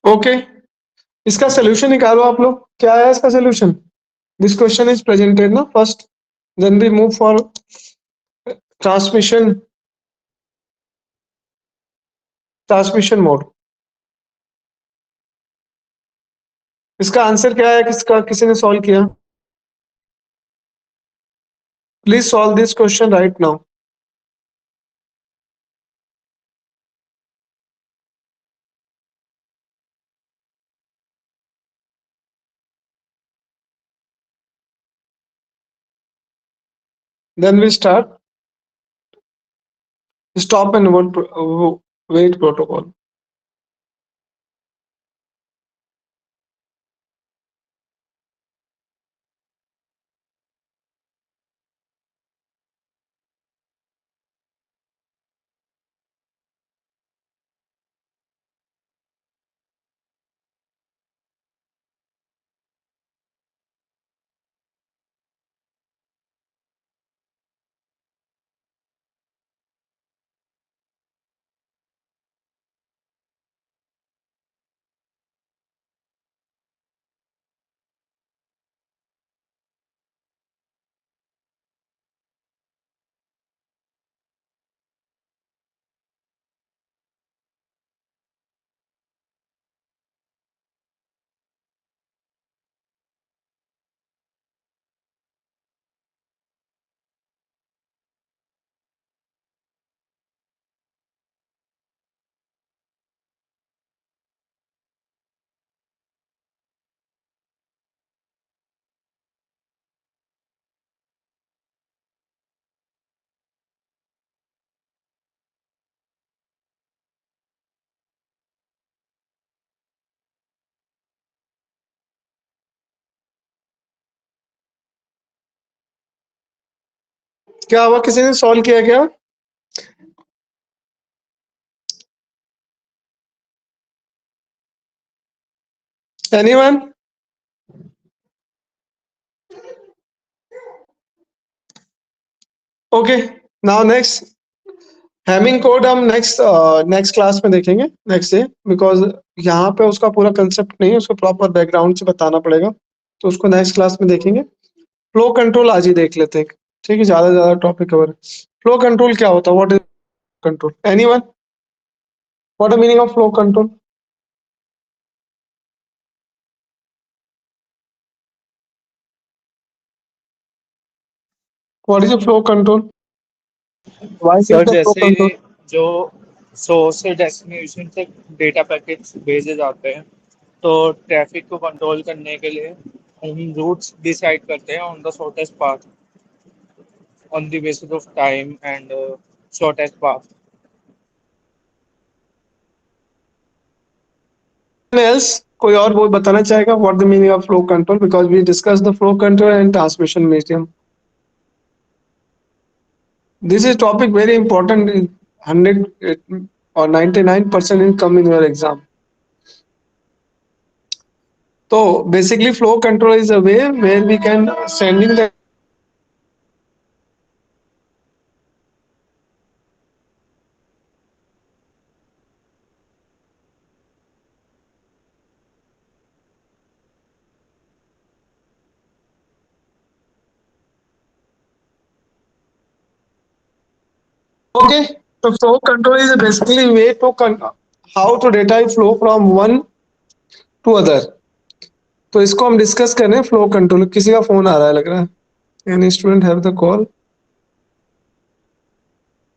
Okay, इसका solution निकालो आप लोग। क्या है इसका solution? This question is presented ना first, then we move for transmission transmission mode. इसका आंसर क्या है? किसका किसी ने सॉल्व किया? Please solve this question right now. Then we start stop and wait protocol. क्या हुआ? किसी ने सॉल्व किया क्या? Anyone? Okay, now next Hamming code हम नेक्स्ट क्लास में देखेंगे, नेक्स्ट डे, बिकॉज यहाँ पे उसका पूरा कंसेप्ट नहीं है, उसको प्रॉपर बैकग्राउंड से बताना पड़ेगा, तो उसको नेक्स्ट क्लास में देखेंगे। फ्लो कंट्रोल आज ही देख लेते हैं, ठीक है? ज्यादा टॉपिक कवर। फ्लो कंट्रोल क्या होता है? What is control? Anyone? What the meaning of flow control? What is flow control? Why is sir the flow जैसे कंट्रोल? जो सोर्स से डेस्टिनेशन तक डेटा पैकेट्स भेजे जाते हैं, तो ट्रैफिक को कंट्रोल करने के लिए हम रूट्स डिसाइड करते हैं on the shortest path, on the basis of time and shortest path. else कोई और वो बताना चाहेगा what the meaning of flow control? Because we discuss the flow control and transmission medium. This is topic very important in 100 or 99% in come in your exam. So basically flow control is a way where we can sending the okay. So flow control is basically way to how to data flow from one to other. तो इसको हम discuss कर रहे हैं flow control. किसी का phone आ रहा है लग रहा है। Any student have the call?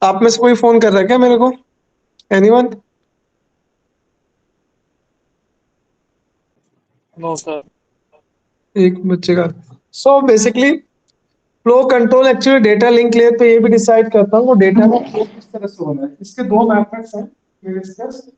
आप में से कोई फोन कर रहा है क्या मेरे को? एनीवन? No sir. एक बच्चे का। So basically flow control actually data link layer पे ये भी डिसाइड करता हूँ वो डेटा में फ्लो किस तरह से होना है। इसके दो मेथड्स हैं, ये डिस्कस।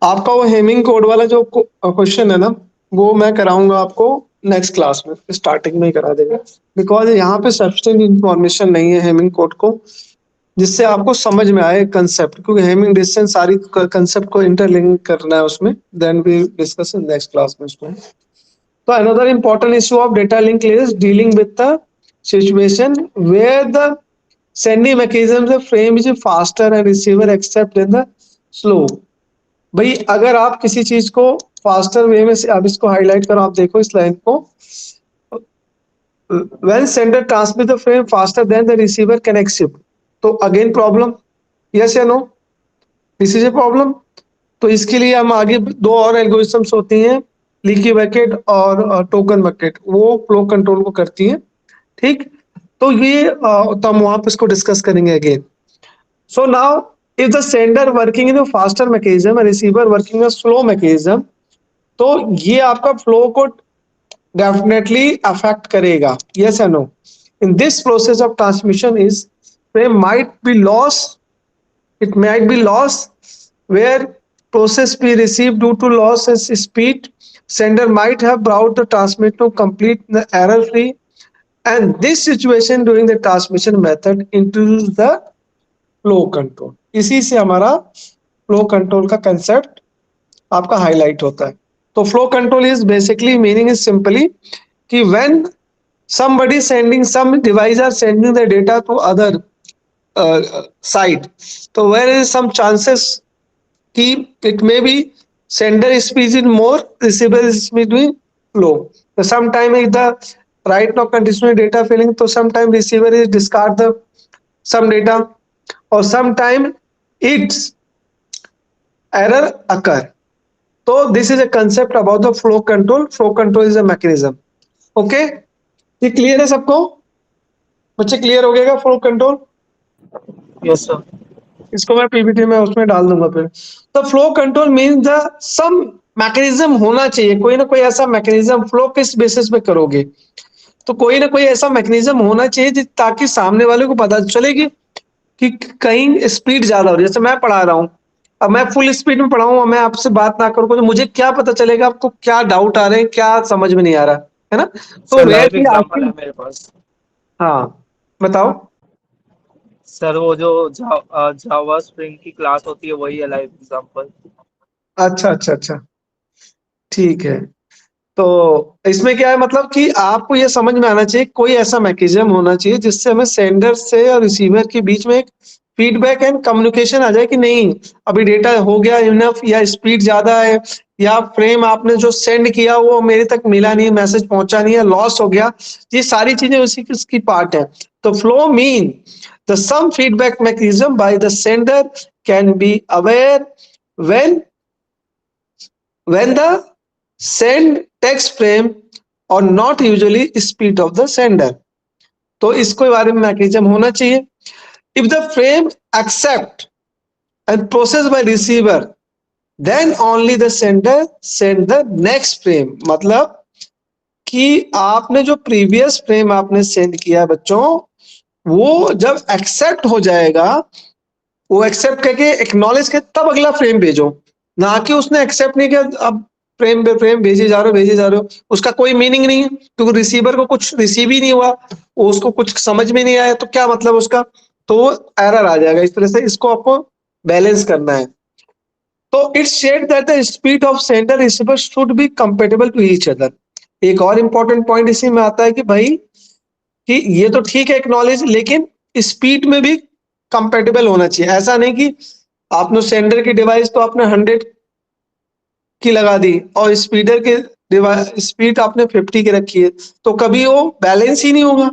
आपका वो हेमिंग कोड वाला जो क्वेश्चन है ना, वो मैं कराऊंगा आपको नेक्स्ट क्लास में, स्टार्टिंग में ही करा देगा, बिकॉज यहाँ पे सफिशिएंट इंफॉर्मेशन नहीं है हेमिंग कोड को जिससे आपको समझ में आए कंसेप्ट, क्योंकि हेमिंग डिस्टेंस सारी कंसेप्ट को इंटरलिंक करना है उसमें। Then we discuss in next class में उसमें। So another important issue of data link is dealing with the situation where the sending mechanism the frame is faster and receiver accept in the slow. भाई अगर आप किसी चीज को faster way में से, आप इसको हाईलाइट करो, आप देखो इस लाइन को, when sender transmit the frame faster than the receiver can accept, तो अगेन प्रॉब्लम, यस या no, this is a problem. तो इसके लिए हम आगे दो और एल्गोरिथम्स होती हैं, लीकी बकेट और टोकन बकेट, वो फ्लो कंट्रोल को करती हैं, ठीक। तो ये तो हम वहां पर इसको डिस्कस करेंगे again. So now if the sender working in faster mechanism, receiver working in slow mechanism, तो ये आपका फ्लो को डेफिनेटली अफेक्ट करेगा, यस और no. In this process of transmission is frame might be loss, it might be loss where process be received due to loss in speed. Sender might have brought the transmit to complete the error free, and this situation during the transmission method introduce the flow control. इसी से हमारा flow control का concept आपका highlight होता है। तो flow control is basically meaning is simply कि when somebody sending, some device are sending the data to other side, so where is some chances कि it may be sender speed is more, receiver speed is low. So sometime if the right now continuous data filling, so sometime receiver is discard the some data, or sometime its error occur. So this is a concept about the flow control. Flow control is a mechanism. Okay, ये clear है सबको बच्चे? Clear हो गएगा flow control? Yes sir. इसको मैं PPT में उसमें डाल दूंगा फिर। तो flow control mean the some mechanism होना चाहिए, कोई ना कोई ऐसा मैकेनिज्म, फ्लो किस बेसिस पे करोगे, तो कोई ना कोई ऐसा मैकेनिज्म होना चाहिए ताकि सामने वाले को पता चलेगी कि कहीं स्पीड ज्यादा हो रही है। जैसे मैं पढ़ा रहा हूँ, अब मैं फुल स्पीड में पढ़ाऊँ, मैं आपसे बात ना करूँ तो मुझे क्या पता चलेगा आपको क्या डाउट आ रहे हैं, क्या समझ में नहीं आ रहा है ना। तो लाइव एग्जांपल है मेरे पास। हाँ बताओ। सर वो जो जावा स्प्रिंग की क्लास होती है वही है लाइव एग्जांपल। अच्छा अच्छा अच्छा, ठीक है। तो इसमें क्या है, मतलब कि आपको ये समझ में आना चाहिए कोई ऐसा मैकेनिज्म होना चाहिए जिससे हमें सेंडर से और रिसीवर के बीच में एक फीडबैक एंड कम्युनिकेशन आ जाए कि नहीं अभी डेटा हो गया इनफ, या स्पीड ज्यादा है, या फ्रेम आपने जो सेंड किया वो मेरे तक मिला नहीं, मैसेज पहुंचा नहीं है, लॉस हो गया। ये सारी चीजें उसी की पार्ट है। तो flow mean the some feedback mechanism by the sender can be aware when the send text frame or not usually speed of the sender, तो इसको बारे में मैकेनिज्म होना चाहिए। if the frame accept and processed by receiver then only the sender send the next frame, मतलब कि आपने जो प्रीवियस फ्रेम आपने सेंड किया बच्चों, वो जब एक्सेप्ट हो जाएगा, वो एक्सेप्ट करके एक्नॉलेज के तब अगला फ्रेम भेजो, ना कि उसने एक्सेप्ट नहीं किया अब फ्रेम पे फ्रेम भेजे जा रहे हो, उसका कोई मीनिंग नहीं है क्योंकि रिसीवर को कुछ रिसीव ही नहीं हुआ, वो उसको कुछ समझ में नहीं आया, तो क्या मतलब उसका, तो एरर आ जाएगा। इस तरह से इसको आपको बैलेंस करना है। तो it's said that the speed of sender receiver should be compatible to each other. एक और इंपॉर्टेंट पॉइंट इसी में आता है कि भाई कि ये तो ठीक है एक्नॉलेज, लेकिन स्पीड में भी कंपेटेबल होना चाहिए। ऐसा नहीं कि आपने सेंडर की डिवाइस तो आपने 100 की लगा दी और स्पीडर के स्पीड आपने 50 की रखी है, तो कभी वो बैलेंस ही नहीं होगा।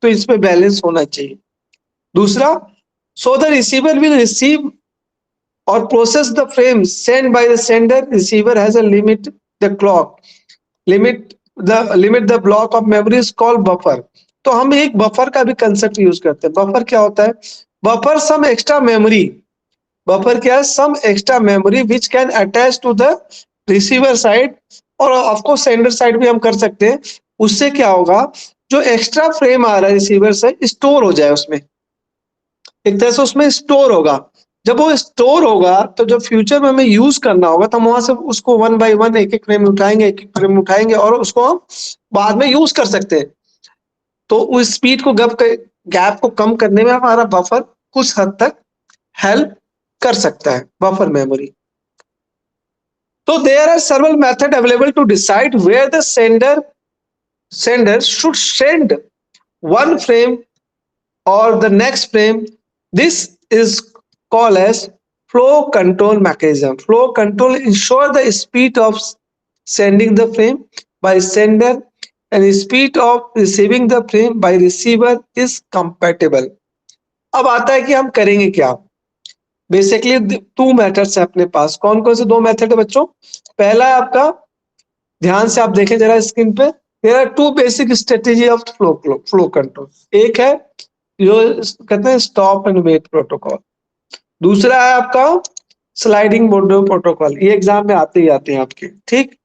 तो इस पे बैलेंस होना चाहिए। दूसरा, so the receiver will receive और process the frame send by the sender, receiver has a limit the clock limit the block of memory is called buffer. तो हम एक बफर का भी कंसेप्ट यूज करते हैं। बफर क्या होता है? Buffer some extra memory, buffer क्या है? Some extra memory which can attach to the receiver side और ऑफ कोर्स सेंडर साइड भी हम कर सकते हैं। उससे क्या होगा, जो एक्स्ट्रा फ्रेम आ रहा है रिसीवर से स्टोर हो जाए, उसमें एक तरह से उसमें स्टोर होगा। जब वो स्टोर होगा तो जब फ्यूचर में हमें यूज करना होगा तो हम वहां से उसको वन बाय वन एक एक फ्रेम उठाएंगे, एक एक फ्रेम उठाएंगे और उसको हम बाद में यूज कर सकते हैं। तो उस स्पीड को गैप को कम करने में हमारा बफर कुछ हद तक हेल्प कर सकता है, buffer memory. So there are several methods available to decide where the sender should send one frame or the next frame. This is called as flow control mechanism. Flow control ensure the speed of sending the frame by sender and the speed of receiving the frame by receiver is compatible. अब आता है कि हम करेंगे क्या। Basically two methods है अपने पास। कौन कौन से दो मेथड है बच्चों? पहला है आपका, ध्यान से आप देखें जरा स्क्रीन पे, there are two basic strategy of flow control. एक है जो कहते हैं स्टॉप एंड वेट प्रोटोकॉल, दूसरा है आपका स्लाइडिंग विंडो प्रोटोकॉल। ये एग्जाम में आते ही आते हैं आपके, ठीक।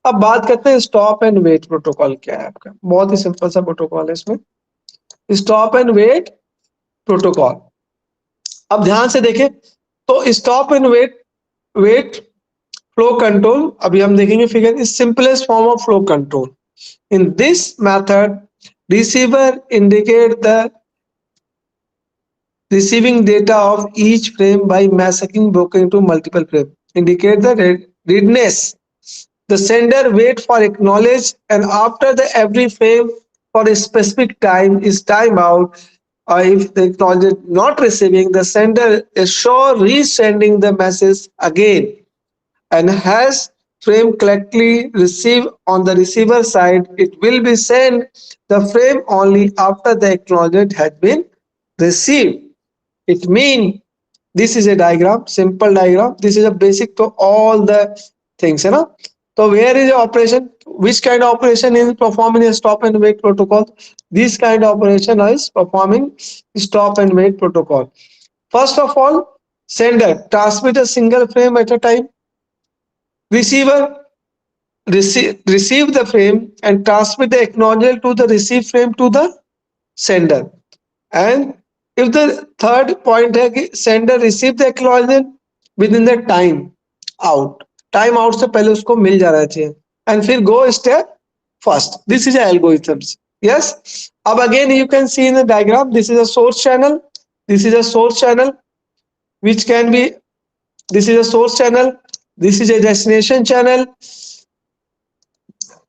अब बात करते हैं स्टॉप एंड वेट प्रोटोकॉल क्या है आपका। बहुत ही सिंपल सा प्रोटोकॉल है इसमें, स्टॉप एंड वेट प्रोटोकॉल। अब ध्यान से देखें तो stop and wait flow control, अभी हम देखेंगे figure, is simplest form of flow control. In this method receiver indicate the receiving data of each frame by masking broken into multiple frames, indicate the readiness. The sender wait for acknowledge and after the every frame for a specific time is timeout. If the acknowledge not receiving, the sender is sure resending the message again and has frame correctly received on the receiver side. It will be sent the frame only after the acknowledgement has been received. It means this is a diagram, simple diagram. This is a basic to all the things, है ना। तो where is the operation? Which kind of operation is performing a stop and wait protocol? This kind of operation is performing stop and wait protocol. First of all, sender transmit a single frame at a time. Receiver receive the frame and transmit the acknowledgement to the received frame to the sender. And if the third point है कि sender receive the acknowledgement within the time out से पहले उसको मिल जाना चाहिए and फिर go step first. This is a algorithms. Yes. अब again you can see in the diagram, this is a source channel, this is a source channel which can be, this is a source channel, this is a destination channel.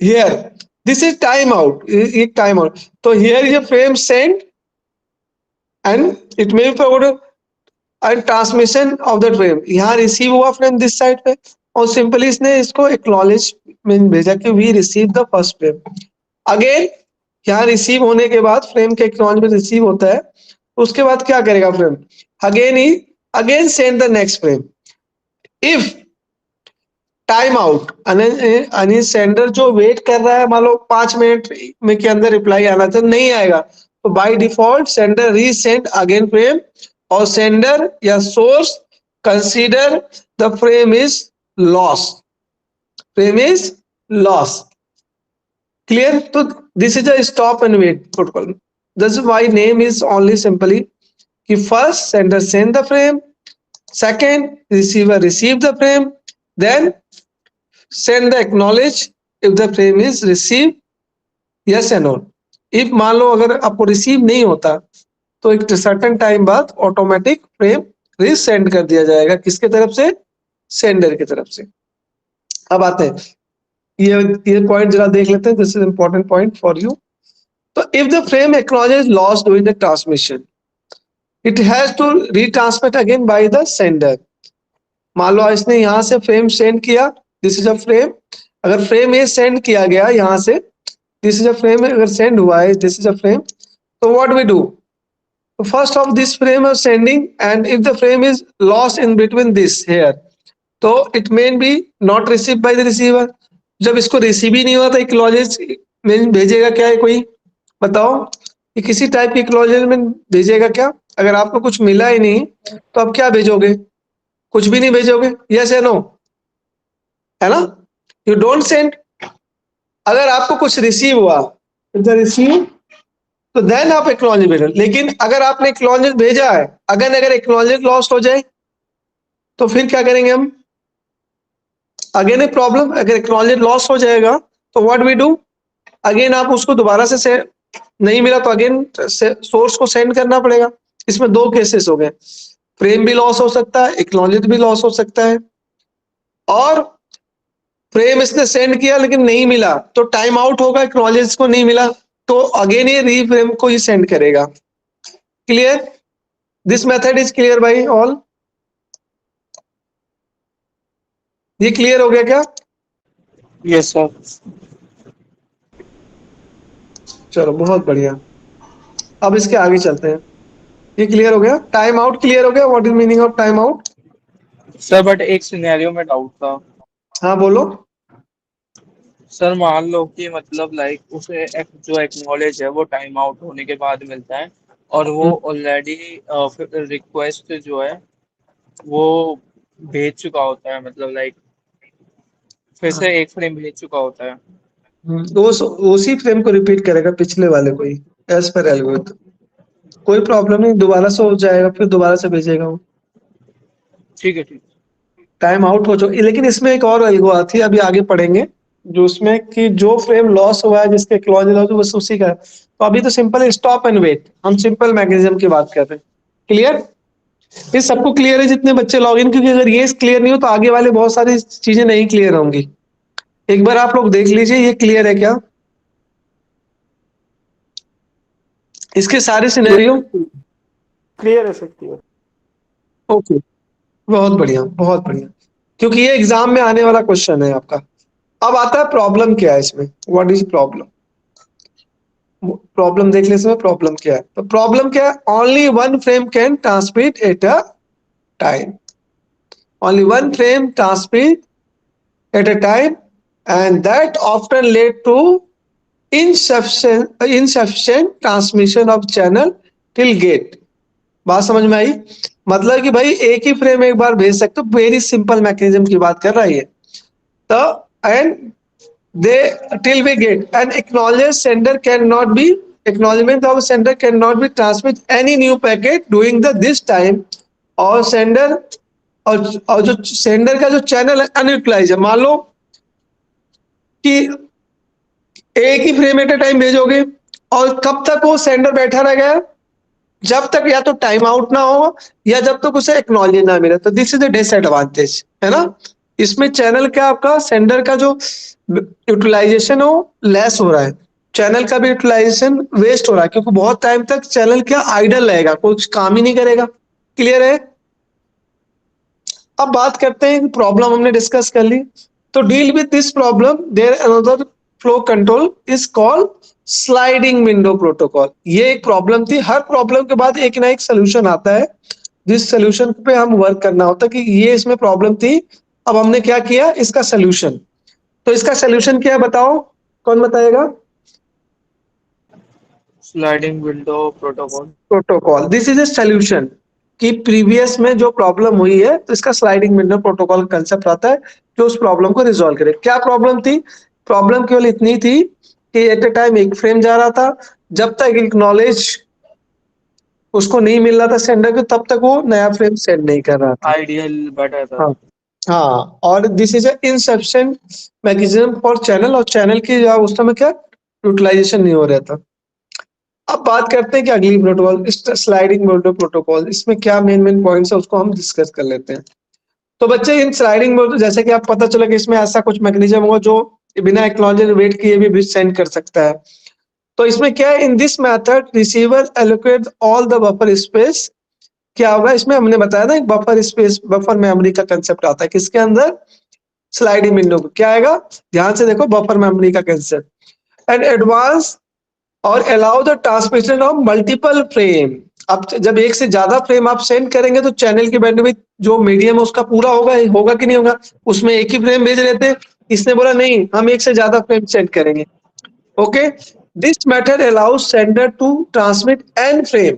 Here this is timeout. So here is a frame sent and it may be forwarded and transmission of the frame. यहाँ receive हुआ frame this side पे और simply इसने इसको acknowledgement भेजा कि we receive the first frame. Again यहाँ receive होने के बाद frame के acknowledgement receive होता है, उसके बाद क्या करेगा frame? Again send the next frame. If time out यानी सेंडर जो वेट कर रहा है, मान लो 5 मिनट में के अंदर रिप्लाई आना चाहिए, नहीं आएगा तो by default sender resend again frame और सेंडर या source consider the frame is loss. Clear? तो this is a stop and wait protocol. This is why name is only simply कि first sender send the frame, second receiver receive the frame, then send the acknowledge if the frame is received, yes and no. if मान लो अगर आपको receive नहीं होता तो एक certain time बाद automatic frame resend कर दिया जाएगा, किसके तरफ से? सेंडर की तरफ से। अब आते हैं ये पॉइंट जरा देख लेते हैं, this is important point for you. तो if the frame acknowledge loss during the transmission, it has to retransmit again by the sender. मान लो इसने यहाँ से फ्रेम सेंड किया, दिस इज अ फ्रेम, अगर फ्रेम ये सेंड किया गया यहाँ से, दिस इज अ फ्रेम अगर सेंड हुआ है, दिस इज अ फ्रेम, तो what we do, first of this frame of sending and if the frame is lost in between this here, तो it may be not receive by the receiver. जब इसको receive ही नहीं हुआ तो acknowledgement भेजेगा क्या है? कोई बताओ, ये किसी टाइप की एक्नॉलेजमेंट भेजेगा क्या? अगर आपको कुछ मिला ही नहीं तो आप क्या भेजोगे? कुछ भी नहीं भेजोगे, यस या नो, है ना? You don't send. अगर आपको कुछ रिसीव हुआ, रिसीव, तो देन आप एक्नॉलेजमेंट भेजो। लेकिन अगर आपने एक्नॉलेजमेंट भेजा है, अगर एक्नॉलेजमेंट लॉस्ट हो जाए तो फिर क्या करेंगे हम? अगेन ए प्रॉब्लम, अगर एक्नॉलेजमेंट लॉस हो जाएगा तो व्हाट वी डू, अगेन आप उसको दोबारा से नहीं मिला तो अगेन सोर्स को सेंड करना पड़ेगा। इसमें दो केसेस हो गए, फ्रेम भी लॉस हो सकता है, एक्नॉलेज भी लॉस हो सकता है, और फ्रेम इसने सेंड किया लेकिन नहीं मिला, तो टाइम आउट होगा, एक्नॉलेज को नहीं मिला, तो अगेन ये रीफ्रेम को ही सेंड करेगा। Clear? This method is clear by all? ये क्लियर हो गया क्या? Yes sir. चलो बहुत बढ़िया। अब इसके आगे चलते हैं। ये क्लियर हो गया? टाइम आउट क्लियर हो गया? What is meaning of time out? Sir but एक सिनेरियो में डाउट था। हाँ बोलो। सर मान लो कि मतलब लाइक उसे जो एक्नॉलेज है वो टाइम आउट होने के बाद मिलता है, और वो ऑलरेडी रिक्वेस्ट जो है वो भेज चुका होता है, मतलब लाइक फिर से एक फ्रेम भेज चुका होता है। तो उसी फ्रेम को रिपीट करेगा, पिछले वाले को ही, एज पर एल्गोरिथम। कोई प्रॉब्लम नहीं, दोबारा से हो जाएगा, फिर दोबारा से भेजेगा वो। ठीक है, ठीक। टाइम आउट हो चुका, लेकिन इसमें एक और एल्गो आती है, अभी आगे पढ़ेंगे, जो उसमें कि जो फ्रेम लॉस हुआ है, जिसके क्लॉज लॉस बस उसी का। तो अभी तो सिंपल स्टॉप एंड वेट, हम सिंपल मैकेनिज्म की बात कर रहे हैं। क्लियर? ये सबको क्लियर है जितने बच्चे लॉग इन? क्योंकि अगर ये क्लियर नहीं हो तो आगे वाले बहुत सारी चीजें नहीं क्लियर होंगी। एक बार आप लोग देख लीजिए ये क्लियर है क्या, इसके सारे सिनेरियो? क्लियर है सकती है। ओके, बहुत बढ़िया बहुत बढ़िया, क्योंकि ये एग्जाम में आने वाला क्वेश्चन है आपका। अब आता है प्रॉब्लम क्या है इसमें, व्हाट इज प्रॉब्लम? प्रॉब्लम देख ले इसमें प्रॉब्लम क्या है। तो प्रॉब्लम क्या है? Only one frame can transmit at a time, only one frame transmit at a time, and that often led to insufficient transmission of channel till gate। बात समझ में आई? मतलब कि भाई एक ही फ्रेम एक बार भेज सकते हो, वेरी सिंपल मैकेनिज्म की बात कर रहा है ये। तो and they till we get an acknowledged sender cannot be acknowledgement of sender cannot be transmit any new packet during the this time, और सेंडर और जो सेंडर का जो चैनल है अनयूटिलाइज है। मान लो कि एक ही फ्रेम एट अ टाइम भेजोगे, और कब तक वो सेंडर बैठा रह गया? जब तक या तो टाइम आउट ना हो या जब तक उसे एक्नॉलेज ना मिले। तो दिस इज अ डिसएडवांटेज, है ना? इसमें चैनल क्या, आपका सेंडर का जो यूटिलाइजेशन हो लेस हो रहा है, चैनल का भी यूटिलाइजेशन वेस्ट हो रहा है, क्योंकि बहुत टाइम तक चैनल क्या आइडल रहेगा, कुछ काम ही नहीं करेगा। क्लियर है? अब बात करते हैं, प्रॉब्लम हमने डिस्कस कर ली। तो deal with this problem there another flow control is called sliding window protocol. ये एक प्रॉब्लम थी, हर प्रॉब्लम के बाद एक ना एक सोल्यूशन आता है, जिस सोल्यूशन पे हम वर्क करना होता है कि ये इसमें प्रॉब्लम थी, अब हमने क्या किया, इसका सोल्यूशन। तो इसका सोल्यूशन क्या है बताओ, कौन बताएगा? Sliding window protocol. Protocol, this is a solution. कि प्रीवियस में जो प्रॉब्लम हुई है, तो इसका स्लाइडिंग विंडो प्रोटोकॉल कंसेप्ट आता है जो उस प्रॉब्लम को रिजॉल्व करे। क्या प्रॉब्लम थी? प्रॉब्लम केवल इतनी थी कि एट ए टाइम एक फ्रेम जा रहा था, जब तक एक्नॉलेज उसको नहीं मिल रहा था सेंडर को, तब तक वो नया फ्रेम सेंड नहीं कर रहा था। आइडियल बेटर था। हाँ हाँ, और this is insufficient mechanism for channel, और चैनल की उस समय क्या यूटिलाइजेशन नहीं हो रहा था। अब बात करते हैं कि अगली प्रोटोकॉल स्लाइडिंग विंडो प्रोटोकॉल, इसमें क्या मेन पॉइंट्स है उसको हम डिस्कस कर लेते हैं। तो बच्चे इन स्लाइडिंग विंडो, जैसे कि आप पता चला कि इसमें ऐसा कुछ मैकेनिज्म होगा जो बिना एक्नॉलेज वेट किए भी सेंड कर सकता है। तो इसमें क्या है, इन this method receiver allocate all the buffer space. क्या होगा इसमें, हमने बताया ना, एक बफर स्पेस बफर मेमोरी का कंसेप्ट आता है किसके अंदर, स्लाइडिंग विंडो को। क्या आएगा, ध्यान से देखो, बफर मेमोरी का कंसेप्ट एंड एडवांस और allow the transmission of multiple frame. अब जब एक से ज्यादा फ्रेम आप सेंड करेंगे तो चैनल की बैंडविड्थ जो मीडियम है उसका पूरा होगा कि नहीं होगा? उसमें एक ही फ्रेम भेज रहे थे, इसने बोला नहीं हम एक से ज्यादा फ्रेम सेंड करेंगे। Okay, this method allows sender to transmit N frame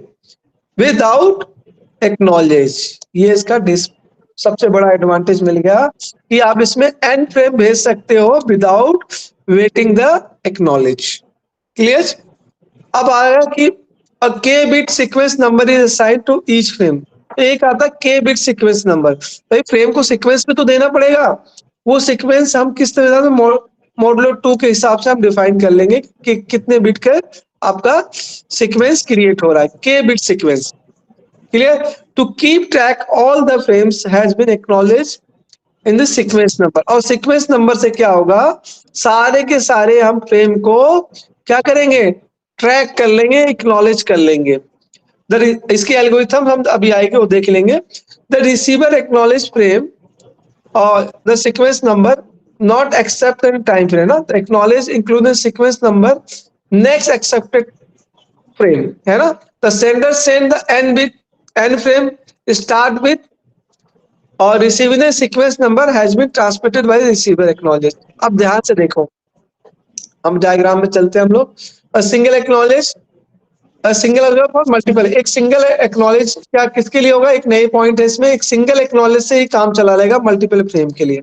without acknowledge. ये इसका सबसे बड़ा एडवांटेज मिल गया कि आप इसमें एन फ्रेम भेज सकते हो without waiting the acknowledge. Clear? अब आएगा कि a k bit sequence number is assigned to each frame। एक आता k bit sequence number, भाई फ्रेम को सीक्वेंस में तो देना पड़ेगा, वो सीक्वेंस हम किस तरह से मॉडुलो 2 के हिसाब से हम डिफाइन कर लेंगे कि कितने बिट का आपका सीक्वेंस क्रिएट हो रहा है, k bit sequence. Clear? To keep track all the frames has been acknowledge in the sequence number. और सीक्वेंस नंबर से क्या होगा, सारे के सारे हम फ्रेम को क्या करेंगे, ट्रैक कर लेंगे, एक्नॉलेज कर लेंगे। इसके एल्गोरिथम हम अभी आएंगे वो देख लेंगे। द रिसीवर एक्नॉलेज फ्रेम और the sequence number not accept in time frame ना, acknowledge include sequence number next accepted frame है ना। The sender send the N bit N frame start with और receiving the sequence number has been transmitted by receiver acknowledge. अब ध्यान से देखो, हम diagram में चलते हैं हम लोग। सिंगल एक्नॉलेज, सिंगल और मल्टीपल। एक सिंगल एक्नॉलेज क्या किसके लिए होगा, एक नए पॉइंट है इसमें, एक सिंगल एक्नॉलेज से ही काम चला लेगा मल्टीपल फ्रेम के लिए।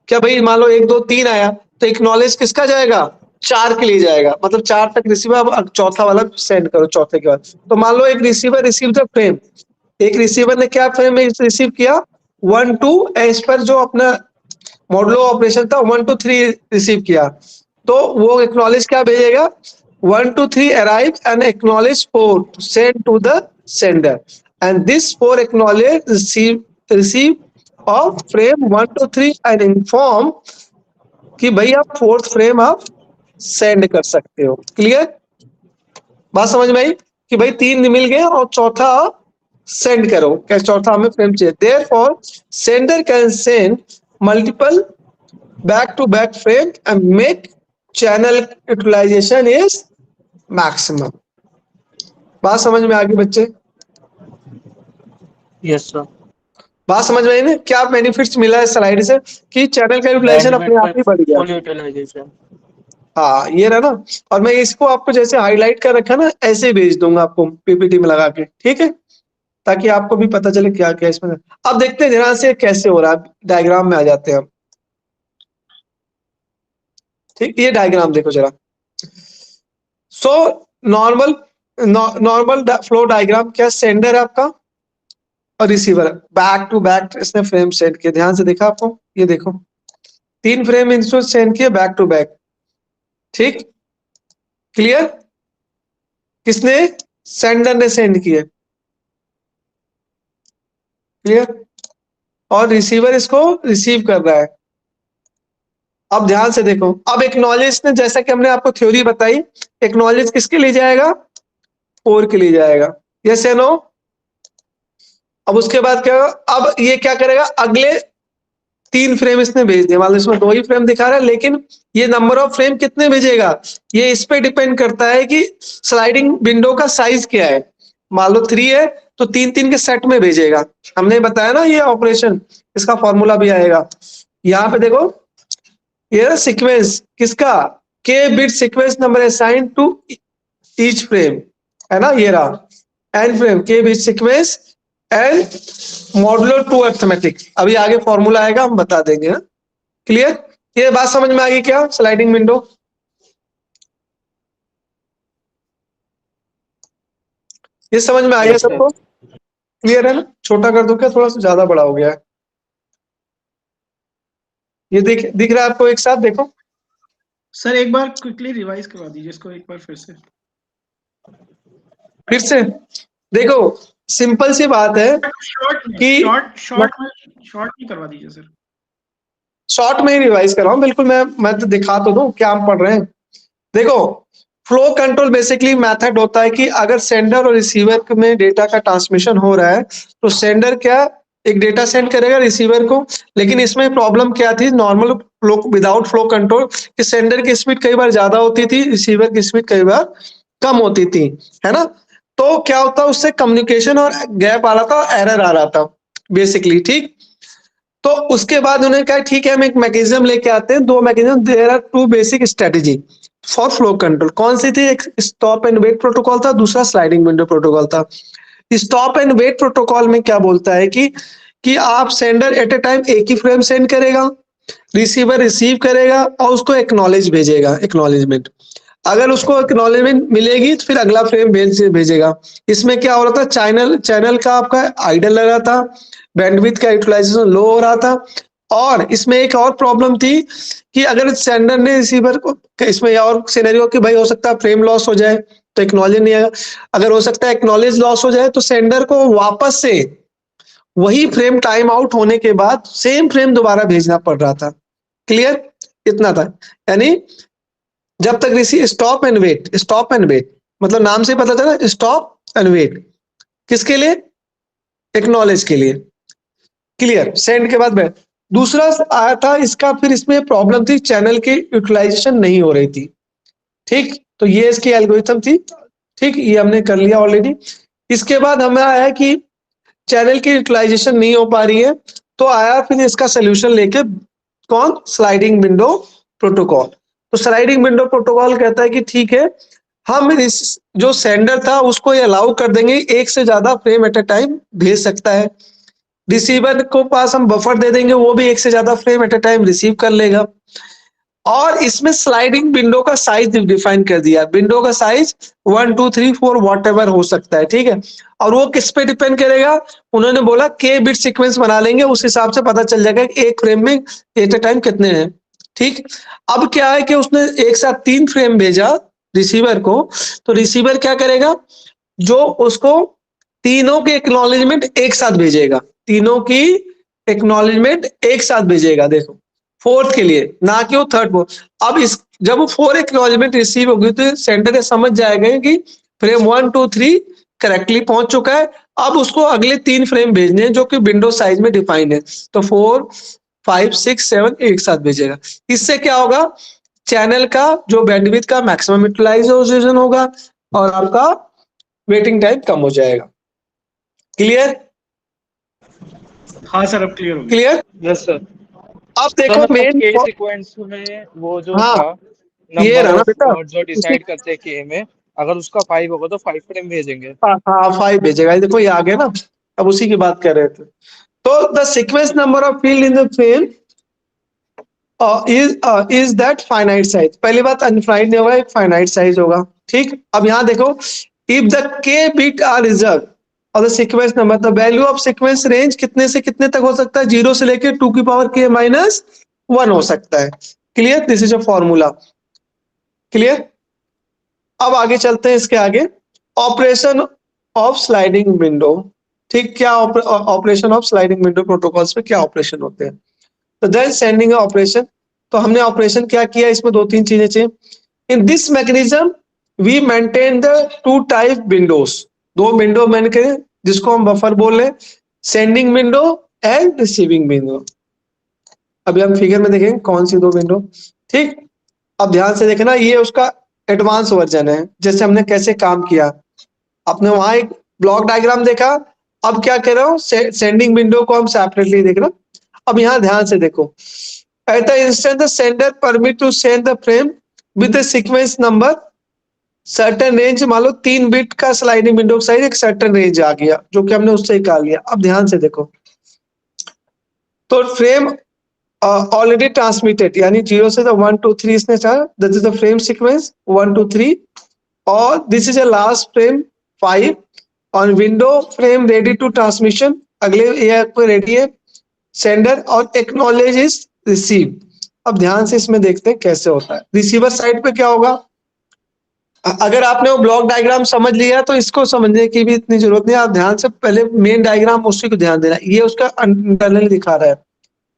क्या भाई मान लो 1 2 3 आया तो एक्नॉलेज किसका जाएगा, 4 के लिए जाएगा, मतलब 4 तक रिसीवर। अब चौथा वाला सेंड करो चौथे के बाद। तो मान लो एक रिसीवर रिसीव द फ्रेम, एक रिसीवर ने क्या फ्रेम रिसीव किया, 1 2 एज पर जो अपना मॉडुलो ऑपरेशन था 1 2 3 रिसीव किया, तो वो एक्नॉलेज क्या भेजेगा, 1 2 3 arrive and acknowledge 4 send to the sender, and this 4 acknowledge receive of frame 1 2 3 and inform कि भाई आप 4th फ्रेम आप सेंड कर सकते हो। क्लियर, बात समझ में आई कि भाई 3 मिल गए और चौथा सेंड करो, क्या चौथा हमें फ्रेम चाहिए। Therefore sender can send multiple back to back frame and make channel utilization is maximum. बात समझ में आ गई बच्चे? Yes sir. बात समझ में आई ना, क्या बेनिफिट्स मिला है स्लाइड से कि चैनल का यूटिलाइजेशन अपने आप ही बढ़ गया। Full utilization. हाँ ये रहा ना, और मैं इसको आपको जैसे हाईलाइट कर रखा ना ऐसे ही भेज दूंगा आपको पीपीटी में लगा के, ठीक है, ताकि आपको भी पता चले क्या क्या इसमें। अब देखते हैं ध्यान से कैसे हो रहा है, डायग्राम में आ जाते हैं हम। ठीक, ये डायग्राम देखो जरा। सो नॉर्मल फ्लो डायग्राम क्या, सेंडर है आपका और रिसीवर बैक टू बैक इसने फ्रेम सेंड किए। ध्यान से देखा आपको, ये देखो 3 फ्रेम इसने सेंड किए बैक टू बैक। ठीक, क्लियर, किसने, सेंडर ने सेंड किए। क्लियर, और रिसीवर इसको रिसीव कर रहा है। अब ध्यान से देखो, अब एक्नॉलेज ने जैसा कि हमने आपको थ्योरी बताई, एक्नॉलेज किसके लिए जाएगा, 4 के लिए जाएगा, यस या नो। अब उसके बाद क्या, अब ये क्या करेगा, अगले 3 फ्रेम इसने भेज दिया, मान लो इसमें 2 ही फ्रेम दिखा रहा है, लेकिन ये नंबर ऑफ फ्रेम कितने भेजेगा, ये इस पे डिपेंड करता है कि स्लाइडिंग विंडो का साइज क्या है। मान लो 3 है तो 3 के सेट में भेजेगा। हमने बताया ना ये ऑपरेशन, इसका फॉर्मूला भी आएगा। यहाँ पे देखो, ये सीक्वेंस किसका, के bit sequence number assign to each frame है ना, ये रहा एन फ्रेम के bit sequence and modulo two arithmetic. अभी आगे फॉर्मूला आएगा हम बता देंगे। क्लियर, ये बात समझ में आ गई क्या, स्लाइडिंग विंडो, ये समझ में आ गया सबको, क्लियर है ना। छोटा कर दो क्या, थोड़ा सा ज्यादा बड़ा हो गया है। ये दिख रहा है आपको एक साथ, देखो सर एक बार क्विकली रिवाइज करवा दीजिए इसको एक बार फिर से। देखो सिंपल सी बात है कि शॉर्ट में करवा दीजिए सर। शॉर्ट में ही रिवाइज कर रहा हूँ, बिल्कुल मैं तो दिखा तो दूं क्या हम पढ़ रहे हैं। देखो फ्लो कंट्रोल बेसिकली मेथड होता है कि अगर सेंडर और रिसीवर में डेटा का ट्रांसमिशन हो रहा है तो सेंडर क्या एक डेटा सेंड करेगा रिसीवर को, लेकिन इसमें प्रॉब्लम क्या थी, normal flow without flow control कि सेंडर की स्पीड कई बार ज्यादा होती थी, रिसीवर की स्पीड कई बार कम होती थी, है ना। तो क्या होता, उससे कम्युनिकेशन और गैप आ रहा था, एरर आ रहा था बेसिकली। ठीक, तो उसके बाद उन्होंने कहा ठीक है हम एक मैकेनिज्म लेके आते हैं, 2 mechanism, there are 2 basic strategy for flow control. कौन सी थी, एक स्टॉप एंड वेट प्रोटोकॉल था, दूसरा स्लाइडिंग विंडो प्रोटोकॉल था। स्टॉप एंड वेट प्रोटोकॉल में क्या बोलता है कि आप सेंडर एट ए टाइम एक ही फ्रेम सेंड करेगा, रिसीवर रिसीव करेगा और उसको एक्नॉलेज भेजेगा, एक्नॉलेजमेंट। अगर उसको एक्नॉलेजमेंट मिलेगी तो फिर अगला फ्रेम भेजेगा। इसमें क्या हो रहा था, चैनल का आपका आइडल लगा था, बैंडविड्थ का यूटिलाइजेशन लो हो रहा था, और इसमें एक और प्रॉब्लम थी कि अगर सेंडर ने रिसीवर को, इसमें और सिनेरियो कि भाई हो सकता है फ्रेम लॉस हो जाए तो एक्नॉलेज नहीं आएगा, अगर हो सकता है एक्नॉलेज लॉस हो जाए तो सेंडर को वापस से वही फ्रेम टाइम आउट होने के बाद सेम फ्रेम दोबारा भेजना पड़ रहा था। क्लियर? इतना था। यानी जब तक receive stop and wait, stop and wait मतलब नाम से पता चला, स्टॉप एंड वेट किसके लिए? एक्नॉलेज के लिए। क्लियर? सेंड के बाद बैक। दूसरा आया था इसका, फिर इसमें प्रॉब्लम थी, चैनल की यूटिलाइजेशन नहीं हो रही थी। ठीक, तो ये इसकी एल्गोरिथम थी। ठीक, ये हमने कर लिया ऑलरेडी। इसके बाद हमें आया कि चैनल की यूटिलाइजेशन नहीं हो पा रही है, तो आया फिर इसका सोल्यूशन लेके कौन? Sliding window protocol. तो स्लाइडिंग विंडो प्रोटोकॉल कहता है कि ठीक है, हम इस जो सेंडर था उसको ये अलाउ कर देंगे, एक से ज्यादा फ्रेम एट अ टाइम भेज सकता है। रिसीवर को पास हम बफर दे देंगे, वो भी एक से ज्यादा frame at a time receive कर लेगा। और इसमें स्लाइडिंग विंडो का साइज डिफाइन कर दिया। विंडो का साइज 1 2 3 4 व्हाटएवर हो सकता है। ठीक है, और वो किस पे डिपेंड करेगा? उन्होंने बोला के बिट सीक्वेंस बना लेंगे, उस हिसाब से पता चल जाएगा कि एक फ्रेम में एट अ टाइम कितने हैं। ठीक, अब क्या है कि उसने एक साथ 3 फ्रेम भेजा रिसीवर को, तो रिसीवर क्या करेगा? जो उसको तीनों के एक्नॉलेजमेंट एक साथ भेजेगा, तीनों की एक्नॉलेजमेंट एक साथ भेजेगा। देखो, फोर्थ के लिए, ना कि वो थर्ड को। अब इस जब वो 4 एक्नॉलेजमेंट रिसीव होगी तो सेंटर समझ जाएगा कि फ्रेम 1 2 3 करेक्टली पहुंच चुका है। अब उसको अगले 3 फ्रेम भेजने हैं जो कि विंडो साइज में डिफाइंड है, तो 4 5 6 7 एक साथ भेजेगा। इससे क्या होगा? चैनल का जो बैंडविड्थ का मैक्सिमम यूटिलाइजेशन होगा और आपका वेटिंग टाइम कम हो जाएगा। क्लियर? हाँ सर, अब क्लियर हो गया। क्लियर? Yes sir. अब सर देखो मतलब मेन, के सीक्वेंस में वो जो हाँ था ये नंबर रहा ना ऑफ बेटा, जो डिसाइड करते हैं के में, अगर उसका 5 होगा तो 5 फ्रेम भेजेंगे। हाँ 5 भेजेगा। देखो ये आ गया ना, अब उसी की बात कर रहे थे। तो the sequence number of field in the frame is that finite size. पहली बात अनफाइनाइट नहीं होगा, एक फाइनाइट साइज होगा। ठीक, अब यहाँ देखो, इफ द के बिट आर रिजर्व और the sequence number, the value of sequence range कितने से कितने तक हो सकता है? 0 से लेकर 2 की पावर k माइनस 1 हो सकता है। Clear? This is a formula. Clear? अब आगे चलते हैं, इसके आगे ऑपरेशन ऑफ स्लाइडिंग विंडो। ठीक, क्या operation of sliding window protocols में क्या ऑपरेशन होते हैं? तो देन सेंडिंग ऑपरेशन। तो हमने ऑपरेशन क्या किया, इसमें 2-3 चीजें चाहिए। In this mechanism we maintain the 2 type windows. 2 window मैंने कहे जिसको हम बफर बोल रहे हैं, sending window and receiving window. अभी हम फिगर में देखेंगे कौन सी 2 विंडो। ठीक, अब ध्यान से देखना, ये उसका एडवांस वर्जन है। जैसे हमने कैसे काम किया, आपने वहां एक ब्लॉक डायग्राम देखा, अब क्या कह रहा हूं, सेंडिंग विंडो को हम सेपरेटली देखना। अब यहाँ ध्यान से देखो, at the instant the sender permit to send the frame with the sequence number certain range, मान लो 3 बिट का स्लाइडिंग विंडो साइज एक सर्टेन रेंज आ गया जो कि हमने उससे निकाल लिया। अब ध्यान से देखो, तो फ्रेम ऑलरेडी ट्रांसमिटेड, यानी 0 से 1 2 3 इसने चाहा, this is the frame sequence 1 2 3 और this is a last frame 5 on window frame ready to transmission. अगले ये पे रेडी है सेंडर और एक्नॉलेज इज रिसीव। अब ध्यान से इसमें देखते हैं कैसे होता है। रिसीवर साइड पे क्या होगा, अगर आपने वो ब्लॉक डायग्राम समझ लिया तो इसको समझने की भी इतनी जरूरत नहीं है। आप ध्यान से पहले मेन डायग्राम उसी को ध्यान देना, ये उसका इंटरनल दिखा रहा है।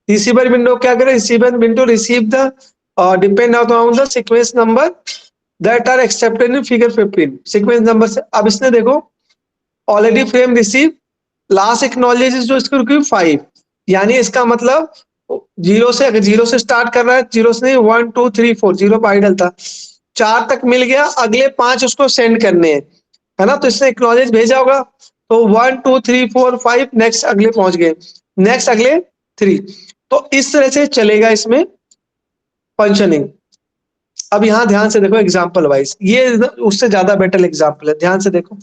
रिसीवर विंडो क्या करे, receiver window receive the depend on the sequence number that are accepted in figure 15। Sequence number से अब इसने देखो already frame receive, last acknowledge जो इसको रुकी 5, यानी इसका मतलब 0 से, अगर 0 से स्टार्ट कर रहा है, 0 से नहीं 1 2 3 4, 0 पर आइडल था, 4 तक मिल गया, अगले 5 उसको सेंड करने हैं, है ना? तो इसने एक्नॉलेज भेजा होगा, तो 1 2 3 4 5 नेक्स्ट अगले पहुंच गए, नेक्स्ट अगले 3। तो इस तरह से चलेगा इसमें फंक्शनिंग। अब यहां ध्यान से देखो एग्जांपल वाइज, ये उससे ज्यादा बेटर एग्जांपल है, ध्यान से देखो।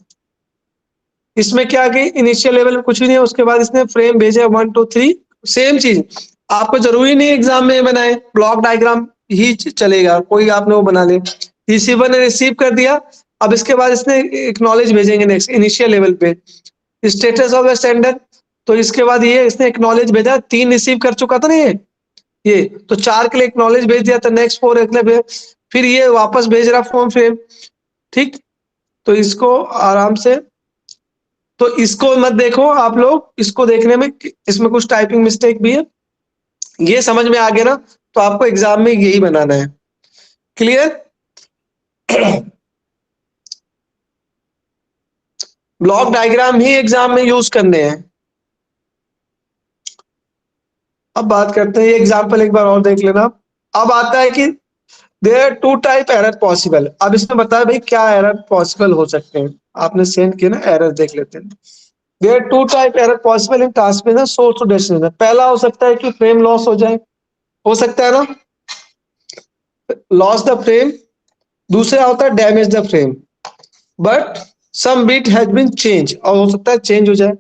इसमें क्या कि इनिशियल लेवल में कुछ भी नहीं है, उसके बाद इसने फ्रेम भेजा 1 2 3, सेम चीज। आपको जरूरी नहीं एग्जाम में बनाए, ब्लॉक डायग्राम ही चलेगा, कोई आपने वो बना ले। रिसीवर ने रिसीव कर दिया, अब इसके बाद इसने एक्नॉलेज भेजेंगे नेक्स्ट इनिशियल लेवल पे, स्टेटस ऑफ द सेंडर। तो इसके बाद ये इसने एक्नॉलेज भेजा, 3 रिसीव कर चुका था ना ये तो 4 के लिए एक्नॉलेज भेज दिया, तो नेक्स्ट 4 अगले भेज, फिर ये वापस भेज रहा फॉर्म फ्रेम। ठीक, तो इसको आराम से, तो इसको मत देखो आप लोग, इसको देखने में इसमें कुछ टाइपिंग मिस्टेक भी है, ये समझ में आ गया ना, तो आपको एग्जाम में यही बनाना है। क्लियर? ब्लॉक डायग्राम ही एग्जाम में यूज करने हैं। अब बात करते हैं, ये एग्जाम्पल एक बार और देख लेना। अब आता है कि there are two type error possible. अब इसमें बताया भाई क्या एरर पॉसिबल हो सकते हैं, आपने सेंड किया ना, एरर देख लेते हैं। There are two type error possible in task में ना, सोर्स टू डेस्टिनेशन। पहला हो सकता है कि फ्रेम लॉस हो जाए, हो सकता है ना, लॉस द फ्रेम। दूसरा होता है damage the frame but some bit has been change, और हो सकता है चेंज हो जाए।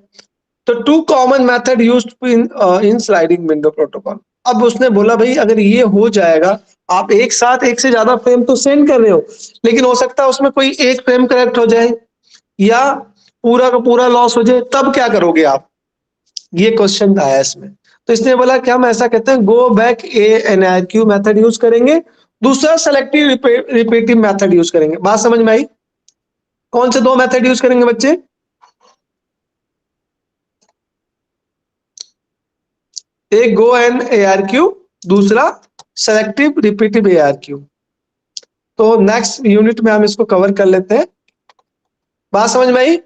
तो two common method used in sliding window protocol. अब उसने बोला भाई अगर ये हो जाएगा, आप एक साथ एक से ज्यादा फ्रेम तो सेंड कर रहे हो, लेकिन हो सकता है उसमें कोई एक फ्रेम करेक्ट हो जाए या पूरा का पूरा लॉस हो जाए, तब क्या करोगे आप, ये क्वेश्चन आया इसमें। तो इसने बोला कि हम ऐसा कहते हैं, गो बैक एनआरक्यू मेथड यूज करेंगे, दूसरा सेलेक्टिव रिपीटिव मेथड यूज करेंगे। बात समझ में आई? कौन से दो मेथड यूज करेंगे बच्चे? एक गो एंड एआरक्यू, दूसरा सेलेक्टिव रिपीटिव एआरक्यू। तो नेक्स्ट यूनिट में हम इसको कवर कर लेते हैं। बात समझ में आई?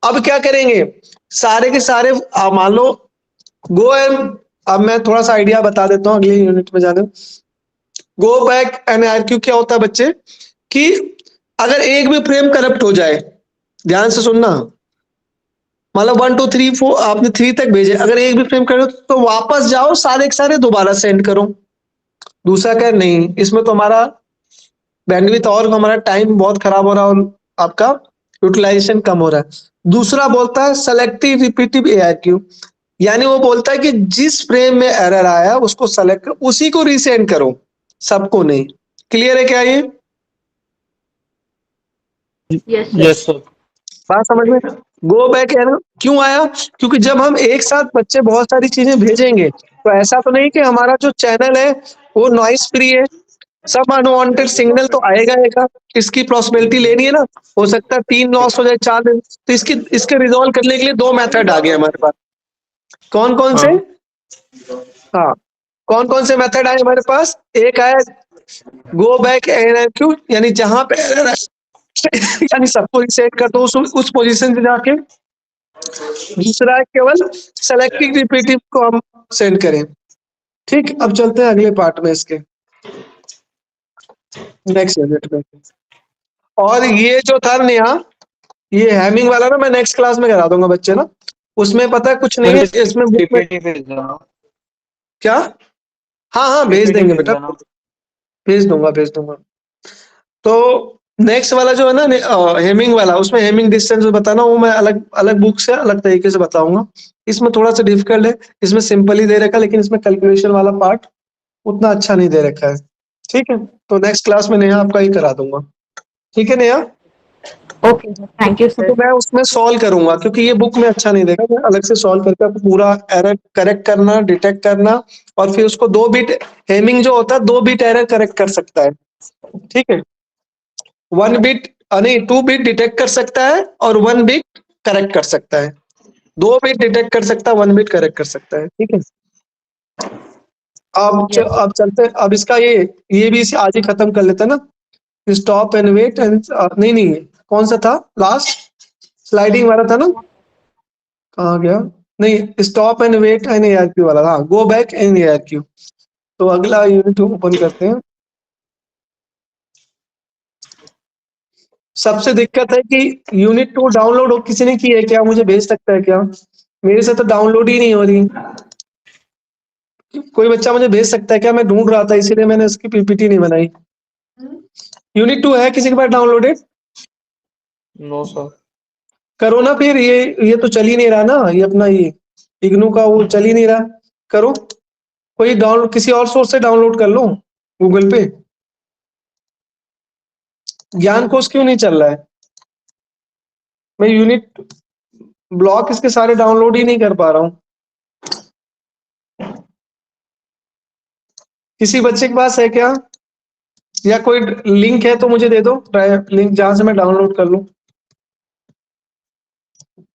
अब क्या करेंगे, सारे के सारे मान लो गो एंड, अब मैं थोड़ा सा आइडिया बता देता हूँ अगले यूनिट में जाने। गो बैक एंड आरक्यू क्या होता है बच्चे, कि अगर एक भी फ्रेम करप्ट हो जाए, ध्यान से सुनना, मतलब 1 2 3 4 आपने 3 तक भेजे, अगर एक भी फ्रेम करो तो वापस जाओ, सारे के सारे दोबारा सेंड करो। दूसरा कह नहीं, इसमें तो हमारा बैंडविड्थ और हमारा टाइम बहुत खराब हो रहा है, आपका यूटिलाइजेशन कम हो रहा है। दूसरा बोलता है सेलेक्टिव रिपीटिव एआरक्यू, यानी वो बोलता है कि जिस फ्रेम में एरर आया उसको सेलेक्ट करो, उसी को रीसेंड करो, सबको नहीं। क्लियर है क्या ये? Yes sir. Yes sir. बात समझ में? गो बैक एरर क्यों आया, क्योंकि जब हम एक साथ बच्चे बहुत सारी चीजें भेजेंगे तो ऐसा तो नहीं कि हमारा जो चैनल है वो नॉइस फ्री है, सब अनवांटेड सिग्नल तो आएगा आएगा, इसकी पॉसिबिलिटी लेनी है ना। हो सकता है 3 लॉस हो जाए, 4, तो इसके रिजॉल्व करने के लिए 2 मेथड आ गए हमारे पास। कौन कौन से? हाँ, कौन कौन से मेथड आए हमारे पास? एक आया गो बैक एरर, यानी जहां पे एरर यानी सबको रीसेट कर दो उस पोजीशन से जाके। दूसरा है केवल सेलेक्टिव रिपीटिव को हम सेंड करें। ठीक, अब चलते हैं अगले पार्ट में इसके, नेक्स्ट यूनिट में। और ये जो था नेहा, ये हैमिंग वाला ना मैं नेक्स्ट क्लास में करा दूंगा बच्चे ना, उसमें पता है कुछ नहीं है इसमें बुक में। पीपीटी भेज देना। क्या? हाँ हाँ भेज पीपीटी देंगे भेज बेटा, देना। भेज दूंगा। तो नेक्स्ट वाला जो है ना हेमिंग वाला, उसमें हेमिंग डिस्टेंस बताना, वो मैं अलग अलग बुक से अलग तरीके से बताऊंगा। इसमें थोड़ा सा डिफिकल्ट है, इसमें सिंपल ही दे रखा है, लेकिन इसमें कैलकुलेशन वाला पार्ट उतना अच्छा नहीं दे रखा है। ठीक है, तो नेक्स्ट क्लास में नेहा आपका ही करा दूंगा। ठीक है Neha? Okay sir, thank you तो सर। मैं उसमें सॉल्व करूंगा, क्योंकि ये बुक में अच्छा नहीं देगा, मैं अलग से सॉल्व करके आपको पूरा एरर करेक्ट करना, डिटेक्ट करना, और फिर उसको 2 बिट हेमिंग जो होता है 2 बिट एरर करेक्ट कर सकता है। ठीक है, 1 बिट नहीं 2 बिट डिटेक्ट कर सकता है और 1 बिट करेक्ट कर सकता है। 2 बिट डिटेक्ट कर सकता है, 1 बिट करेक्ट कर सकता है। ठीक है, Yes. अब चलते हैं, अब इसका ये भी इसे आज ही खत्म कर लेते हैं ना। स्टॉप एंड वेट एंड नहीं नहीं, कौन सा था लास्ट स्लाइडिंग वाला था ना, कहाँ गया? नहीं, stop and wait and ARQ वाला, हाँ गो बैक एंड एआरक्यू। तो अगला यूनिट ओपन करते हैं। सबसे दिक्कत है कि यूनिट 2 डाउनलोड किसी ने की है क्या, मुझे भेज सकता है क्या? मेरे से तो डाउनलोड ही नहीं हो रही। कोई बच्चा मुझे भेज सकता है क्या? मैं ढूंढ रहा था, इसीलिए मैंने इसकी पीपीटी नहीं बनाई। यूनिट 2 है किसी के पास डाउनलोडेड? No sir. करो ना फिर, ये तो चल ही नहीं रहा ना, ये अपना ये इग्नू का वो चल ही नहीं रहा। करो, कोई डाउनलोड किसी और सोर्स से डाउनलोड कर लो, गूगल पे। ज्ञान कोश क्यों नहीं चल रहा है? मैं यूनिट ब्लॉक इसके सारे डाउनलोड ही नहीं कर पा रहा हूँ। किसी बच्चे के पास है क्या, या कोई लिंक है तो मुझे दे दो, लिंक जहां से मैं डाउनलोड कर लूं।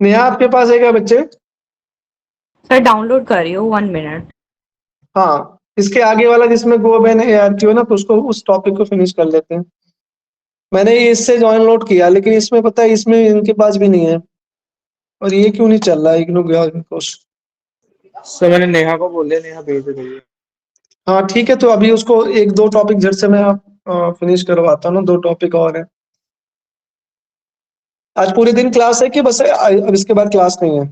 नेहा आपके पास है क्या बच्चे? सर डाउनलोड कर रही हूँ 1 मिनट। हाँ, इसके आगे वाला जिसमें गो बैन है यार क्यों ना, तो उसको उस टॉपिक को फिनिश कर लेते हैं। मैंने ये इससे डाउनलोड किया, लेकिन इसमें पता है इसमें इनके पास भी नहीं है, और ये क्यों नहीं चल रहा है, इग्नोर गया कुछ। सर मैंने नेहा को बोले, नेहा भेज रही है। हाँ ठीक है, तो अभी उसको एक दो टॉपिक झट से मैं फिनिश करवाता हूँ ना, 2 टॉपिक और है। आज पूरे दिन क्लास है कि बस अब इसके बाद क्लास नहीं है?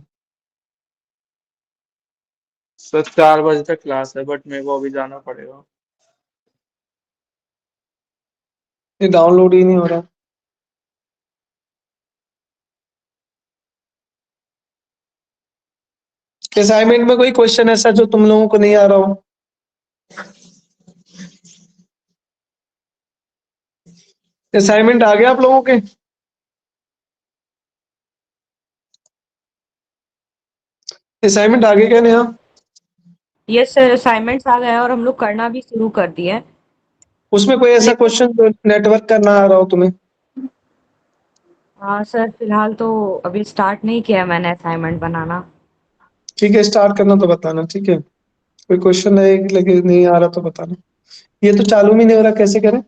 सर 4 बजे तक क्लास है, बट मेरे को अभी जाना पड़ेगा। ये डाउनलोड ही नहीं हो रहा। असाइनमेंट में कोई क्वेश्चन ऐसा जो तुम लोगों को नहीं आ रहा हो? असाइनमेंट आ गया आप लोगों के? असाइनमेंट आ गए क्या नेहा? यस सर, असाइनमेंट्स आ गए हैं और हम लोग करना भी शुरू कर दिए हैं। उसमें कोई ऐसा क्वेश्चन जो नेटवर्क का ना आ रहा हो तुम्हें? हाँ सर, फिलहाल तो अभी स्टार्ट नहीं किया मैंने असाइनमेंट बनाना। ठीक है, स्टार्ट करना तो बताना, ठीक है। कोई क्वेश्चन है लेकिन नहीं आ रहा तो बताना। ये तो चालू भी नहीं हो रहा, कैसे करें?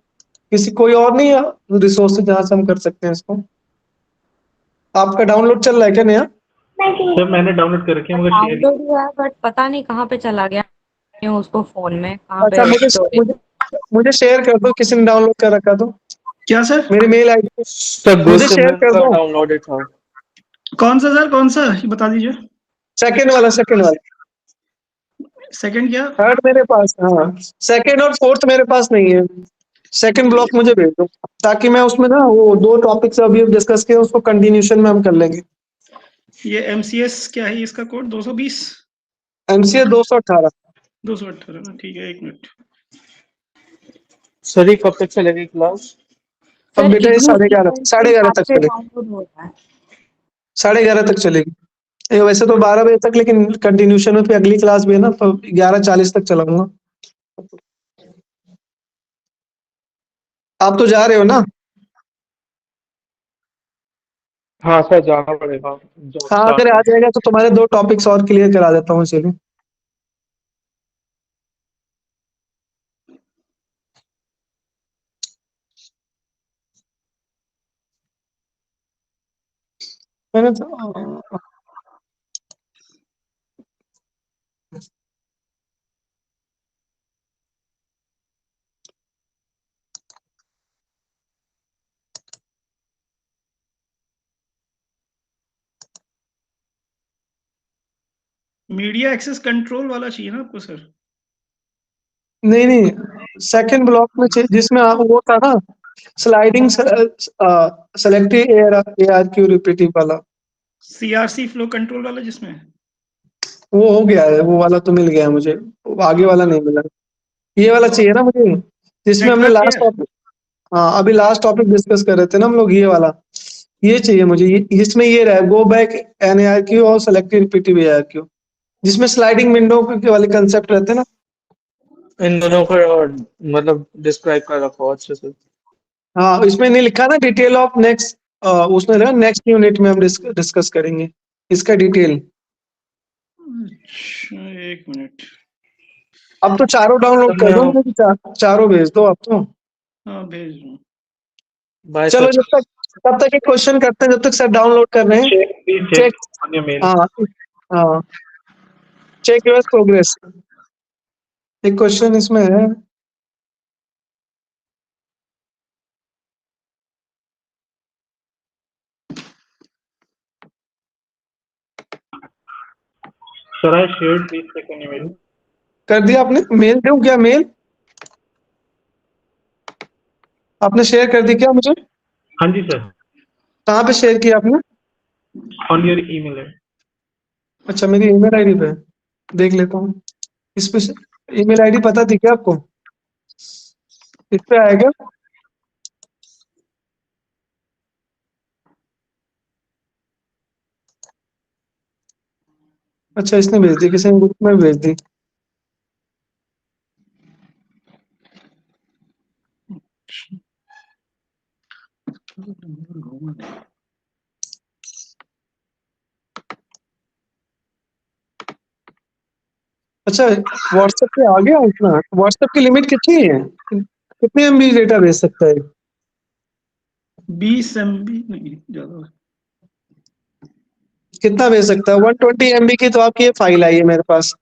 किसी कोई और नहीं है रिसोर्स जहां से हम कर सकते हैं इसको? आपका डाउनलोड चल रहा है क्या नया? सर मैंने डाउनलोड कर रखी है मगर शेयर डाउनलोड हुआ है बट पता नहीं कहाँ पे चला गया उसको, फोन में कहाँ अच्छा, पे मुझे स्टोरेज। मुझे मुझे शेयर कर दो, किसी ने डाउनलोड कर रखा तो क्या सर? मेरी मेल आईडी सर मुझे शेयर गुरसिमरन कर का दो। डाउनलोडेड था। कौन सा सर, कौन सा ये बता दीजिए। सेकंड वाला, सेकंड वाला। सेकंड क्या? थर्ड मेरे पास, हाँ। सेकंड और फोर्थ मेरे पास नहीं है। सेकंड ब्लॉक मुझे भेज दो, ताकि मैं उसमें ना वो 2 टॉपिक्स अभी डिस्कस किए उसको कंटिन्यूशन में हम कर लेंगे। ये एमसीएस क्या है इसका कोड? 220 एमसीए 218। 218 ठीक है, 1 मिनट। सर ये कब तक चलेगी क्लास? अब सर बेटा ये इग्नू 11:30, के 11:30 हिसाब तक से चलेगी। डाउनलोड हो रहा है। 11:30 तक चलेगी। वैसे तो 12 बजे तक, लेकिन कंटिन्यूशन में फिर अगली क्लास भी है ना, तो 11:40 तक चलाऊंगा। आप तो जा रहे हो ना? हाँ सर जाना पड़ेगा, जॉब हाँ, स्टार्ट अगर आ है। जाएगा तो तुम्हारे 2 टॉपिक्स और क्लियर करा देता हूँ, चलिए। मैंने तो मीडिया एक्सेस कंट्रोल वाला चाहिए ना आपको सर? नहीं नहीं, सेकंड ब्लॉक में जिसमें वो था ना, स्लाइडिंग सेलेक्टिव ARQ रिपीटिव वाला, सीआरसी फ्लो कंट्रोल वाला जिसमें? वो हो गया है, वो वाला तो मिल गया है मुझे। वो आगे वाला नहीं मिला। ये वाला चाहिए ना मुझे, जिसमें हमने नेटवर्क लास्ट पेयर? टॉपिक, हाँ अभी लास्ट टॉपिक डिस्कस कर रहे थे ना हम लोग, ये वाला। ये चाहिए मुझे, इसमें ये रहा गो बैक NARQ और सेलेक्टिव रिपीटिव ARQ, जिसमें स्लाइडिंग विंडो के वाले कंसेप्ट रहते हैं ना। इन दोनों को मतलब डिस्क्राइब कर रखा हो अच्छे से। हाँ, इसमें नहीं लिखा ना डिटेल ऑफ नेक्स्ट, उसमें लिखा नेक्स्ट यूनिट में हम डिस्कस करेंगे इसका डिटेल। अच्छा 1 मिनट। अब तो चारों डाउनलोड सर कर मैं दो मुझे, चारों भेज दो अब तो। हाँ भेज दूँ। बाय चलो, सर। तब तक एक क्वेश्चन करते हैं, जब तक सर डाउनलोड कर रहे हैं। Check please check, check on your mail. हाँ हाँ, चेक योर प्रोग्रेस। एक क्वेश्चन इसमें है, sir I shared please check on your mail. कर दिया आपने? मेल दूं क्या? मेल आपने शेयर कर दी क्या मुझे? हाँ जी सर, कहाँ पे शेयर किया आपने? ऑन योर ईमेल है। अच्छा, मेरी ईमेल आईडी पे। देख लेता हूँ। इस पे ईमेल आईडी पता थी क्या आपको? इस पे आएगा। अच्छा, इसने भेज दी, किसी ने ग्रुप में भेज दी। अच्छा, व्हाट्सएप पे आ गया इतना? व्हाट्सएप की लिमिट कितनी है? कितने MB डेटा भेज सकता है? 20 MB नहीं ज्यादा। कितना भेज सकता है? 120 MB की तो आपकी ये फाइल आई है मेरे पास।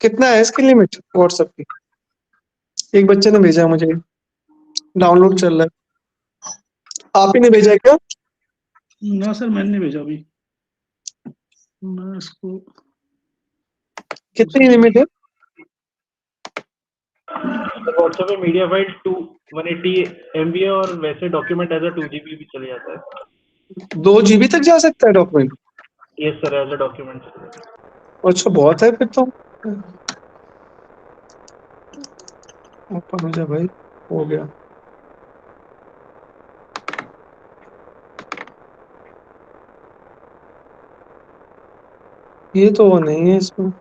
कितना है इसकी लिमिट व्हाट्सएप की? एक बच्चे ने भेजा मुझे, डाउनलोड चल रहा है। आप ही ने भेजा है क्या? ना सर मैंने नहीं भेजा अभी, मैं इसको कितनी लिमिट है? व्हाट्सएप पे मीडिया फाइल 180 MB है और वैसे डॉक्यूमेंट एज अ 2 GB भी चले जाता है। 2 GB तक जा सकता है document? Yes sir, as a document. अच्छा, बहुत है फिर तो। ओपन हो जा भाई, हो गया। ये तो वो नहीं है इसमें।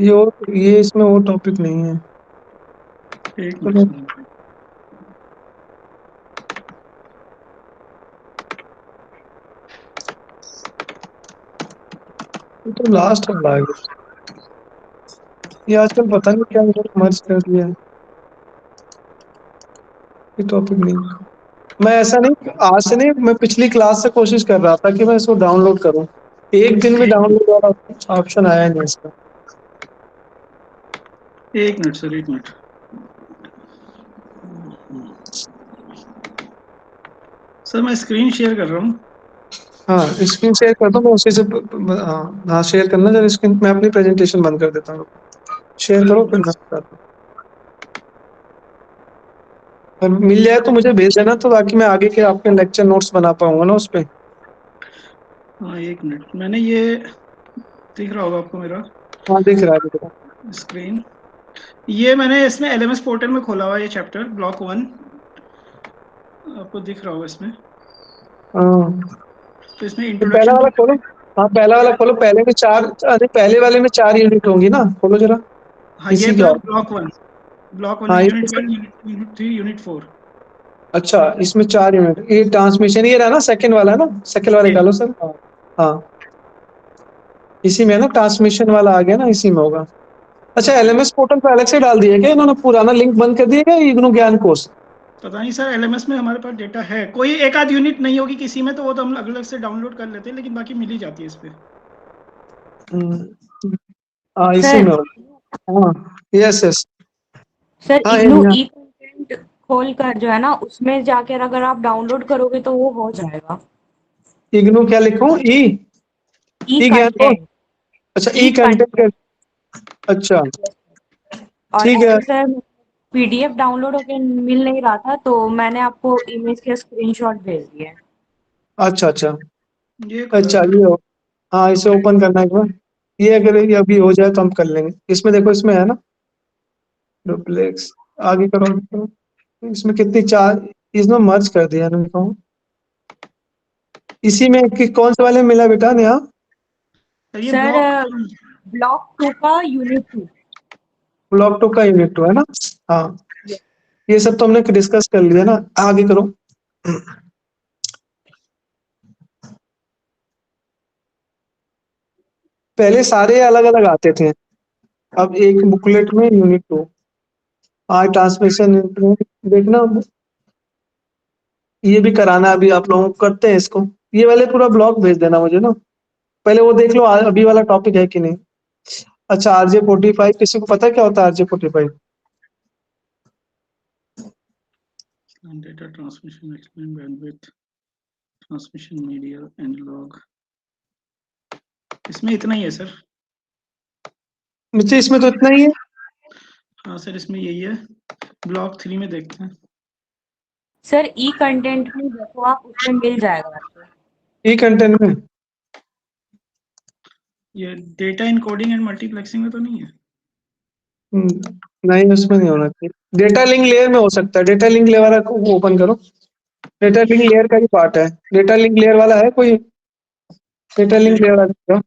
ये इसमें वो टॉपिक नहीं है। एक चलो, मिनट सर। ये तो लास्ट वाला है। ये आजकल पता नहीं क्या इन्होंने मर्ज कर दिया है। ये टॉपिक नहीं। मैं ऐसा नहीं, आज से नहीं, मैं पिछली क्लास से कोशिश कर रहा था कि मैं इसको डाउनलोड करूं। एक दिन में डाउनलोड वाला ऑप्शन आया नहीं इसका। एक मिनट सर, एक मिनट। सर मैं स्क्रीन शेयर कर रहा हूँ। हाँ, स्क्रीन शेयर कर दो, मैं उसी से हाँ शेयर करना। जब स्क्रीन मैं अपनी प्रेजेंटेशन बंद कर देता हूँ। शेयर करो फिर मैं बताता हूँ। और मिल जाए तो मुझे भेज देना, तो ताकि मैं आगे के आपके लेक्चर नोट्स बना पाऊंगा ना उस पे। हाँ एक मिनट, मैंने ये दिख रहा होगा आपको मेरा हाँ, दिख रहा है, दिख रहा स्क्रीन। ये मैंने इसमें LMS पोर्टल में खोला हुआ है, ये चैप्टर ब्लॉक 1 आपको दिख रहा होगा इसमें। है। हाँ, तो इसमें तो पहला इंट्रोडक्शन वाला खोलो। हाँ, पहला वाला खोलो। पहले में 4, अरे पहले वाले में 4 यूनिट होंगी ना, खोलो जरा। हाँ ये इसी तो का। है ब्लॉक 1 में हाँ, यूनिट 1, यूनिट 3, यूनिट 4। अच्छा, इसमें 4 यूनिट। ये ट्रांसमिशन ये रहा ना, सेकंड वाला ना, सेकंड वाला निकालो सर। हाँ हाँ, इसी में है ना, ट्रांसमिशन वाला आ गया ना, इसी में होगा। अच्छा, LMS पोर्टल पे अलग से डाल दिया क्या इन्होंने? पुराना लिंक बंद कर दिया क्या इग्नू ज्ञान कोर्स? पता नहीं सर, LMS में हमारे पास डेटा है, कोई एक आध यूनिट नहीं होगी किसी में, तो वो तो हम अलग अलग से डाउनलोड कर लेते हैं, लेकिन बाकी मिल ही जाती है इस पे। हाँ, इसी सर में होगा। हाँ, यस यस। सर हाँ, इग्नू ई कंटेंट खोल कर जो है ना, उसमें जाकर अगर आप डाउनलोड करोगे तो वो हो जाएगा। इग्नू क्या लिखूं? ई ई ज्ञान कोर्स। कंटेंट, अच्छा, ई ई कंटेंट। कंटेंट। अच्छा, और ठीक है। ऐसे सर PDF डाउनलोड होके मिल नहीं रहा था, तो मैंने आपको इमेज के स्क्रीनशॉट भेज दिए हैं। अच्छा अच्छा ये खुला है अच्छा, सर। ये हो। हाँ, इसे ओपन करना है एक बार। ये अगर ये अभी हो जाए तो हम कर लेंगे। इसमें देखो, इसमें है ना डुप्लेक्स। आगे करो, आगे करो। इसमें कितनी 4, इसमें मर्ज कर दिया ना कहूँ। इसी में कौन से वाले में मिला बेटा नया? सर ये सर ब्लॉक ब्लॉक 2 का यूनिट 2। ब्लॉक 2 का यूनिट 2 है ना? हाँ, ये सब तो हमने डिस्कस कर लिया ना। आगे करो। पहले सारे अलग अलग आते थे, अब एक बुकलेट में यूनिट 2। हाँ, ट्रांसमिशन देखना, ये भी कराना है। अभी आप लोगों को करते हैं इसको। ये वाले पूरा ब्लॉग भेज देना मुझे ना। पहले वो देख लो अभी वाला टॉपिक है कि नहीं। अच्छा, RJ45 किसी को पता है क्या होता है RJ45? Data transmission, explain bandwidth, transmission media analog, इसमें इतना ही है सर। मुझे इसमें तो इतना ही है। हाँ सर, इसमें यही है। ब्लॉक 3 में देखते हैं। सर ई कंटेंट में देखो आप, उसमें मिल जाएगा आपको। ई कंटेंट में ये डेटा इनकोडिंग एंड मल्टीप्लेक्सिंग में तो नहीं है? नहीं, उसमें नहीं होना चाहिए। डेटा लिंक लेयर में हो सकता है। डेटा लिंक लेयर वाला को ओपन करो। डेटा लिंक लेयर का ही पार्ट है। डेटा लिंक लेयर वाला है कोई? डेटा लिंक लेयर वाला।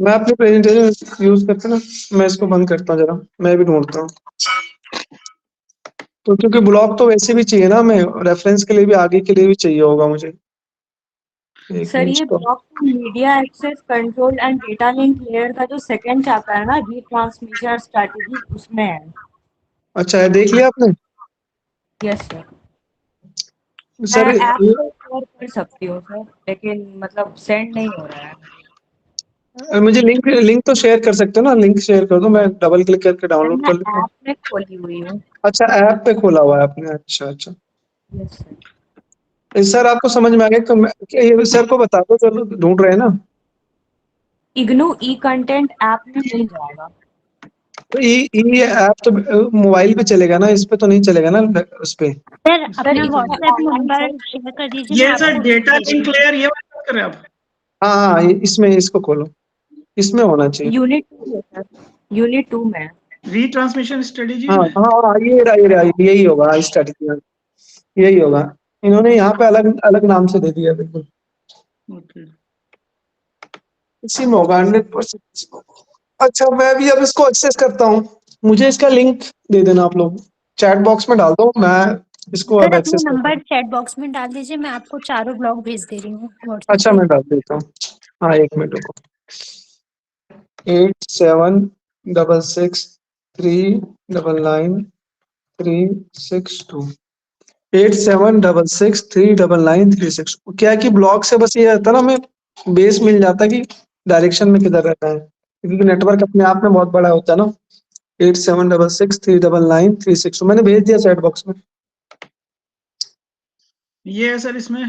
मैं अपनी प्रेजेंटेशन यूज करता ना। मैं इसको बंद करता हूँ जरा, मैं भी ढूंढता हूँ। तो क्योंकि ब्लॉग तो वैसे भी चाहिए ना, हमें रेफरेंस के लिए भी, आगे के लिए भी चाहिए होगा मुझे। एक सर मिनट ये stop। Block media access control and data link layer का जो सेकंड चैप्टर है ना, रिट्रांसमिशन स्ट्रेटजी, उसमें है। अच्छा है, देख लिया आपने? Yes sir. सर मैं ऐप को शेयर कर सकती हूँ सर, लेकिन मतलब सेंड नहीं हो रहा है। मुझे लिंक लिंक तो शेयर कर सकते हो ना, लिंक शेयर कर दो, मैं डबल क्लिक करके डाउनलोड मैं कर लेता हूँ। ऐप में खोली हुई हूँ। अच्छा, ऐप पे खोला हुआ है आपने, अच्छा अच्छा। Yes sir. सर आपको समझ में आ गया ये सर को बता दो, चलो ढूंढ रहे हैं ना। इग्नू ई कंटेंट ऐप में मिल जाएगा। तो ये ऐप तो मोबाइल पे चलेगा ना, इस पे तो नहीं चलेगा ना उस पे। सर सर अपना इसमें WhatsApp online number sir, share कर दीजिए, मैं ये सर आपको डेटा भेज लिंक दूंगी। लेयर ये बात कर रहे हैं आप? हाँ हाँ, इसमें इसको खोलो, इसमें होना चाहिए। यूनिट 2 है सर, यूनिट 2 में है। रीट्रांसमिशन स्ट्रेटेजी हाँ में? हाँ, और यही होगा स्ट्रेटजी, यही होगा। इन्होंने यहाँ पे अलग अलग नाम से दे दिया, बिल्कुल ओके। इसी में होगा 100%। अच्छा, मैं भी अब इसको एक्सेस करता हूँ, मुझे इसका लिंक दे देना आप लोग, चैट बॉक्स में डाल दो, मैं इसको सर अब अपना एक्सेस करता नंबर हूँ। चैट बॉक्स में डाल दीजिए, मैं आपको चारों ब्लॉग भेज दे रही हूँ व्हाट्सएप अच्छा, पे। मैं डाल देता हूँ। हाँ, 1 मिनट रुको। 8766399362, 8766399362। क्या है कि ब्लॉक से बस ये रहता है ना, हमें बेस मिल जाता है कि डायरेक्शन में किधर रहता है, क्योंकि नेटवर्क अपने आप में बहुत बड़ा होता है ना। 8766399362 मैंने भेज दिया चैट बॉक्स में। ये है सर इसमें?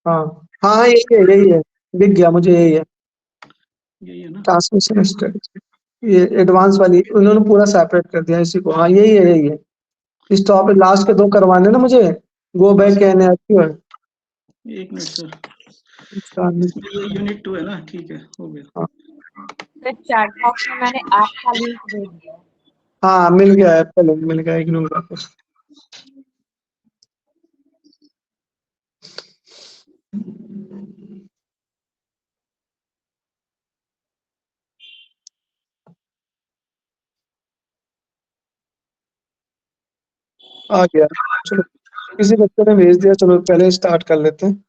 हाँ हाँ, यही है, दिख गया मुझे, यही है यही है ना? Transmission strategy. ये एडवांस वाली उन्होंने पूरा सेपरेट कर दिया इसी को। हाँ, यही है। इस टॉपिक लास्ट के 2 करवाने ना मुझे, गो बैक एंड एक्टिव है। एक मिनट सर, हाँ इसमें ये यूनिट 2 है ना? ठीक है, हो गया। सर चैट बॉक्स में मैंने ऐप का लिंक दे दिया। हाँ, मिल गया, ऐप का लिंक मिल गया, इग्नोर कर दो। आ गया, चलो किसी बच्चे ने भेज दिया, चलो पहले स्टार्ट कर लेते हैं।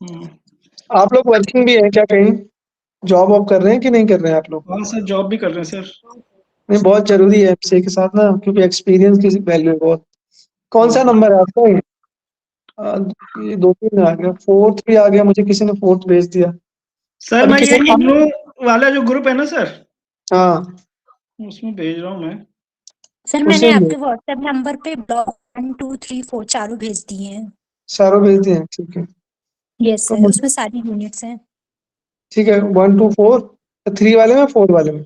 हम्म। आप लोग वर्किंग भी हैं क्या, कहीं जॉब वॉब कर रहे हैं कि नहीं कर रहे हैं आप लोग? हाँ सर, जॉब भी कर रहे हैं सर। नहीं, बहुत जरूरी है एमसीए के साथ ना, क्योंकि एक्सपीरियंस की वैल्यू है बहुत। कौन सा हाँ। नंबर है आपका ये? ये 2-3 में आ गया, फोर्थ भी आ गया, मुझे किसी ने फोर्थ भेज दिया। सर अभी मैं ये किसी इग्नू वाला जो ग्रुप है ना सर, हाँ, उसमें भेज रहा हूँ मैं। सर मैंने उसी में आपके व्हाट्सएप नंबर पे ब्लॉग 1 2 3 4 चारों भेज दिए हैं। सारों भेज दिए हैं, ठीक है। यस तो सर, उसमें सारी यूनिट्स हैं। ठीक है, 1 2 4, 3 वाले में, 4 वाले में।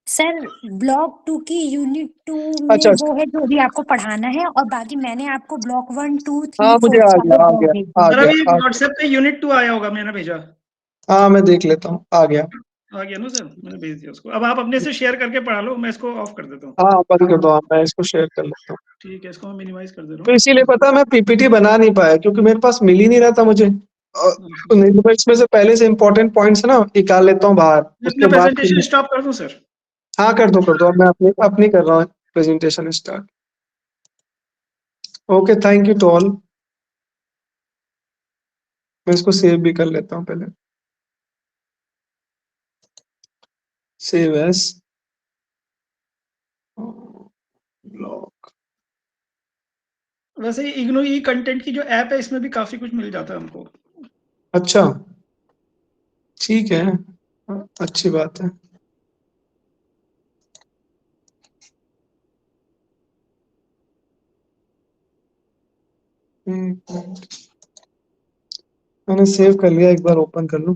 सर ब्लॉक 2 की यूनिट 2 में अच्छा अच्छा, वो है जो भी आपको पढ़ाना है, और बाकी मैंने आपको ब्लॉक 1 2 हाँ 3 मुझे 4 आ चारों गया, आ ब्लॉक गया, भेज आ दिए। सर गया, अभी आ गया। व्हाट्सएप पे यूनिट 2 आया होगा, मैंने भेजा। हाँ, मैं देख लेता हूँ, आ गया। आ गया ना सर? मैंने भेज दिया उसको। अब आप अपने से शेयर करके पढ़ा लो, मैं इसको ऑफ कर देता हूँ। हाँ, बंद कर दो आप, मैं इसको शेयर कर लेता हूँ। ठीक है, इसको मैं मिनिमाइज कर दे रहा तो इसीलिए हूँ। पता, मैं पीपीटी बना नहीं पाया, क्योंकि मेरे पास मिल ही नहीं रहा था मुझे। नहीं तो मैं इसमें से पहले से इंपॉर्टेंट पॉइंट्स है ना निकाल लेता हूँ बाहर, मैं उसके अपना बाद प्रेजेंटेशन स्टॉप कर दूं सर? हाँ, कर दो, अब मैं अपनी अपनी कर रहा हूँ presentation start. Okay, thank you to all. मैं इसको सेव भी कर लेता हूँ पहले, सेव एस ब्लॉक। वैसे इग्नू ई कंटेंट की जो ऐप है, इसमें भी काफी कुछ मिल जाता है हमको। अच्छा, ठीक है, अच्छी बात है। मैंने सेव कर लिया, एक बार ओपन कर लूं।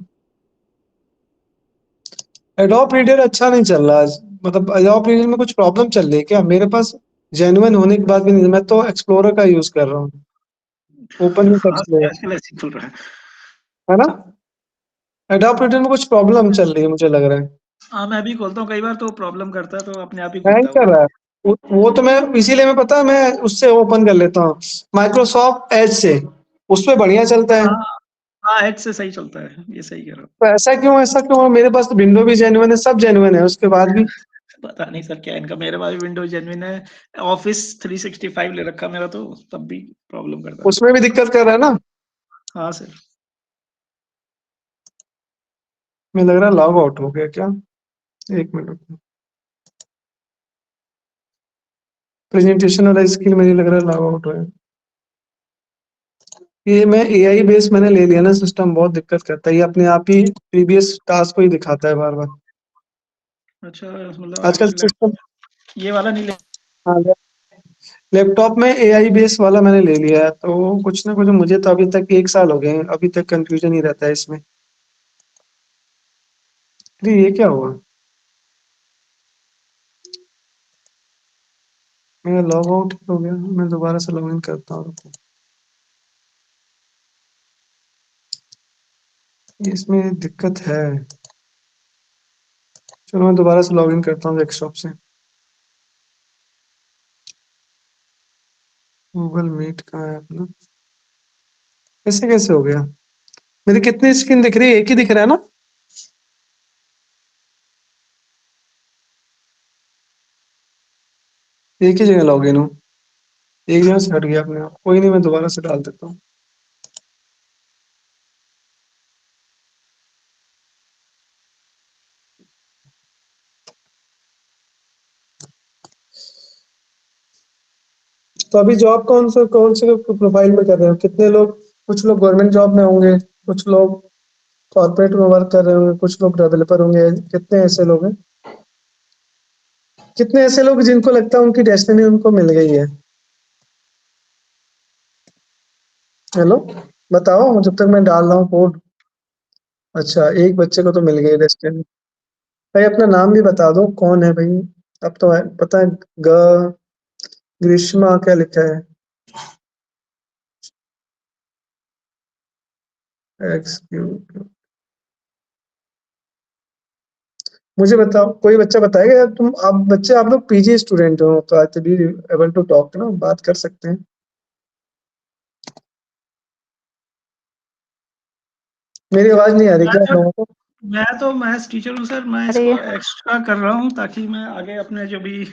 एडोब रीडर अच्छा नहीं चल रहा आज, मतलब एडोब रीडर में कुछ प्रॉब्लम चल रही है क्या? मेरे पास जेन्युइन होने के बाद भी नहीं, मैं तो एक्सप्लोरर का यूज कर रहा हूँ, ओपन नहीं कर हाँ, रहा आजकल ऐसे ही चल रहा है। है ना। एडोब रीडर में कुछ प्रॉब्लम चल रही है, मुझे लग रहा है हाँ, मैं भी खोलता हूँ कई बार तो प्रॉब्लम करता है, तो अपने आप ही हैंग खुलता है कर वो। रहा है। वो तो मैं इसीलिए, मैं पता है, मैं उससे ओपन कर लेता हूँ, माइक्रोसॉफ्ट एज से, उसपे बढ़िया चलता है। हाँ हाँ, एज से सही चलता है, ये सही कह रहा हूँ। तो ऐसा क्यों मेरे पास तो विंडो भी जेन्युइन है, सब जेन्युइन है, उसके बाद भी पता नहीं सर क्या है इनका, मेरे पास भी विंडोज जेन्युइन है, ऑफिस 365 ले रखा मेरा, तो तब भी प्रॉब्लम करता है। उसमें भी दिक्कत कर रहा है ना। हाँ सर। मुझे लग रहा है लॉग आउट हो गया क्या? एक मिनट रुको। प्रेजेंटेशन वाला स्किल मुझे लग रहा है लॉग आउट हो गया। ये मैं एआई बेस मैंने ले लिया ना, सिस्टम बहुत दिक्कत करता है, ये अपने आप ही प्रीवियस टास्क को ही दिखाता है बार बार। अच्छा, मतलब आजकल आपके सिस्टम, लैपटॉप ये वाला नहीं ले। हाँ, लैपटॉप में एआई बेस वाला मैंने ले लिया है, तो कुछ ना कुछ मुझे तो अभी तक 1 साल हो गए हैं, अभी तक कंफ्यूजन ही रहता है इसमें। अरे ये क्या हुआ? मेरा लॉग आउट हो गया, मैं दोबारा से लॉग इन करता हूँ। इसमें दिक्कत है। चलो मैं दोबारा से लॉग इन करता हूँ डेस्कटॉप से। गूगल मीट कहाँ है अपना? ऐसे कैसे हो गया? मेरी कितनी स्क्रीन दिख रही है? एक ही दिख रहा है ना? एक ही जगह लॉग इन हूँ, एक जगह से हट गया अपने आप। कोई नहीं, मैं दोबारा से डाल देता हूँ। तो अभी जॉब कौन से प्रोफाइल में कर रहे हो? कितने लोग? कुछ लोग गवर्नमेंट जॉब में होंगे, कुछ लोग कॉर्पोरेट में वर्क कर रहे होंगे, कुछ लोग डेवलपर होंगे। कितने ऐसे लोग हैं? कितने ऐसे लोग जिनको लगता है उनकी डेस्टिनी उनको मिल गई है? हेलो, बताओ जब तक मैं डाल रहा हूँ कोड। अच्छा, एक बच्चे को तो मिल गई डेस्टिनी। भाई अपना नाम भी बता दो, कौन है भाई? अब तो पता है। ग्रीष्मा क्या लिखा है? एक्सक्यूट। मुझे बताओ, कोई बच्चा बताएगा यार? तुम आप बच्चे, आप लोग पीजी स्टूडेंट हो तो आई बी एबल टू टॉक ना, बात कर सकते हैं। मेरी आवाज नहीं आ रही क्या आप लोगों को? मैं तो मैथ्स टीचर हूँ सर, मैं अरे इसको एक्स्ट्रा कर रहा हूँ ताकि मैं आगे अपने जो भी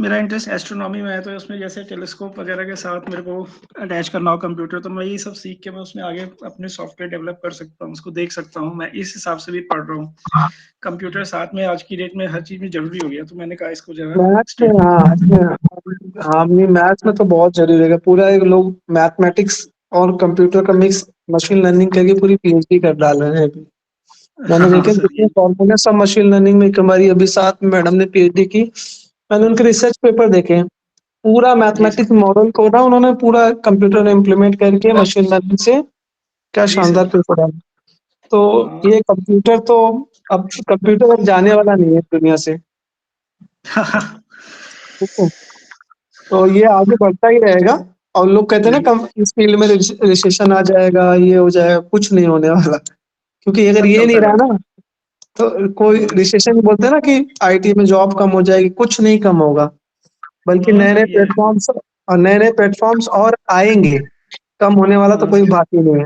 मेरा इंटरेस्ट एस्ट्रोनॉमी में है, तो उसमें जैसे टेलीस्कोप वगैरह के साथ मेरे को अटैच करना हो कंप्यूटर, तो मैं ये सब सीख के मैं उसमें आगे अपने सॉफ्टवेयर डेवलप कर सकता हूँ, उसको देख सकता हूँ। मैं इस हिसाब से भी पढ़ रहा हूँ। कंप्यूटर साथ में आज की डेट में हर चीज में जरूरी हो गया, तो मैंने कहा इसको जरा मैथ्स में, स्टेट। हाँ नहीं, मैथ्स में तो बहुत जरूरी है। पूरा एक लोग मैथमेटिक्स और कंप्यूटर का मिक्स मशीन लर्निंग करके पूरी पीएचडी कर डाल रहे हैं अभी। मैंने हाँ देखे सर, जितने फॉर्मूले सब मशीन लर्निंग में। हमारी अभी साथ में मैडम ने पीएचडी की, मैंने उनके रिसर्च पेपर देखे हैं। पूरा जी सर, मैथमेटिक्स मॉडल को ना उन्होंने पूरा कंप्यूटर में इम्प्लीमेंट करके मशीन लर्निंग से क्या जी शानदार सर। पेपर डाला। तो हाँ। ये कंप्यूटर तो, अब कंप्यूटर अब जाने वाला नहीं है दुनिया से। ठीक है? तो ये आगे बढ़ता ही रहेगा। और लोग कहते हैं ना, जी, कम इस फील्ड में रिसेशन आ जाएगा, ये हो जाएगा, कुछ नहीं होने वाला। क्योंकि अगर सब ये नहीं चलता रहा रहता ना, तो कोई है। रिसेशन बोलते हैं ना कि आईटी में जॉब कम हो जाएगी, कुछ नहीं कम होगा। बल्कि हाँ नए नए सर, ये प्लेटफॉर्म्स और नए नए प्लेटफॉर्म्स और आएंगे। कम होने वाला तो हाँ कोई सर। बात ही नहीं है।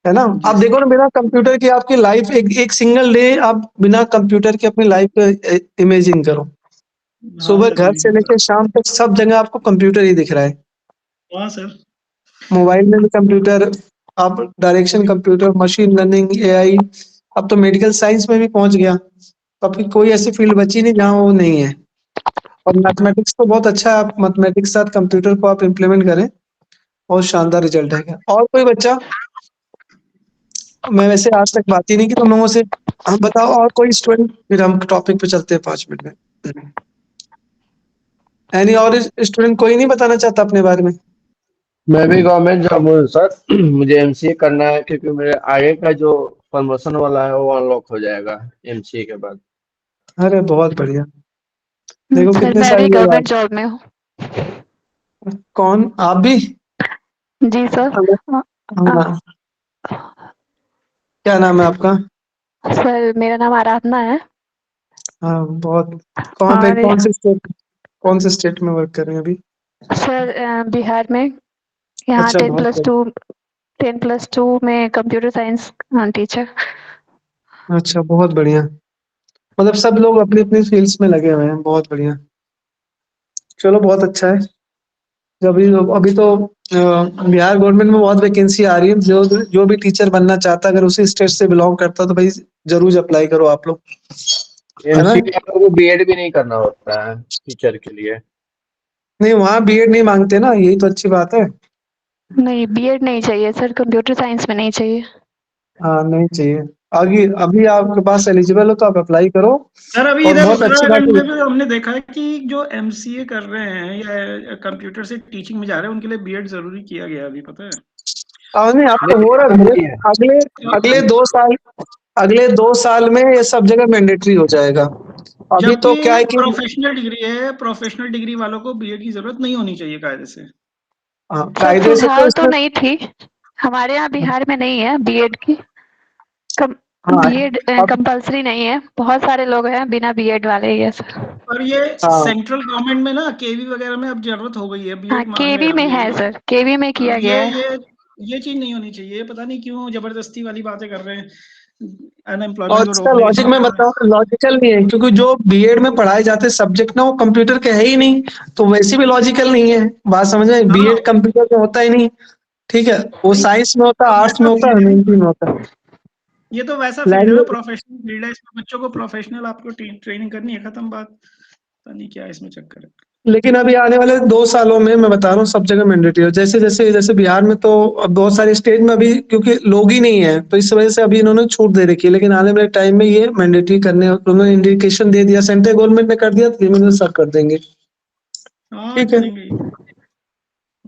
है ना? जी आप सर। देखो ना, बिना कंप्यूटर के आपकी लाइफ, एक सिंगल डे आप बिना कंप्यूटर के अपनी लाइफ इमेजिन करो। हाँ सुबह सर, घर नहीं से होता। लेकर शाम तक सब जगह आपको कंप्यूटर ही दिख रहा है। हाँ सर। मोबाइल में भी कंप्यूटर, आप direction computer, machine learning, AI, अब तो मेडिकल साइंस में भी पहुंच गया। तो आपकी कोई ऐसी फील्ड बची नहीं जहाँ वो नहीं है। और मैथमेटिक्स तो बहुत अच्छा है, आप मैथमेटिक्स के साथ कंप्यूटर को आप इम्प्लीमेंट करें, बहुत शानदार रिजल्ट है। और कोई बच्चा? मैं वैसे आज तक बात ही नहीं की तुम लोगों से। हम बताओ, और कोई स्टूडेंट, फिर हम टॉपिक पे चलते हैं 5 मिनट में। एनी और स्टूडेंट कोई नहीं बताना चाहता अपने बारे में? मैं भी गवर्नमेंट जॉब हूँ सर। मुझे एमसीए करना है क्योंकि मेरे आगे का जो प्रमोशन वाला है वो अनलॉक हो जाएगा एमसीए के बाद। अरे बहुत बढ़िया। देखो सर कितने मैं सारे भी लोग गवर्नमेंट जॉब में हूँ। कौन आप भी? जी सर। हाँ, क्या नाम है आपका? सर मेरा नाम आराधना है। हाँ बहुत। कहाँ पे, और कौन से स्टेट में वर्क कर रहे हैं अभी? सर बिहार में, यहाँ अच्छा, टेन बहुत प्लस बढ़िया। टू 10+2 में कंप्यूटर साइंस टीचर। अच्छा, बहुत बढ़िया। मतलब सब लोग अपनी अपनी फील्ड्स में लगे हुए हैं, बहुत बढ़िया। चलो बहुत अच्छा है। अभी अभी तो बिहार गवर्नमेंट में बहुत वैकेंसी आ रही है, जो भी टीचर बनना चाहता है अगर उसी स्टेट से बिलोंग करता है तो भाई जरूर अप्लाई करो आप लोग, है ना? एमसीए को बीएड भी नहीं करना होता है टीचर के लिए। नहीं, वहाँ बीएड नहीं मांगते ना, यही तो अच्छी बात है। नहीं, बीएड नहीं चाहिए सर, कंप्यूटर साइंस में नहीं चाहिए। हाँ, नहीं चाहिए। आगे अभी आपके पास एलिजिबल हो तो आप अप्लाई करो। सर अभी और इधर बहुत अच्छी बात उत्तराखंड है। में भी हमने देखा है कि जो एमसीए कर रहे हैं या कंप्यूटर से टीचिंग में जा रहे हैं उनके लिए बीएड जरूरी किया गया है अभी, पता है? नहीं, अब तो हो रहा है। अगले अगले 2 साल में ये सब जगह मैंडेटरी हो जाएगा। अभी तो क्या है जबकि कि प्रोफेशनल डिग्री है, प्रोफेशनल डिग्री वालों को बीएड की जरूरत नहीं होनी चाहिए कायदे से। हाँ, सर कायदे से तो फिलहाल तो इसमें नहीं थी, हमारे यहाँ बिहार में नहीं है बीएड की। हाँ, बीएड अब कंपलसरी नहीं है, बहुत सारे लोग हैं बिना बीएड वाले ही है सर। और ये हाँ, सेंट्रल गवर्नमेंट में ना केवी वगैरह में अब जरूरत हो गई है हाँ, बीएड मांग रहे केवी हैं में अब है सर, केवी में किया अब गया है। ये चीज नहीं होनी चाहिए, पता नहीं क्यों जबरदस्ती वाली बातें कर रहे हैं, और अनएम्प्लॉयमेंट को इसका रोकने के लॉजिक चक्कर में में। बताऊं, लॉजिकल नहीं है, क्योंकि जो बीएड में पढ़ाए जाते सब्जेक्ट ना वो कंप्यूटर के है ही नहीं, तो वैसे भी लॉजिकल नहीं है। बात समझ में? हाँ, बीएड कंप्यूटर में होता ही नहीं। ठीक है, वो नहीं, साइंस में होता है, आर्ट्स वैसा में होता है, फील्ड है, ह्यूमैनिटी में होता है। ये तो वैसा फील्ड है ना, लैंग्वेज प्रोफेशनल फील्ड है, इसमें बच्चों को प्रोफेशनल आपको ट्रेनिंग करनी है, खत्म बात। पता नहीं क्या इसमें चक्कर है। लेकिन अभी आने वाले 2 सालों में मैं बता रहा हूँ सब जगह मैंडेटरी हो। जैसे बिहार में तो अब बहुत सारे स्टेट में अभी क्योंकि लोग ही नहीं है तो इस वजह से अभी इन्होंने छूट दे रखी है, लेकिन आने वाले टाइम में ये मैंडेटरी करने उन्होंने इंडिकेशन दे दिया, सेंट्रल गवर्नमेंट ने कर दिया तो ये सब कर देंगे। हाँ, ठीक है, करेंगे ही।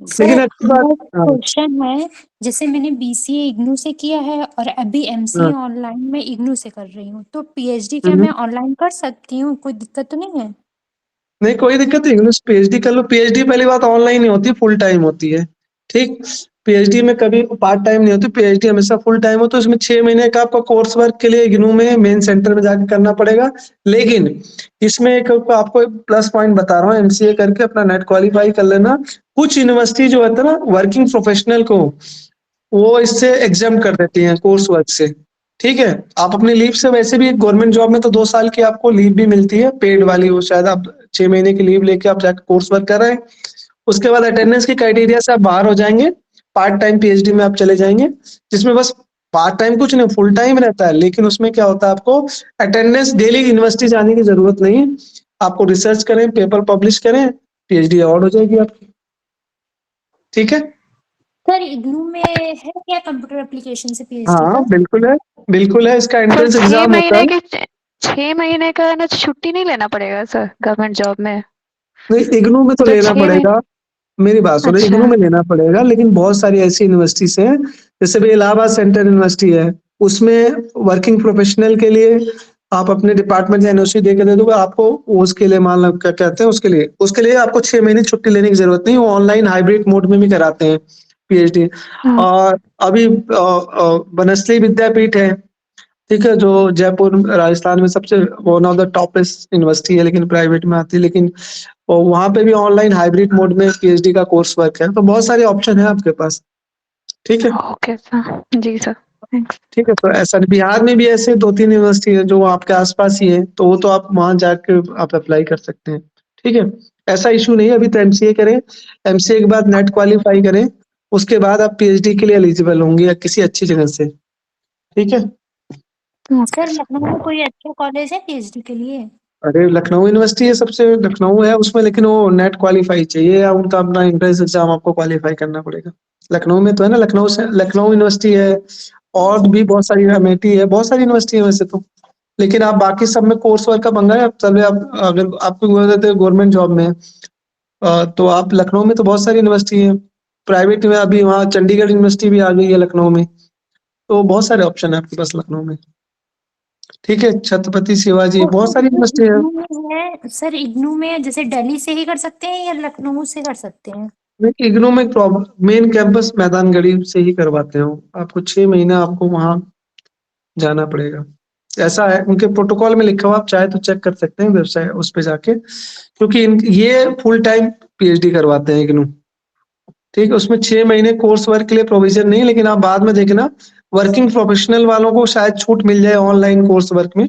सर लेकिन अच्छी बात। मेरा हाँ, क्वेश्चन है, जैसे मैंने बीसीए इग्नू से किया है और अभी एमसीए हाँ, ऑनलाइन में इग्नू से कर रही हूँ, तो पीएचडी क्या हम्म। मैं ऑनलाइन कर सकती हूँ? कोई दिक्कत तो नहीं है? नहीं, कोई दिक्कत नहीं, इंग्लिश पीएचडी कर लो। पीएचडी पहली बात ऑनलाइन नहीं होती, फुल टाइम होती है। ठीक, पीएचडी में कभी पार्ट टाइम नहीं होती, पीएचडी हमेशा फुल टाइम हो। तो इसमें 6 महीने का आपका कोर्स वर्क के लिए इग्नू में मेन सेंटर में जाकर करना पड़ेगा। लेकिन इसमें एक आपको प्लस पॉइंट बता रहा हूँ, एमसीए करके अपना नेट क्वालिफाई कर लेना। कुछ यूनिवर्सिटी जो होता है ना वर्किंग प्रोफेशनल को, वो इससे एग्जाम कर देती हैं कोर्स वर्क से। ठीक है, आप अपनी लीव से वैसे भी गवर्नमेंट जॉब में तो 2 साल की आपको लीव भी मिलती है पेड वाली, वो शायद आप 6 महीने की लीव लेके आप जाकर कोर्स वर्क कर रहे हैं। उसके बाद अटेंडेंस की क्राइटेरिया से आप बाहर हो जाएंगे, पार्ट टाइम पीएचडी में आप चले जाएंगे, जिसमें बस पार्ट टाइम कुछ नहीं फुल टाइम रहता है। लेकिन उसमें क्या होता है, आपको अटेंडेंस डेली यूनिवर्सिटी जाने की जरूरत नहीं, आपको रिसर्च करें, पेपर पब्लिश करें, पीएचडी अवार्ड हो जाएगी आपकी। ठीक है, सर इग्नू में है क्या कंप्यूटर एप्लीकेशन से पीएचडी हाँ का? बिल्कुल है, इसका सर एंट्रेंस 6 एग्जाम होता है। महीने के 6 महीने का ना छुट्टी नहीं लेना पड़ेगा सर गवर्नमेंट जॉब में? नहीं, इग्नू में तो तो लेना 6 महीने, पड़ेगा, मेरी बात सुनो, अच्छा। इग्नू में लेना पड़ेगा। लेकिन बहुत सारी ऐसी यूनिवर्सिटीज हैं, जैसे भी इलाहाबाद सेंट्रल यूनिवर्सिटी है, उसमें वर्किंग प्रोफेशनल के लिए आप अपने डिपार्टमेंट एनओसी दे के दे दो आपको, उसके लिए मान लो क्या कहते हैं, उसके लिए आपको 6 महीने छुट्टी लेने की जरूरत नहीं, वो ऑनलाइन हाइब्रिड मोड में भी कराते हैं पीएचडी। हाँ, और अभी बनस्थली विद्यापीठ है, ठीक है, जो जयपुर राजस्थान में सबसे one of the toppest university है, लेकिन प्राइवेट में आती है। लेकिन वहां पे भी ऑनलाइन हाइब्रिड मोड में पीएचडी का कोर्स वर्क है, तो बहुत सारे ऑप्शन है आपके पास। ठीक है, ओके सर, जी सर, थैंक्स। ठीक है। तो ऐसा बिहार में भी ऐसे 2-3 यूनिवर्सिटी है जो आपके आसपास ही है, तो वो तो आप वहां जाके आप अप्लाई कर सकते हैं। ठीक है, ऐसा इशू नहीं है। अभी तो एमसीए करें, एमसीए के बाद नेट क्वालिफाई करें, उसके बाद आप पीएचडी के लिए एलिजिबल होंगे या किसी अच्छी जगह से। ठीक है, सर लखनऊ में कोई अच्छा कॉलेज है पीएचडी के लिए? अरे लखनऊ यूनिवर्सिटी है, सबसे लखनऊ है उसमें, लेकिन वो नेट क्वालिफाई चाहिए या उनका अपना एंट्रेंस एग्जाम आपको क्वालिफाई करना पड़ेगा। लखनऊ में तो है ना, लखनऊ यूनिवर्सिटी है, और भी बहुत सारी, अमेठी है, बहुत सारी यूनिवर्सिटी है वैसे तो। लेकिन आप बाकी सब में कोर्स वर्क का पंगा है, तब आप अगर आपको गवर्नमेंट जॉब में तो आप लखनऊ में तो बहुत सारी यूनिवर्सिटी है। प्राइवेट में अभी वहाँ चंडीगढ़ यूनिवर्सिटी भी आ गई है लखनऊ में, तो बहुत सारे ऑप्शन है आपके पास लखनऊ में। ठीक है, छत्रपति शिवाजी, तो बहुत सारी सर यूनिवर्सिटी है। इग्नू में है, सर इग्नू में जैसे दिल्ली से ही कर सकते हैं या लखनऊ से कर सकते हैं? नहीं, इग्नू में प्रॉब्लम मेन कैंपस मैदानगढ़ी से ही करवाते हो, आपको 6 महीना आपको वहां जाना पड़ेगा। ऐसा है, उनके प्रोटोकॉल में लिखा हुआ, आप चाहे तो चेक कर सकते हैं वेबसाइट उस पे जाके, क्योंकि ये फुल टाइम पीएचडी करवाते हैं इग्नू। ठीक है, उसमें 6 महीने कोर्स वर्क के लिए प्रोविजन नहीं, लेकिन आप बाद में देखना वर्किंग प्रोफेशनल वालों को शायद छूट मिल जाए ऑनलाइन कोर्स वर्क में,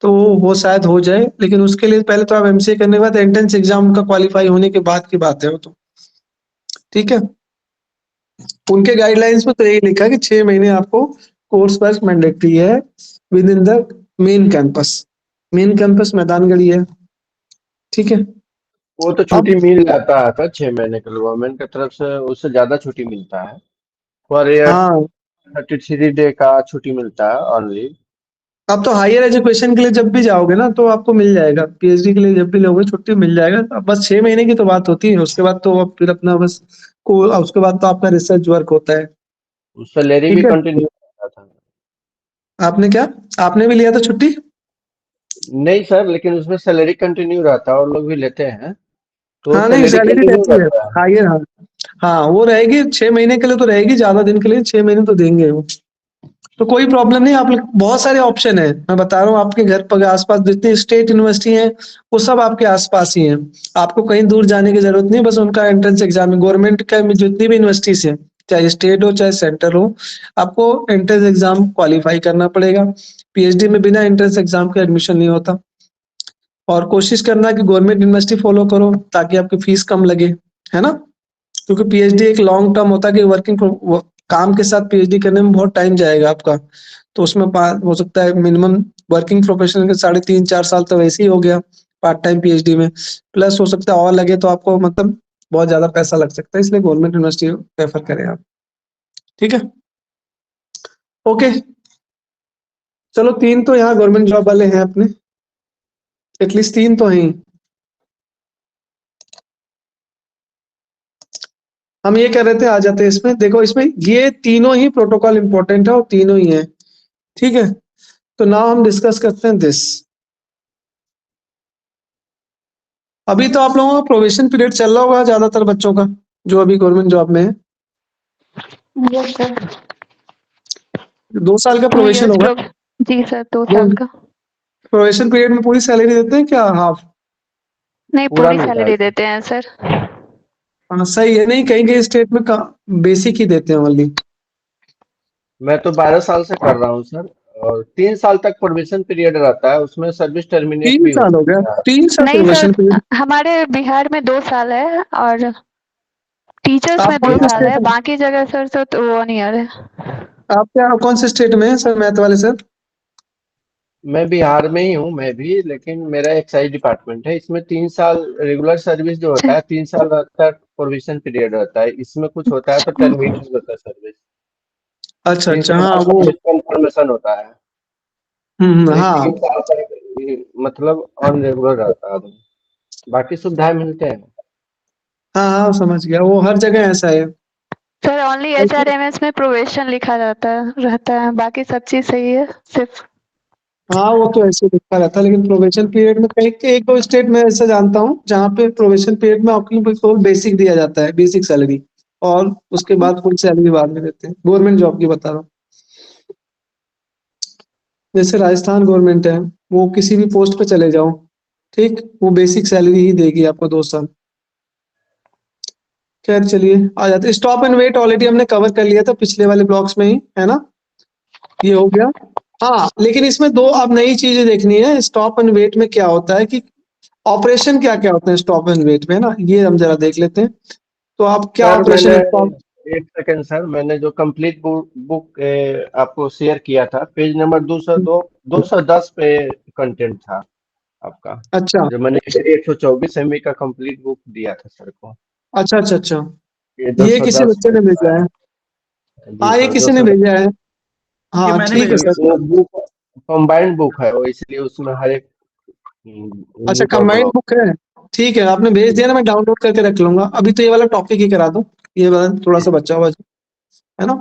तो वो शायद हो जाए। लेकिन उसके लिए पहले तो आप एमसीए करने के बाद एंट्रेंस एग्जाम का क्वालिफाई होने के बाद की बात है वो तो। ठीक है, उनके गाइडलाइंस में तो यही लिखा है कि 6 महीने आपको कोर्स वर्क मैंडेटरी है with in the main campus Maidangarhi है, ठीक है। वो तो छुट्टी मिल जाता है सर 6 महीने के लिए गवर्नमेंट की तरफ से, उससे ज्यादा छुट्टी मिलता है। पर ईयर हाँ 33 डे का छुट्टी मिलता है ऑनली। अब तो हायर एजुकेशन के लिए जब भी जाओगे ना तो आपको मिल जाएगा, पीएचडी के लिए जब भी लोगे छुट्टी मिल जाएगा। अब बस 6 महीने की तो बात होती है, उसके बाद तो अब फिर अपना बस को उसके बाद तो आपका रिसर्च वर्क होता है। सैलरी भी ठीक है, कंटिन्यू करता था। आपने क्या, आपने भी लिया था छुट्टी? नहीं सर, लेकिन उसमें सैलरी कंटिन्यू रहता है और लोग भी लेते हैं, तो हाँ नहीं सैलरी सैलरी कंटिन्यू रहती है रहता है। हायर, हाँ हाँ वो रहेगी 6 महीने के लिए तो रहेगी, ज्यादा दिन के लिए 6 महीने तो देंगे वो, तो कोई प्रॉब्लम नहीं। आप बहुत सारे ऑप्शन है, मैं बता रहा हूँ आपके घर पर आसपास जितनी स्टेट यूनिवर्सिटी है वो सब आपके आसपास ही है, आपको कहीं दूर जाने की जरूरत नहीं। बस उनका एंट्रेंस एग्जाम है, गवर्नमेंट का जितनी भी यूनिवर्सिटीज है, चाहे स्टेट हो चाहे सेंटर हो, आपको एंट्रेंस एग्जाम क्वालिफाई करना पड़ेगा। पीएचडी में बिना एंट्रेंस एग्जाम के एडमिशन नहीं होता। और कोशिश करना कि गवर्नमेंट यूनिवर्सिटी फॉलो करो ताकि आपकी फीस कम लगे, है ना, क्योंकि पीएचडी एक लॉन्ग टर्म होता है कि काम के साथ पीएचडी करने में बहुत टाइम जाएगा आपका, तो उसमें हो सकता है मिनिमम वर्किंग प्रोफेशनल के 3.5-4 साल तो वैसे ही हो गया पार्ट टाइम पीएचडी में, प्लस हो सकता है और लगे तो आपको मतलब बहुत ज्यादा पैसा लग सकता है, इसलिए गवर्नमेंट यूनिवर्सिटी प्रेफर करें आप, ठीक है। ओके चलो 3 तो यहाँ गवर्नमेंट जॉब वाले हैं अपने, एटलीस्ट 3 तो हैं। हम ये कर रहे थे, आ जाते हैं इसमें, देखो इसमें ये तीनों ही प्रोटोकॉल इंपॉर्टेंट है और तीनों ही है, ठीक है। तो नाउ हम डिस्कस करते हैं दिस। अभी तो आप लोगों का प्रोबेशन पीरियड चल रहा होगा ज्यादातर बच्चों का जो अभी गवर्नमेंट जॉब में है, यस सर। 2 साल का 2 प्रोबेशन इयर्स होगा। जी सर, 2 साल का। प्रोबेशन पीरियड में पूरी सैलरी देते हैं क्या हाफ? नहीं, पूरा पूरी मिलता है सैलरी सर। देते हैं सर। हाँ सही है, नहीं कहीं कहीं स्टेट में बेसिक ही देते हैं ओनली। मैं तो 12 साल से कर रहा हूँ सर, और 3 साल तक प्रोबेशन पीरियड रहता है, उसमें सर्विस टर्मिनेट 3 भी हो साल हो गया, सकता है। 3 साल नहीं प्रोबेशन सर, पीरियड। हमारे बिहार में 2 साल है और टीचर्स आप में कौन 2 से साल है, स्टेट, बाकी जगह सर तो 1 ईयर है। आप क्या कौन से स्टेट में है सर मैथ वाले सर? मैं बिहार में ही हूँ मैं भी, लेकिन मेरा एक्साइज डिपार्टमेंट है। इसमें 3 साल रेगुलर सर्विस जो होता है, 3 साल रहता है प्रोविजन पीरियड रहता है। इसमें कुछ होता है तो टर्मिनेट होता है सर्विस। अच्छा तीन अच्छा साल हाँ बाद वो, सर्विस कन्फर्मेशन होता है। तो ये हाँ 3 साल तक मतलब अनरेगुलर रहता है। बाकी सुविधाएं मिलते हैं। हाँ हाँ समझ गया, वो हर जगह ऐसा है। सर ओनली एचआरएमएस में प्रोबेशन लिखा जाता है रहता है, बाकी सब चीज सही है सिर्फ। हाँ वो तो ऐसे लिखा रहता है, लेकिन प्रोबेशन पीरियड में कई एक दो स्टेट में ऐसा जानता हूँ जहाँ पे प्रोबेशन पीरियड में आपको बिल्कुल बेसिक दिया जाता है, बेसिक सैलरी, और उसके बाद फुल सैलरी बाद में देते हैं। गवर्नमेंट जॉब की बता रहा हूँ, जैसे राजस्थान गवर्नमेंट है, वो किसी भी पोस्ट पे चले जाओ, ठीक, वो बेसिक सैलरी ही देगी आपको 2 साल। खैर चलिए आ जाते, स्टॉप एंड वेट ऑलरेडी हमने कवर कर लिया था पिछले वाले ब्लॉक्स में ही, है ना, ये हो गया। हाँ लेकिन इसमें 2 अब नई चीजें देखनी है, स्टॉप एंड वेट में क्या होता है कि ऑपरेशन क्या क्या होते हैं स्टॉप एंड वेट में ना, ये हम जरा देख लेते हैं। तो आप क्या सर ऑपरेशन मैंने, है स्टॉप? एक सेकंड सर, मैंने जो कंप्लीट बुक आपको शेयर किया था, पेज नंबर 202 210 पे कंटेंट था आपका। अच्छा जो मैंने 124 MB का कंप्लीट बुक दिया था सर को, अच्छा अच्छा अच्छा, ये ये किसी 210 बच्चे पेज ने का भेजा है, है। जी हाँ ये सर, किसी ने 210। भेजा है, ये हाँ मैंने ठीक है भेजा सर। था। वो बुक कंबाइंड बुक है, वो इसलिए उसमें हर एक अच्छा यूनिट और कंबाइंड ब्लॉक। बुक है, ठीक है आपने भेज दिया ना, मैं डाउनलोड करके रख लूंगा। अभी तो ये वाला टॉपिक ही करा दूं, ये वाला थोड़ा सा बचा हुआ है ना।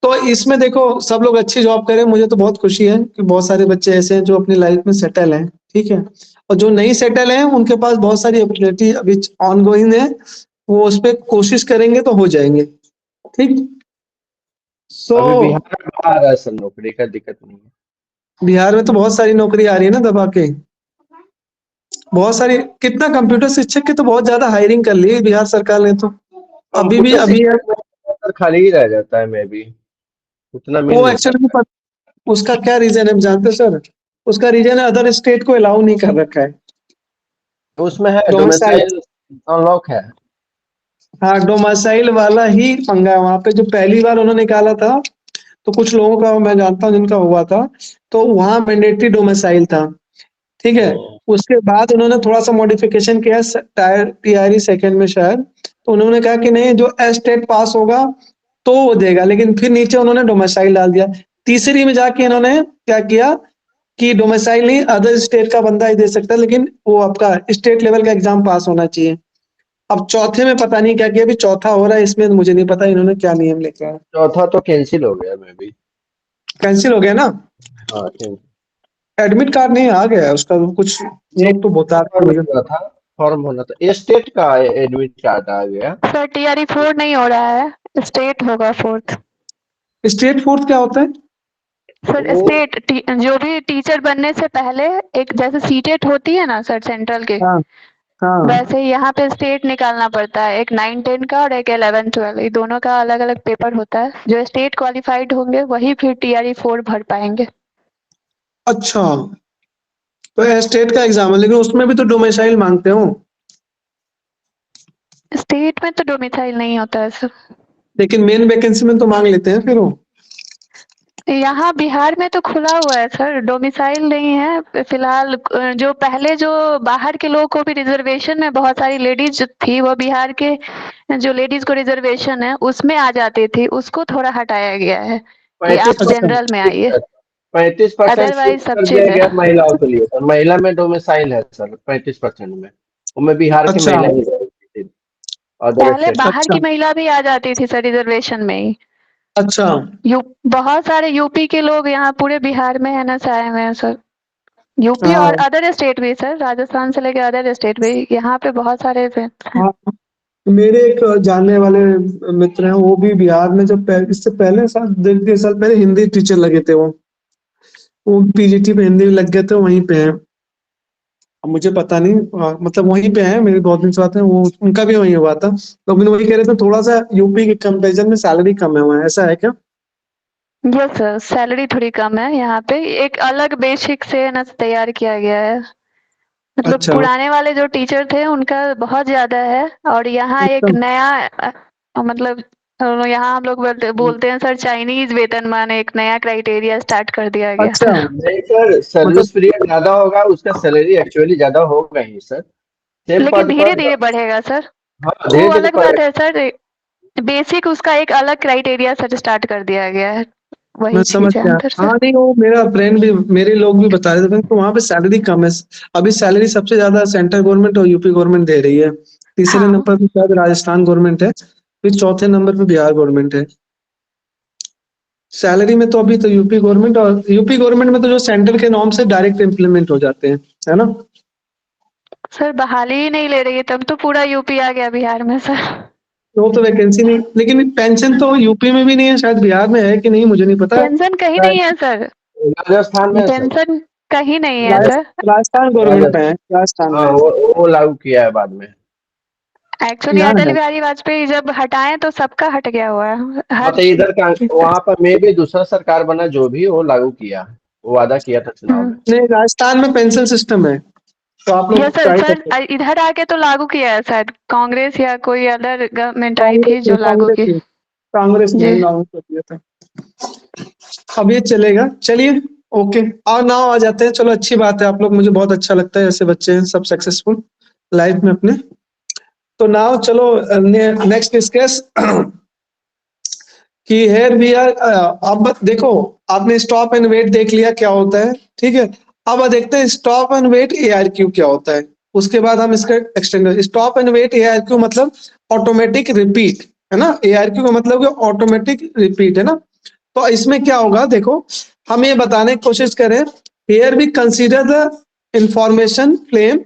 तो इसमें देखो सब लोग अच्छी जॉब करें, मुझे तो बहुत खुशी है कि बहुत सारे बच्चे ऐसे हैं जो अपनी लाइफ में सेटल हैं, ठीक है, और जो नहीं सेटल हैं उनके पास बहुत सारी अपॉर्चुनिटी अभी ऑन गोइंग है, वो उस पर कोशिश करेंगे तो हो जाएंगे, ठीक। सो अभी बिहार में आ रहा है सर, नौकरी का दिक्कत नहीं है। बिहार में तो बहुत सारी नौकरी आ रही है ना दबा के, बहुत सारी, कितना कंप्यूटर शिक्षक की तो बहुत ज्यादा हायरिंग कर ली है बिहार सरकार ने तो, अभी भी कंप्यूटर अभी शिक्षक में सर खाली ही रह जाता है, मैं भी उतना मिल वो नहीं एक्चुअली पाता। उसका क्या रीजन है आप जानते हो सर? उसका रीजन है अदर स्टेट को अलाउ नहीं कर रखा है, तो उसमें है डोमिसाइल, डोमिसाइल अनलॉक है। हाँ, डोमिसाइल वाला ही पंगा है वहां पे। जो पहली बार उन्होंने निकाला था, तो कुछ लोगों का मैं जानता हूँ जिनका हुआ था, तो वहां मैंडेटरी डोमिसाइल था, ठीक है। उसके बाद उन्होंने थोड़ा सा मॉडिफिकेशन किया टायर टीआरई सेकंड में शायद, तो उन्होंने कहा कि नहीं, जो एस्टेट पास होगा तो वो देगा, लेकिन फिर नीचे उन्होंने डोमिसाइल डाल दिया। तीसरी में जाके इन्होंने क्या किया कि डोमिसाइल नहीं, अदर स्टेट का बंदा ही दे सकता है, लेकिन वो आपका स्टेट लेवल का एग्जाम पास होना चाहिए। अब चौथे में पता नहीं क्या किया, अभी चौथा हो रहा है, इसमें मुझे नहीं पता इन्होंने क्या नियम लेके आया। चौथा तो कैंसिल हो गया मैं भी। कैंसिल हो गया ना? हाँ कैंसिल। एडमिट कार्ड नहीं आ गया है उसका, कुछ लोग तो बता रहे हैं मुझे। था, फॉर्म होना था, ये स्टेट का एडमिट कार्ड आ गया। सर टीआरई 4 नहीं हो रहा है, स्टेट होगा 4th। स्टेट फोर्थ क्या होता है? सर वो स्टेट जो भी टीचर बनने से पहले एक जैसे सीटेट होती है ना सर सेंट्रल के, हाँ हाँ। वैसे ही यहाँ पे स्टेट निकालना पड़ता है। एक 9-10 का और एक 11-12, ये दोनों का अलग अलग पेपर होता है। जो स्टेट क्वालिफाइड होंगे वही फिर टीआरई 4 भर पाएंगे। अच्छा, तो स्टेट का एग्जाम है, लेकिन उसमें भी तो डोमिसाइल मांगते हो। स्टेट में तो डोमिसाइल नहीं होता है सर। लेकिन मेन वैकेंसी में तो मांग लेते हैं फिर वो। यहाँ बिहार में तो खुला हुआ है सर, डोमिसाइल नहीं है फिलहाल। जो पहले जो बाहर के लोगों को भी रिजर्वेशन में बहुत सारी लेडीज थी, वो बिहार के जो लेडीज को रिजर्वेशन है उसमें आ जाती थी, उसको थोड़ा हटाया गया है कि आप 35% जनरल में आइए। 35% अदरवाइज शिफ्ट सब कर दिया चीज है। गया महिलाओं के लिए सर। महिला में डोमिसाइल है सर 35% में, वो मैं बिहार की अच्छा महिला ही थी अदर पहले स्टेट। बाहर अच्छा की महिला भी आ जाती थी सर रिजर्वेशन में ही। अच्छा। बहुत सारे यूपी के लोग यहाँ पूरे बिहार में है ना आए हुए हैं सर। यूपी और हाँ अदर स्टेट भी सर, राजस्थान से लेके अदर स्टेट भी यहाँ पे बहुत सारे हैं। हाँ। मेरे एक जानने वाले मित्र हैं, वो भी बिहार में, जब इससे पहले साल 1.5 साल पहले हिंदी टीचर लगे थे वो पीजीटी पे हिंदी लग गए थे, वहीं पे हैं। अब मुझे पता नहीं, मतलब वहीं पे है, मेरी बहुत दिन से बात है, वो उनका भी वहीं हुआ था। तो लेकिन वही कह रहे थे थोड़ा सा यूपी के कंपेरिजन में सैलरी कम है वहाँ, ऐसा है क्या? यस सर, सैलरी थोड़ी कम है यहाँ पे। एक अलग बेसिक से ना तैयार किया गया है। मतलब अच्छा। पुराने वाले जो टीचर थे उनका बहुत ज्यादा है, और यहाँ एक अच्छा। नया मतलब यहाँ हम लोग बोलते हैं सर चाइनीज वेतनमान, एक नया क्राइटेरिया स्टार्ट कर दिया गया अच्छा, सर। नहीं सर, मतलब सर्विस पीरियड ज्यादा होगा उसका सैलरी एक्चुअली ज्यादा होगा ही सर, सेम लेकिन पद धीरे पर। धीरे बढ़ेगा सर, हाँ वो धीरे धीरे अलग बात बढ़ेगा। है सर। बेसिक उसका एक अलग क्राइटेरिया सर स्टार्ट कर दिया गया है, मैं वही समझ चीज है गया। अंदर हाँ सर। नहीं, वो मेरा फ्रेंड भी, मेरे लोग भी बता रहे थे तो वहाँ पे सैलरी कम है। अभी सैलरी सबसे ज्यादा सेंट्रल गवर्नमेंट और यूपी गवर्नमेंट दे रही है। तीसरे हाँ नंबर पे शायद राजस्थान गवर्नमेंट है, फिर चौथे नंबर पे बिहार गवर्नमेंट है। सैलरी में तो अभी तो यूपी गवर्नमेंट में तो जो सेंट्रल के नॉर्म से डायरेक्ट इम्प्लीमेंट हो जाते हैं, है ना? सर, बहाली ही नहीं ले रही है, तब तो पूरा यूपी आ गया बिहार में सर। तो वो तो वैकेंसी नहीं, लेकिन पेंशन तो यूपी में भी नहीं है, शायद बिहार में है कि नहीं मुझे नहीं पता। पेंशन कहीं नहीं है सर, राजस्थान में है सर। पेंशन कहीं नहीं है सर। राजस्थान गवर्नमेंट में है, राजस्थान हाँ में है। वो लागू किया है बाद में। एक्चुअली यहाँ अटल है। बिहारी वाजपेयी जब हटाए तो सबका हट गया हुआ है हाँ हर। तो इधर का वहां पर में भी दूसरा सरकार बना जो भी वो लागू किया, वो वादा किया था चुनाव में। नहीं, राजस्थान में पेंशन सिस्टम है, तो आप लोग यस सर, ट्राई कर सकते सर इधर आके तो लागू किया है शायद कांग्रेस या कोई अदर गवर्नमेंट आई थी हैं। जो लागू की। कांग्रेस जी ने लागू कर दिया था। अब ये चलेगा, चलिए। ओके, और नाउ आ जाते हैं। चलो, अच्छी बात है, आप लोग, मुझे बहुत अच्छा लगता है ऐसे बच्चे हैं सब सक्सेसफुल लाइफ में अपने। तो नाउ चलो, नेक्स्ट डिस्कस कि हेयर वी आर। अब देखो, आपने स्टॉप एंड वेट देख लिया क्या होता है, ठीक है। अब देखते हैं स्टॉप एंड वेट ARQ क्या होता है। उसके बाद हम इसका extender, stop and wait ARQ मतलब ऑटोमेटिक रिपीट, है ना। ARQ का मतलब ऑटोमेटिक रिपीट, है ना। तो इसमें क्या होगा, देखो, हम ये बताने की कोशिश करें, here we consider the information flame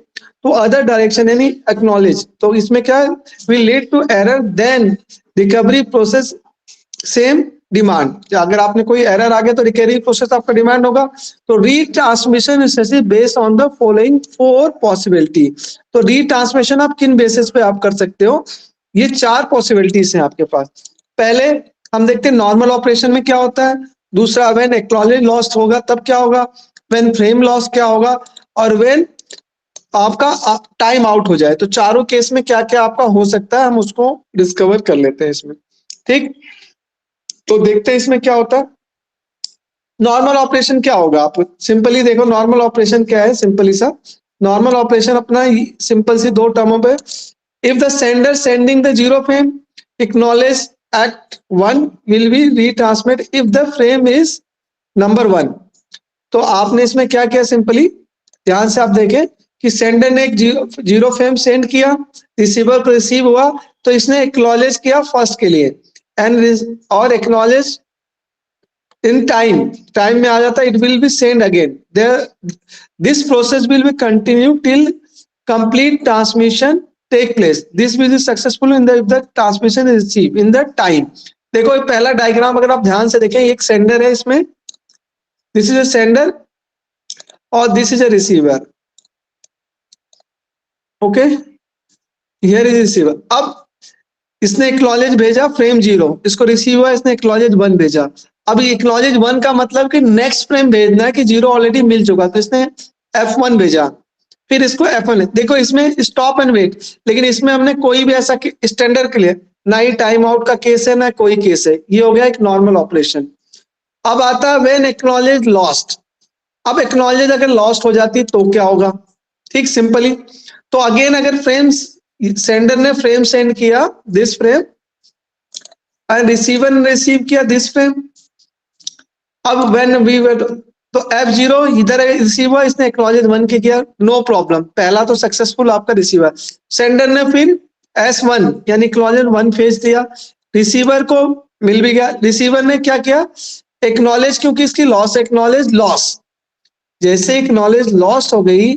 to other direction यानी एक्नॉलेज। तो इसमें क्या will lead to error, then recovery process same demand. अगर आपने कोई एरर आ गया तो रिकवरी प्रोसेस आपका डिमांड होगा। तो retransmission is based on the following 4 possibility. तो रीट्रांसमिशन आप किन बेसिस पे आप कर सकते हो, ये 4 पॉसिबिलिटीज हैं आपके पास। पहले हम देखते हैं नॉर्मल ऑपरेशन में क्या होता है। दूसरा, व्हेन एक्नॉलेज लॉस्ट होगा तब क्या होगा। व्हेन फ्रेम लॉस क्या होगा, और व्हेन आपका टाइम आउट हो जाए। तो चारों केस में क्या क्या आपका हो सकता है हम उसको डिस्कवर कर लेते हैं इसमें। ठीक, तो देखते हैं इसमें क्या होता है। नॉर्मल ऑपरेशन क्या होगा, आप सिंपली देखो नॉर्मल ऑपरेशन क्या है, सिंपली सा नॉर्मल ऑपरेशन अपना सिंपल सी दो टर्मों पे, if the sender sending the zero frame acknowledge at 1 will be retransmit if the frame is number 1। तो आपने इसमें क्या किया, सिंपली ध्यान से आप देखें कि सेंडर ने एक जीरो फ्रेम सेंड किया, रिसीवर को रिसीव हुआ, तो इसने एक्नॉलेज किया फर्स्ट के लिए एंड और एक्नॉलेज इन टाइम में आ जाता है, it will be send again this process will be continue till complete transmission take place, this will be successful in the transmission is receive in the time. देखो ये पहला diagram अगर आप ध्यान से देखें, एक सेंडर है इसमें, दिस इज अ सेंडर और this is a receiver, okay here is receiver. अब इसने एक्नॉलेज भेजा फ्रेम 0, इसको रिसीव हुआ, इसने एक्नॉलेज 1 भेजा। अब एक्नॉलेज 1 का मतलब कि नेक्स्ट फ्रेम भेजना है कि 0 ऑलरेडी मिल चुका, तो इसने F1 भेजा, फिर इसको F1। देखो इसमें स्टॉप एंड वेट, लेकिन इसमें हमने कोई भी ऐसा स्टैंडर्ड के लिए ना ही टाइम आउट का केस है ना कोई केस है, ये हो गया एक नॉर्मल ऑपरेशन। अब आता है व्हेन एक्नॉलेज लॉस्ट। अब एक्नॉलेज अगर लॉस्ट हो जाती तो क्या होगा, ठीक सिंपली, तो अगेन अगर फ्रेम्स सेंडर ने फ्रेम सेंड किया दिस फ्रेम एंड रिसीवर ने रिसीव किया दिस फ्रेम, अब व्हेन वी तो F0 इधर रिसीव हुआ, इसने एक्नॉलेज 1 के किया, नो प्रॉब्लम, पहला तो सक्सेसफुल आपका रिसीवर। सेंडर ने फिर S1 यानी एक्नॉलेज 1 भेज दिया, रिसीवर को मिल भी गया, रिसीवर ने क्या किया एक्नॉलेज, क्योंकि इसकी लॉस एक्नॉलेज लॉस, जैसे एक्नॉलेज लॉस हो गई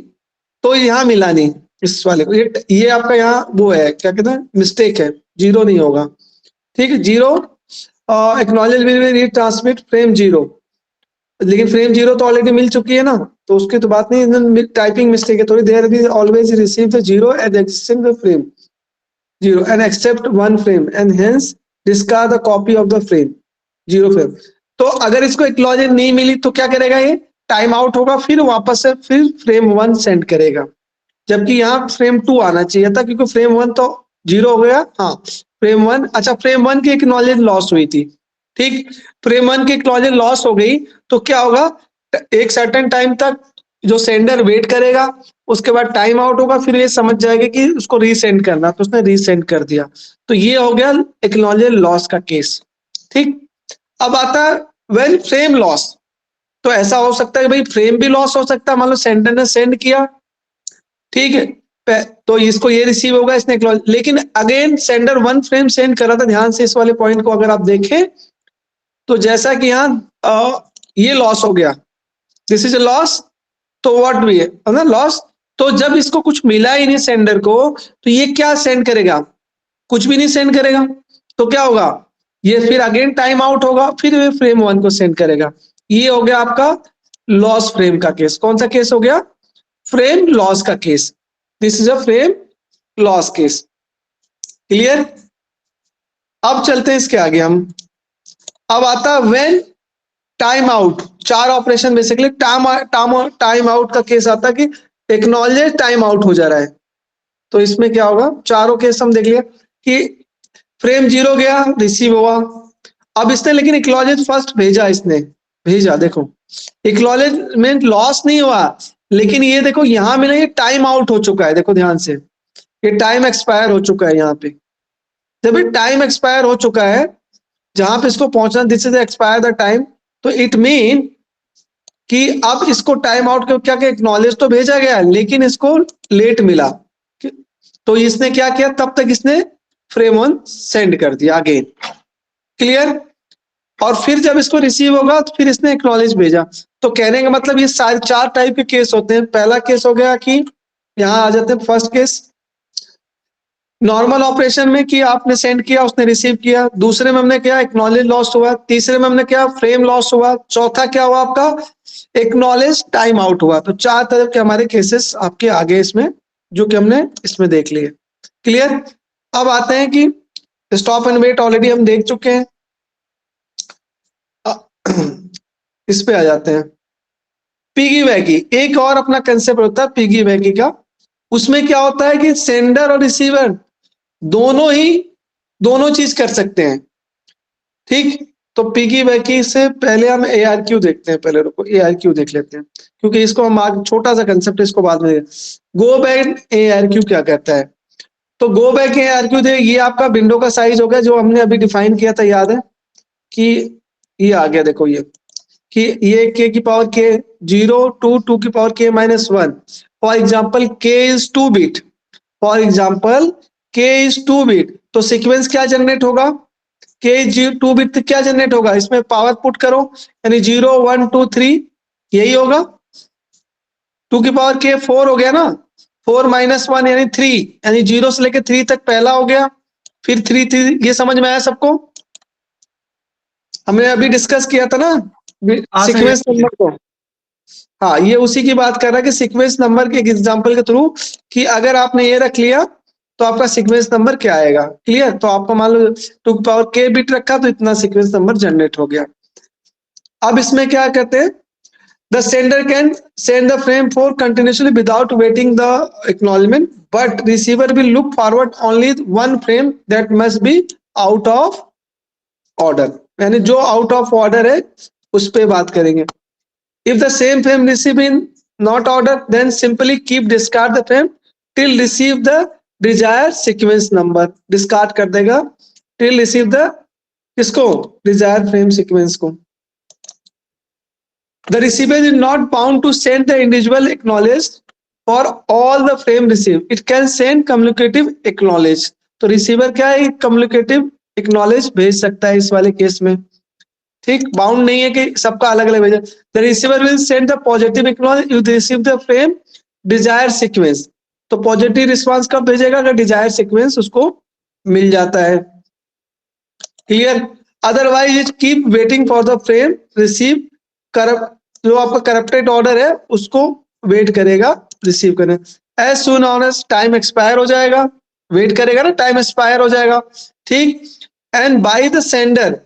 तो यहाँ मिला नहीं इस वाले को, ये आपका यहाँ वो है क्या कहते हैं मिस्टेक है, 0 नहीं होगा, ठीक है 0 acknowledge will be retransmit frame 0, लेकिन फ्रेम 0 तो ऑलरेडी मिल चुकी है ना, तो उसकी तो बात नहीं, टाइपिंग मिस्टेक है थोड़ी, there be always receive the 0 as existing the frame 0 and accept one frame and hence discard the copy of the frame 0 frame। तो अगर इसको एक्नॉलेज नहीं मिली तो क्या करेगा, ये टाइम आउट होगा, फिर वापस से फिर फ्रेम 1 सेंड करेगा, जबकि यहाँ फ्रेम 2 आना चाहिए था, क्योंकि फ्रेम 1 तो 0 हो गया, हाँ फ्रेम 1, अच्छा फ्रेम 1 की एक्नॉलेज लॉस हुई थी, ठीक, फ्रेम 1 की एक्नॉलेज लॉस हो गई तो क्या होगा, एक सर्टेन टाइम तक जो सेंडर वेट करेगा, उसके बाद टाइम आउट होगा, फिर ये समझ जाएगा कि उसको रीसेंड करना, तो उसने रीसेंड कर दिया, तो ये हो गया एक्नॉलेज लॉस का केस, ठीक। अब आता है व्हेन फ्रेम लॉस, तो ऐसा हो सकता है कि भाई फ्रेम भी लॉस हो सकता है, मान लो सेंडर ने सेंड किया, ठीक है, तो इसको ये रिसीव होगा, इसने लेकिन अगेन सेंडर 1 फ्रेम सेंड कर रहा था, ध्यान से इस वाले पॉइंट को अगर आप देखें तो जैसा कि यहाँ ये लॉस हो गया, दिस इज अ लॉस, तो व्हाट भी है ना लॉस, तो जब इसको कुछ मिला ही नहीं सेंडर को, तो ये क्या सेंड करेगा, कुछ भी नहीं सेंड करेगा, तो क्या होगा, ये फिर अगेन टाइम आउट होगा, फिर ये फ्रेम 1 को सेंड करेगा, ये हो गया आपका लॉस फ्रेम का केस। कौन सा केस हो गया, फ्रेम लॉस का case, this is a frame loss case, clear. अब चलते हैं इसके आगे हम, अब आता है when time out, 4 operation basically time out का केस आता है कि एक्नॉलेज टाइम आउट हो जा रहा है, तो इसमें क्या होगा, चारों केस हम देख लिया कि फ्रेम 0 गया रिसीव हुआ, अब इसने लेकिन एक्नॉलेज फर्स्ट भेजा, इसने भेजा, देखो एक्नॉलेजमेंट लॉस नहीं हुआ, लेकिन ये देखो यहाँ मिला, ये टाइम आउट हो चुका है, देखो ध्यान से ये टाइम एक्सपायर हो चुका है, यहाँ पे जब ये टाइम एक्सपायर हो चुका है, जहां पे इसको पहुंचना, this is expire the time, तो इट मीन कि अब इसको टाइम आउट क्या क्या एक्नॉलेज तो भेजा गया, लेकिन इसको लेट मिला, तो इसने क्या किया, तब तक इसने फ्रेम 1 सेंड कर दिया अगेन, क्लियर, और फिर जब इसको रिसीव होगा तो फिर इसने एक्नॉलेज भेजा, तो कहने का मतलब ये सारे 4 टाइप के केस होते हैं। पहला केस हो गया कि यहाँ आ जाते हैं, फर्स्ट केस नॉर्मल ऑपरेशन में कि आपने सेंड किया उसने रिसीव किया, दूसरे में हमने क्या एक्नॉलेज लॉस हुआ, तीसरे में हमने क्या फ्रेम लॉस हुआ, चौथा क्या हुआ आपका एक्नॉलेज टाइम आउट हुआ, तो 4 तरह के हमारे केसेस आपके आगे इसमें जो कि हमने इसमें देख लिए, क्लियर। अब आते हैं कि स्टॉप एंड वेट ऑलरेडी हम देख चुके हैं, इस पे आ जाते हैं, पिगी वैगी, एक और अपना कंसेप्ट होता है पिगी वैगी का, उसमें क्या होता है कि सेंडर और रिसीवर दोनों चीज कर सकते हैं। ठीक, तो पिगी बैकी से पहले हम ARQ देखते हैं, पहले रुको ARQ देख लेते हैं, क्योंकि इसको हम आगे छोटा सा कंसेप्ट इसको बाद में गो बैक ARQ क्या कहता है। तो गो बैक ARQ दे, ये आपका विंडो का साइज हो गया जो हमने अभी डिफाइन किया था, याद है कि ये आ गया, देखो ये कि ये k की पावर k 0 to 2 की power k -1, for example k is 2 bit, for example k is 2 bit, तो सीक्वेंस क्या जनरेट होगा, k 2 बिट क्या जनरेट होगा, इसमें पावर पुट करो, यानी 0 1 2 3 यही होगा। 2 की पावर k 4 हो गया ना, 4 -1 यानी 3, यानी 0 से लेके 3 तक पहला हो गया, फिर 3 ये समझ में आया सबको, हमने अभी डिस्कस किया था ना सीक्वेंस नंबर को। हाँ, ये उसी की बात कर रहा है कि सीक्वेंस नंबर के एग्जांपल के थ्रू कि अगर आपने ये रख लिया तो आपका सीक्वेंस नंबर क्या आएगा। क्लियर, तो आपको मान लो 2 की पावर k बिट रखा तो इतना सीक्वेंस नंबर जनरेट हो गया। अब इसमें क्या कहते हैं, the sender can send the frame 4 continuously without waiting the acknowledgement, but receiver will look forward only one frame that must be out of order, यानी जो आउट ऑफ ऑर्डर है उस पे बात करेंगे। If the same frame receive in not order then simply keep discard the frame till receive the desire sequence number, discard कर देगा till receive the किसको, डिजायर फ्रेम सीक्वेंस को। The receiver is not bound to send the individual acknowledge for all the frame received. It can send cumulative acknowledge. तो receiver क्या है, communicative acknowledge भेज सकता है इस वाले केस में। ठीक, बाउंड नहीं है कि सबका अलग अलग भेजा। The receiver will send the positive acknowledge you receive the frame desire sequence, तो पॉजिटिव रिस्पांस कब भेजेगा, अगर डिजायर सीक्वेंस उसको मिल जाता है। Clear, otherwise it keep waiting for the frame receive corrupt, जो आपका करप्टेड ऑर्डर है उसको वेट करेगा रिसीव करने। As soon on time expire हो जाएगा, वेट करेगा ना, टाइम एक्सपायर हो जाएगा। ठीक, एंड बाय द सेंडर,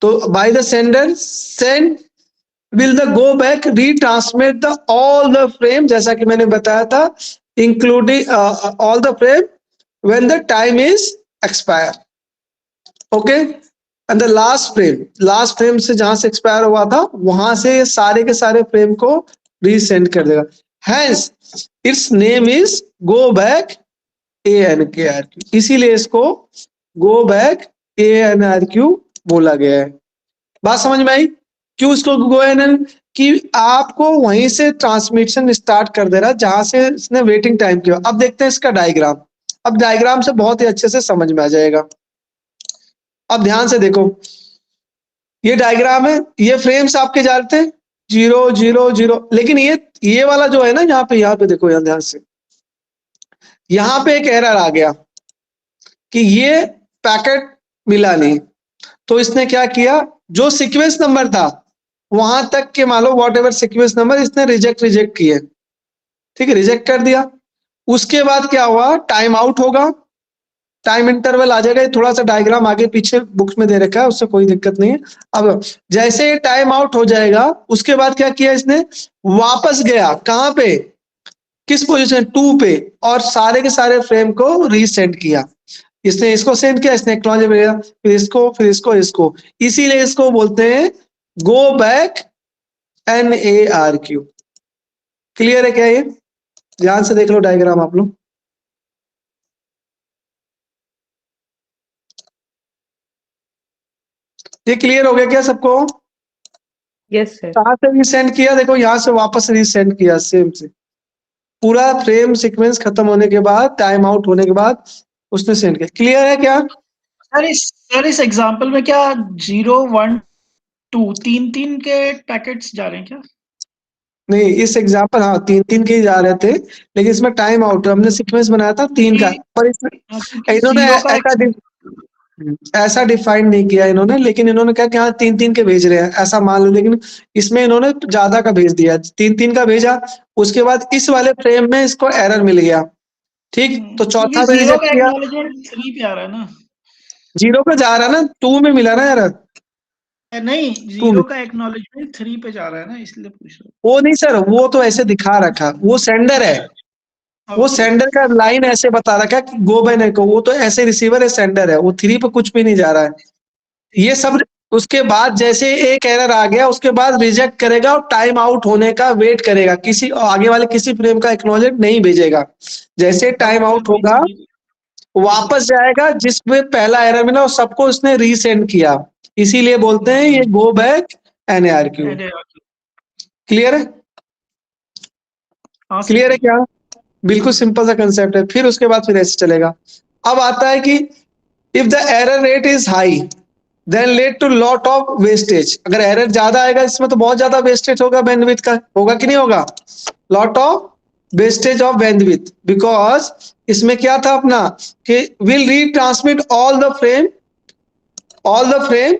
तो bye the sender send will the go back retransmit the all the frame, जैसा कि मैंने बताया था, including all the frame when the time is expire. Okay, and the last frame से जहां से expire हुआ था वहां से सारे के सारे फ्रेम को रीसेंड कर देगा। Hence it's name is go back ANKRQ, इसीलिए इसको गो बैक ANRQ बोला गया है। बात समझ में आई, क्यों इसको गो एन, कि आपको वहीं से ट्रांसमिशन स्टार्ट कर दे रहा है जहां से इसने वेटिंग टाइम किया। अब देखते हैं इसका डायग्राम, अब डायग्राम से बहुत ही अच्छे से समझ में आ जाएगा। अब ध्यान से देखो, ये डायग्राम है, ये फ्रेम्स आपके जानते हैं 0 0 0, लेकिन ये वाला जो है ना, यहाँ पे देखो, यहाँ ध्यान से, यहाँ पे एक एरर आ गया कि ये पैकेट मिला नहीं, तो इसने क्या किया, जो सीक्वेंस नंबर था वहां तक के मान लो वॉट एवर सीक्वेंस नंबर इसने रिजेक्ट किए। ठीक है, रिजेक्ट कर दिया। उसके बाद क्या हुआ, टाइम आउट होगा, टाइम इंटरवल आ जाएगा। थोड़ा सा डायग्राम आगे पीछे बुक्स में दे रखा है, उससे कोई दिक्कत नहीं है। अब जैसे टाइम आउट हो जाएगा उसके बाद क्या किया इसने, वापस गया कहां पे, किस पोजीशन 2 पे, और सारे के सारे फ्रेम को रीसेंड किया। इसने इसको सेंड किया, इसने एक्नॉलेज किया, फिर इसको, इसीलिए इसको बोलते हैं गो बैक NARQ। क्लियर है क्या ये, ध्यान से देख लो डायग्राम आप लोग। ये क्लियर हो गया क्या सबको? Yes sir. कहां से रीसेंड किया, देखो यहाँ से वापस रीसेंड किया, सेम से पूरा फ्रेम सीक्वेंस खत्म होने के बाद, टाइम आउट होने के बाद उसने सेंड किया। क्लियर है क्या? सर इस एग्जांपल में क्या 0 1 2 3 के पैकेट्स जा रहे हैं क्या? नहीं, इस एग्जांपल हाँ 3 के ही जा रहे थे, लेकिन इसमें टाइम आउट, हमने सीक्वेंस बनाया था 3 का, पर इन्होंने ऐसा डिफाइन नहीं किया इन्होंने, लेकिन इन्होंने कहा कि हाँ 3 के भेज रहे हैं ऐसा मान लो, लेकिन इसमें इन्होंने ज्यादा का भेज दिया, 3 का भेजा। उसके बाद इस वाले फ्रेम में इसको एरर मिल गया। ठीक, तो चौथा में रिजेक्ट किया, 3 पे आ रहा है ना, 0 पे जा रहा है ना, 2 में मिला ना एरर, नहीं 0 का एक्नॉलेजमेंट 3 पे जा रहा है ना, इसलिए पूछ रहा हूं। वो नहीं सर, वो तो ऐसे दिखा रखा, वो सेंडर है, वो Okay. सेंडर का लाइन ऐसे बता रखा है कि गो बाय नहीं को, वो तो ऐसे रिसीवर है, सेंडर है, वो 3 पे कुछ भी नहीं जा रहा है। ये सब उसके बाद जैसे एक एरर आ गया उसके बाद रिजेक्ट करेगा और टाइम आउट होने का वेट करेगा, किसी आगे वाले किसी फ्रेम का एक्नॉलेज नहीं भेजेगा। जैसे टाइम आउट होगा वापस जाएगा जिसमें पहला एरर मिला और सबको उसने रीसेंड किया, इसीलिए बोलते हैं ये गो बैक NARQ। क्लियर है? क्लियर है क्या? बिल्कुल सिंपल सा कंसेप्ट है। फिर उसके बाद फिर ऐसे चलेगा। अब आता है कि if the error rate is high then led to lot of wastage. अगर एरर ज्यादा आएगा इसमें तो बहुत ज्यादा वेस्टेज होगा बैंडविड्थ का, होगा कि नहीं होगा? Lot of wastage of bandwidth, because इसमें क्या था अपना कि will retransmit all the frame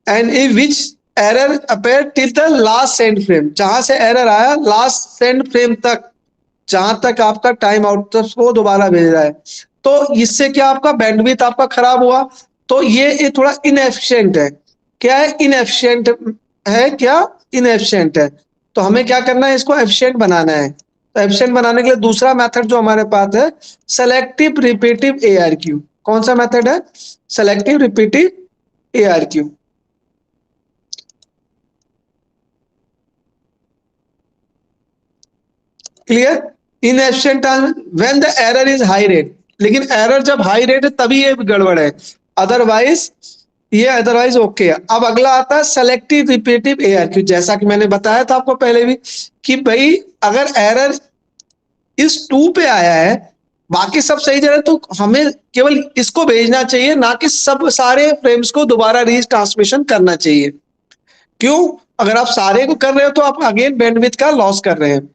and in which error appear till the last send frame. जहां से एरर आया लास्ट सेंड फ्रेम तक, जहां तक आपका टाइम आउट तक वो दोबारा भेज रहा है। तो इससे क्या आपका बैंडविड्थ आपका खराब हुआ, तो ये थोड़ा इनएफिशिएंट है। क्या है? इनएफिशिएंट है। क्या इनएफिशिएंट है? तो हमें क्या करना है, इसको एफिशिएंट बनाना है। तो एफिशिएंट बनाने के लिए दूसरा मेथड जो हमारे पास है सेलेक्टिव रिपीटिव ARQ। कौन सा मेथड है? Selective repetitive ARQ। Clear? Inefficient when the error is high rate, लेकिन एरर जब हाई रेट है तभी ये गड़बड़ है, अदरवाइज ओके है। अब अगला आता है सेलेक्टिव रिपीटिव ARQ। जैसा कि मैंने बताया था आपको पहले भी कि भाई अगर एरर इस 2 पे आया है बाकी सब सही जा रहा है तो हमें केवल इसको भेजना चाहिए, ना कि सब सारे फ्रेम्स को दोबारा रीट्रांसमिशन करना चाहिए। क्यों? अगर आप सारे को कर रहे हो तो आप अगेन बैंडविड्थ का लॉस कर रहे हैं।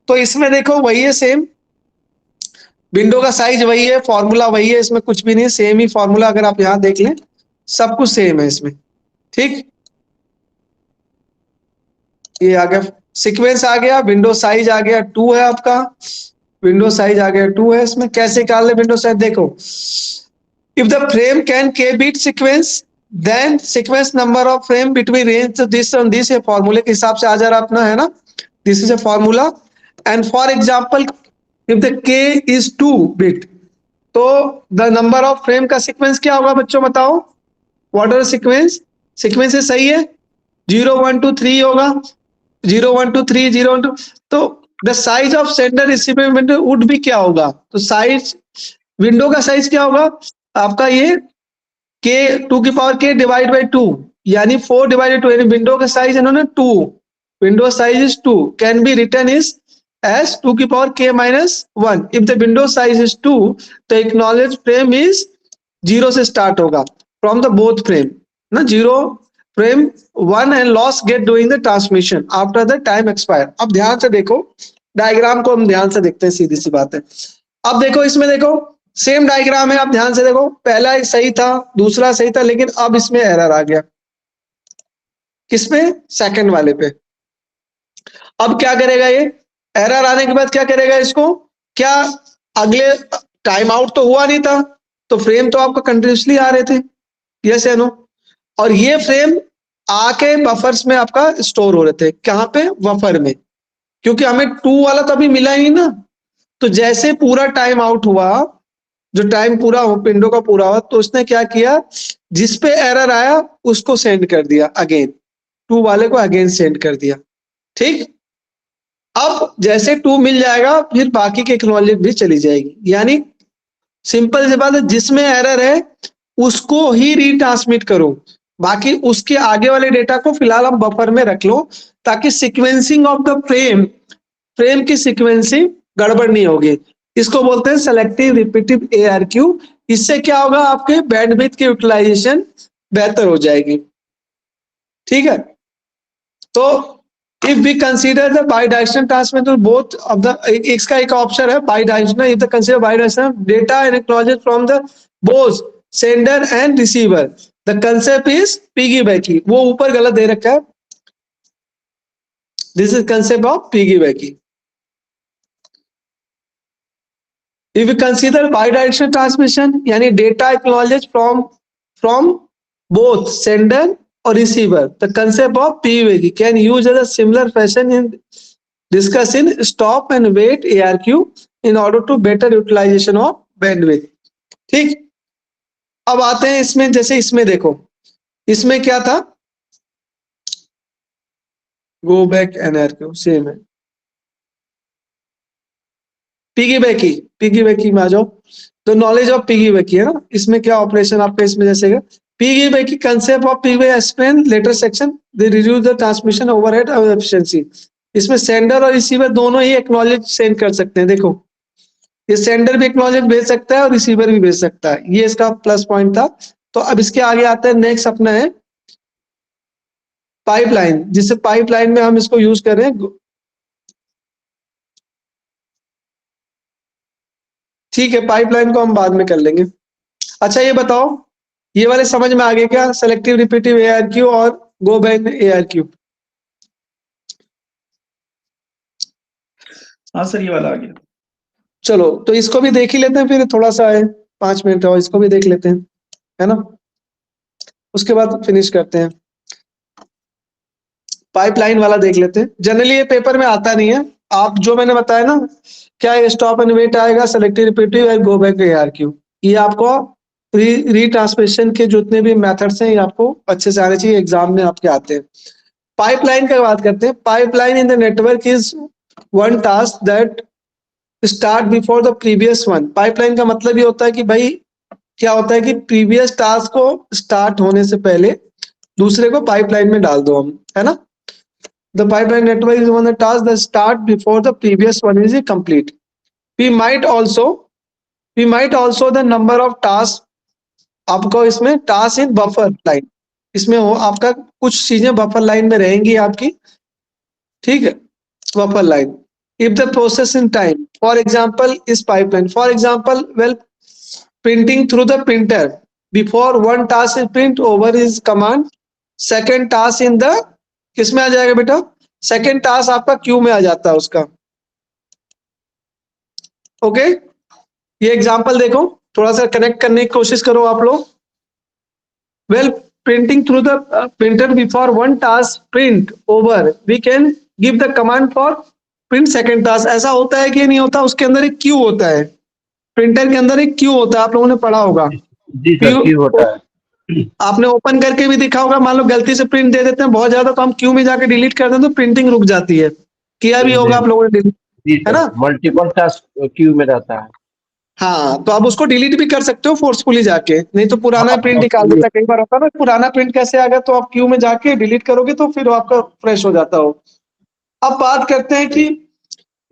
तो इसमें देखो वही है, सेम विंडो का साइज वही है, फॉर्मूला वही है, इसमें कुछ भी नहीं, सेम ही फॉर्मूला। अगर आप यहां देख लें सब कुछ सेम है इसमें। ठीक, ये आ गया सीक्वेंस, आ गया विंडो साइज, आ गया 2 है आपका, विंडो साइज आ गया 2 है। इसमें कैसे निकाल ले विंडो साइज? देखो if the frame can k bit sequence then sequence number of frame between range this on this, फॉर्मूले के हिसाब से आ जा रहा अपना, है ना? This is a formula. And for example if the k is 2 bit तो द नंबर ऑफ फ्रेम का सीक्वेंस क्या होगा बच्चों, बताओ? What are sequence? सीक्वेंस सही है, 0 1 2 3 होगा, 0 1 2 3 0 1 2। तो the size of sender receiver window would भी क्या होगा? तो साइज विंडो का साइज क्या होगा आपका? ये k 2 की पावर k डिवाइड बाई 2 यानी 4 डिवाइडेड 2, यानी विंडो का साइज इन्होंने 2, window size is 2 can be written is as 2 की power k minus 1। if the window size is 2 the acknowledge frame is 0 से स्टार्ट होगा from the both frame ना, 0 frame 1 and loss get during the transmission after the time expire। अब ध्यान से देखो diagram को, हम ध्यान से देखते हैं, सीधी सी बात है। अब देखो इसमें देखो सेम डायग्राम है, आप ध्यान से देखो, पहला सही था दूसरा सही था, लेकिन अब इसमें एरर आ गया। किसमें? सेकंड वाले पे। अब क्या करेगा ये? एरर आने के बाद क्या करेगा इसको? क्या अगले टाइम आउट तो हुआ नहीं था, तो फ्रेम तो आपका कंटिन्यूसली आ रहे थे, यस या नो? और ये फ्रेम आके बफर्स में आपका स्टोर हो रहे थे। कहां पे? बफर में, क्योंकि हमें 2 वाला तो अभी मिला ही नहीं ना। तो जैसे पूरा टाइम आउट हुआ, जो टाइम पूरा हो विंडो का पूरा हुआ, तो उसने क्या किया, जिस पे एरर आया उसको सेंड कर दिया अगेन, 2 वाले को अगेन सेंड कर दिया। ठीक, अब जैसे 2 मिल जाएगा फिर बाकी के एक्नॉलेज भी चली जाएगी। यानी सिंपल सी बात है, जिसमें एरर है उसको ही रीट्रांसमिट करो, बाकी उसके आगे वाले डेटा को फिलहाल हम बफर में रख लो, ताकि सीक्वेंसिंग ऑफ द फ्रेम की सीक्वेंसिंग गड़बड़ नहीं होगी। इसको बोलते हैं सेलेक्टिव रिपीटिव ARQ। इससे क्या होगा, आपके बैंडविड्थ की यूटिलाइजेशन बेहतर हो जाएगी। ठीक है, तो if we consider the bidirectional transmission both of the, इसका एक ऑप्शन है bidirectional, if the consider bidirectional data and acknowledgement from the both sender and receiver, the concept is piggybacky। वो ऊपर गलत दे रखा है, this is concept of piggybacky। if we consider bidirectional transmission यानी data acknowledged from both sender or receiver, the concept of piggybacky can use as a similar fashion in discuss in stop and wait ARQ in order to better utilization of bandwidth. ठीक, अब आते हैं इसमें, जैसे इसमें देखो, इसमें क्या था, गो बैक एनआरक्यू सेम है, पिगी बैकी में आ जाओ। तो नॉलेज ऑफ पिगी बैकी है ना, इसमें क्या ऑपरेशन आपका इसमें जैसे piggy बैकी concept of piggy back explain letter section, they reduce the transmission overhead और एफिशिएंसी। इसमें सेंडर और रिसीवर दोनों ही एक्नॉलेज सेंड कर सकते हैं। देखो ये सेंडर भी एक्नॉलेज भेज सकता है और रिसीवर भी भेज सकता है, ये इसका प्लस पॉइंट था। तो अब इसके आगे आता है नेक्स्ट अपना है पाइपलाइन, जिससे पाइपलाइन में हम इसको यूज कर रहे हैं। ठीक है, पाइपलाइन को हम बाद में कर लेंगे। अच्छा ये बताओ, ये वाले समझ में आ गए क्या, सेलेक्टिव रिपीटिव एआरक्यू और गो बैक एआरक्यू? हाँ सर, ये वाला आ गया। चलो तो इसको भी देख ही लेते हैं, फिर थोड़ा सा है 5 मिनट और इसको भी देख लेते हैं, है ना, उसके बाद फिनिश करते हैं। पाइपलाइन वाला देख लेते हैं। जनरली ये पेपर में आता नहीं है, आप जो मैंने बताया ना, क्या स्टॉप एंड वेट आएगा, सेलेक्टिव रिपीटिव और गो बैक एआरक्यू, ये आपको रीट्रांसमिशन के जितने भी मेथड्स हैं ये आपको अच्छे से आने चाहिए, एग्जाम में आपके आते हैं। पाइपलाइन का बात करते हैं। Pipeline in the network is one task that start before the previous one. Pipeline का मतलब ये होता है कि भाई क्या होता है कि प्रीवियस टास्क को स्टार्ट होने से पहले दूसरे को पाइपलाइन में डाल दो हम, है ना। The pipeline network is one of the tasks that start before the previous one is complete. We might also the number of tasks, आपको इसमें task in buffer line, इसमें हो आपका कुछ चीजें बफर लाइन में रहेंगी आपकी, ठीक है, buffer line. If the process in time, for example, is pipeline. For example, well, printing through the printer, before one task is print over is command, second task in the किस में आ जाएगा बेटा, second task आपका Q में आ जाता है उसका। ओके, ये एग्जांपल देखो, थोड़ा सा कनेक्ट करने की कोशिश करो आप लोग। Well, printing through the printer before one task print over, we can give the command for print second task. ऐसा होता है कि नहीं होता, उसके अंदर एक क्यू होता है, प्रिंटर के अंदर एक क्यू होता है, आप लोगों ने पढ़ा होगा। जी सर, क्यू होता है, आपने ओपन करके भी देखा होगा। मान लो गलती से प्रिंट दे देते हैं बहुत ज्यादा, तो हम क्यू में जाके डिलीट कर देते हैं तो प्रिंटिंग रुक जाती है। किया भी होगा आप लोगों ने डिलीट, है ना, मल्टीपल टास्क क्यू में रहता है। हाँ, तो आप उसको डिलीट भी कर सकते हो फोर्सफुली जाके, नहीं तो पुराना प्रिंट निकाल देता है। कई बार होता है ना, पुराना प्रिंट कैसे आ गया, तो आप क्यू में जाके डिलीट करोगे तो फिर आपका फ्रेश हो जाता हो। अब बात करते हैं कि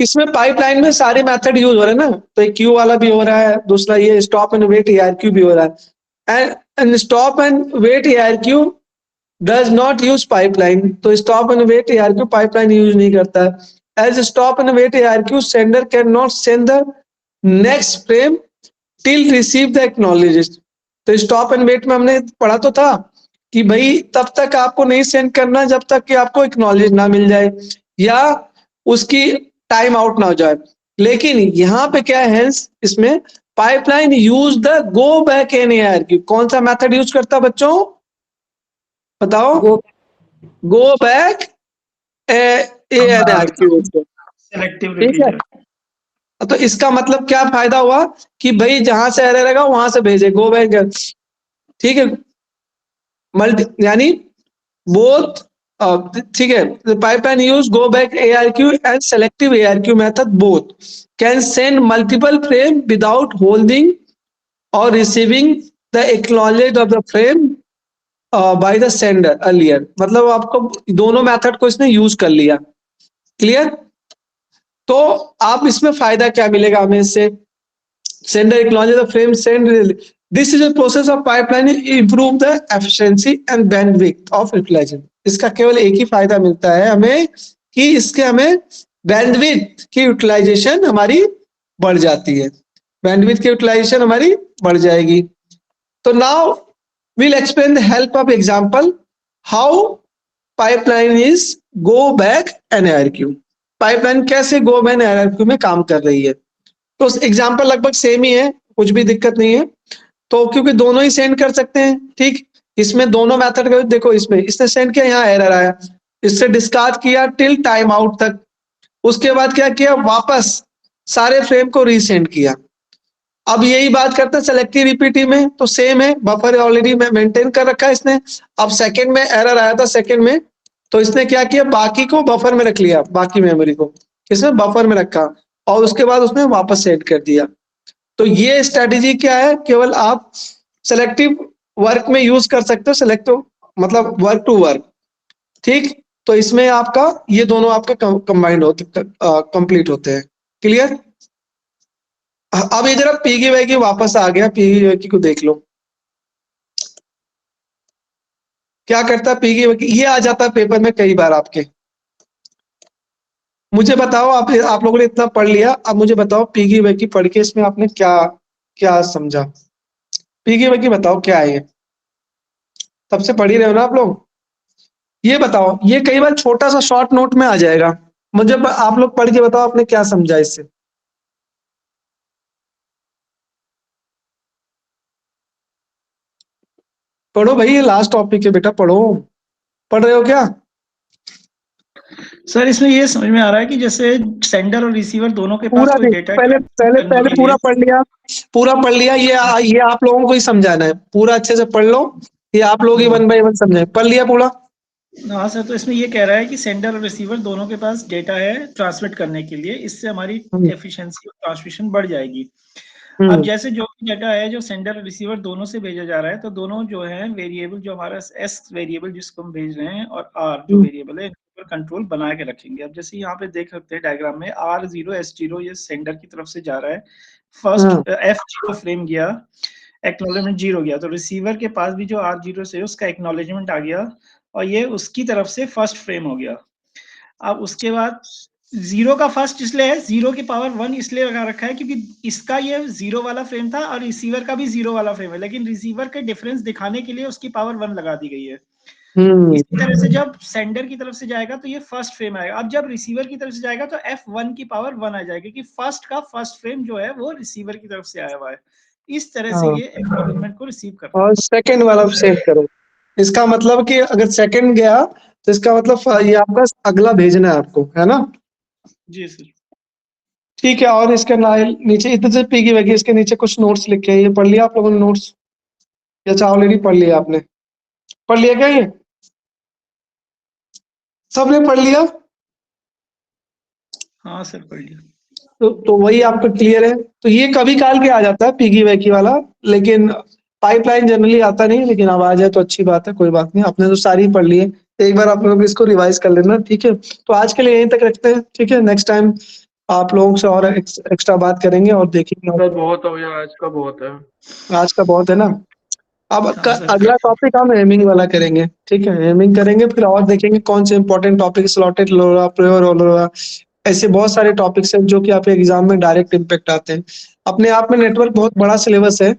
इसमें पाइपलाइन में सारे मेथड यूज हो रहे हैं ना, तो एक क्यू वाला भी हो रहा है, दूसरा ये स्टॉप एंड वेट एआरक्यू भी हो रहा है। And stop and wait ARQ does not use pipeline, तो stop and wait ARQ pipeline use नहीं करता है। As stop and wait ARQ sender can not send the next frame till receive the acknowledge. तो stop and wait में हमने पढ़ा तो था कि भाई तब तक आपको नहीं सेंड करना जब तक कि आपको एक्नॉलेज ना मिल जाए या उसकी टाइम आउट ना हो जाए। लेकिन यहाँ पे क्या है, इसमें pipeline use the go back n ARQ. कौन सा मेथड यूज करता है बच्चों, बताओ? गो बैक एआरक्यू, सेलेक्टिव ठीक है। तो इसका मतलब क्या फायदा हुआ कि भाई जहां से एरर रहेगा वहां से भेजे, गो बैक, ठीक है, मल्टी यानी बोथ, ठीक है। Pipeline use go back ARQ and selective ARQ method both can send multiple frame without holding और receiving the acknowledge of the frame by the sender earlier. मतलब आपको दोनों मेथड को इसने यूज कर लिया, क्लियर। तो आप इसमें फायदा क्या मिलेगा हमें इससे, sender acknowledge the frame send, this is a process of pipeline improve the efficiency and bandwidth of utilization. इसका केवल एक ही फायदा मिलता है हमें कि इसके हमें बैंडविड्थ की यूटिलाइजेशन हमारी बढ़ जाती है, बैंडविड्थ की यूटिलाइजेशन हमारी बढ़ जाएगी। तो now we'll explain the help of example how pipeline is go back NIRQ। Pipeline कैसे गो बैक NIRQ में काम कर रही है, तो एग्जांपल लगभग सेम ही है, कुछ भी दिक्कत नहीं है। तो क्योंकि दोनों ही सेंड कर सकते हैं, ठीक, इसमें दोनों मेथड का देखो, इसमें इसने सेंड किया, यहाँ एरर आया, इससे डिस्कार्ड किया टिल टाइम आउट तक, उसके बाद क्या किया, वापस सारे फ्रेम को रीसेंड किया। अब यही बात करते हैं सेलेक्टिव ईपीटी में, तो सेम है, बफर ऑलरेडी मेंटेन कर रखा है इसने। अब सेकंड में एरर आया था सेकंड में, तो इसने क्या किया, बाकी को बफर में रख लिया, बाकी मेमोरी को इसने बफर में रखा और उसके बाद उसने वापस सेट कर दिया। तो ये स्ट्रेटेजी क्या है, केवल आप सेलेक्टिव वर्क में यूज कर सकते हो, सेलेक्टिव मतलब वर्क टू वर्क, ठीक। तो इसमें आपका ये दोनों आपके कंबाइंड होते, कंप्लीट होते हैं। क्लियर। अब ये जरा पीगी वैगी वापस आ गया, पीगी वैगी को देख लो क्या करता है पीगी वैगी। ये आ जाता है पेपर में कई बार आपके। मुझे बताओ, आप लोगों ने इतना पढ़ लिया, अब मुझे बताओ पीगी वैगी पढ़ के इसमें आपने क्या क्या समझा। पीगी वैगी बताओ क्या है ये, तब से पढ़ ही रहे हो ना आप लोग। ये बताओ, ये कई बार छोटा सा शॉर्ट नोट में आ जाएगा, मुझे आप लोग पढ़ के बताओ आपने क्या समझा इससे। पढ़ो भाई, ये लास्ट टॉपिक है बेटा, पढ़ो। पढ़ रहे हो क्या? सर इसमें ये समझ में आ रहा है कि जैसे सेंडर और रिसीवर दोनों के पास पूरा कोई नहीं, डेटा पहले पहले पहले पूरा पढ़ लिया, पूरा पढ़ लिया। ये आप लोगों को ही समझाना है, पूरा अच्छे से पढ़ लो। ये आप लोग ही 1 बाय 1 समझे। पढ़ लिया पूरा? हाँ सर, तो इसमें ये कह रहा है कि सेंडर और रिसीवर दोनों के पास डेटा है ट्रांसमिट करने के लिए, इससे हमारी एफिशिएंसी ऑफ ट्रांसमिशन बढ़ जाएगी। अब जैसे जो भी डेटा है जो सेंडर और रिसीवर दोनों से भेजा जा रहा है, तो दोनों जो है वेरिएबल, जो हमारा एस वेरिएबल जिसको हम भेज रहे हैं और आर जो वेरिएबल है, इनके ऊपर कंट्रोल बना के रखेंगे। अब जैसे यहाँ पे देख सकते हैं डायग्राम में R0 S0 ये सेंडर की तरफ से जा रहा है, फर्स्ट F0 फ्रेम गया, एक्नॉलेजमेंट 0 गया, तो रिसीवर के पास भी जो R0 से उसका एक्नॉलेजमेंट आ गया और ये उसकी तरफ से फर्स्ट फ्रेम हो गया। अब उसके बाद 0 का फर्स्ट इसलिए है, 0 की पावर 1 इसलिए लगा रखा है क्योंकि इसका ये 0 वाला फ्रेम था और रिसीवर का भी 0 वाला फ्रेम है, लेकिन रिसीवर के डिफरेंस दिखाने के लिए उसकी पावर 1 लगा दी गई है। इसी तरह से जब सेंडर की तरफ से जाएगा तो ये फर्स्ट फ्रेम आएगा। अब जब रिसीवर की तरफ से जाएगा तो F1 की पावर 1 आ जाएगी कि फर्स्ट का फर्स्ट फ्रेम जो है वो रिसीवर की तरफ से आया हुआ है। इस तरह से ये एक्नॉलेजमेंट को रिसीव करता है। और सेकंड वाला सेट करो, इसका मतलब कि अगर सेकंड गया तो इसका मतलब ये आपका अगला भेजना है आपको, है ना? जी सर। ठीक है। और इसके नीचे इधर से पीगी वैगी, इसके नीचे कुछ नोट्स लिखे हैं, ये पढ़ लिया आप लोगों ने नोट्स? या ऑलरेडी पढ़ लिया आपने? पढ़ लिया क्या ये सबने पढ़ लिया? हाँ सर पढ़ लिया। तो वही आपका क्लियर है। तो ये कभी काल के आ जाता है पीगी वैगी वाला, लेकिन पाइपलाइन जनरली आता नहीं, लेकिन अब आ जाए तो अच्छी बात है, कोई बात नहीं। आपने तो सारी पढ़ ली है, एक बार आप लोग इसको रिवाइज कर लेना, ठीक है। तो आज के लिए यहीं तक रखते हैं, ठीक है। नेक्स्ट टाइम आप लोगों से और एक्स्ट्रा बात करेंगे और देखेंगे। बहुत हो गया आज का, बहुत है आज का बहुत है ना। अब अगला टॉपिक हम हेमिंग वाला करेंगे, ठीक है। हेमिंग करेंगे, फिर और देखेंगे कौन से इंपॉर्टेंट टॉपिक, स्लॉटेड लोरा, प्योर लोरा, ऐसे बहुत सारे टॉपिक्स हैं जो कि आपके एग्जाम में डायरेक्ट इम्पेक्ट आते हैं। अपने आप में नेटवर्क बहुत बड़ा सिलेबस है,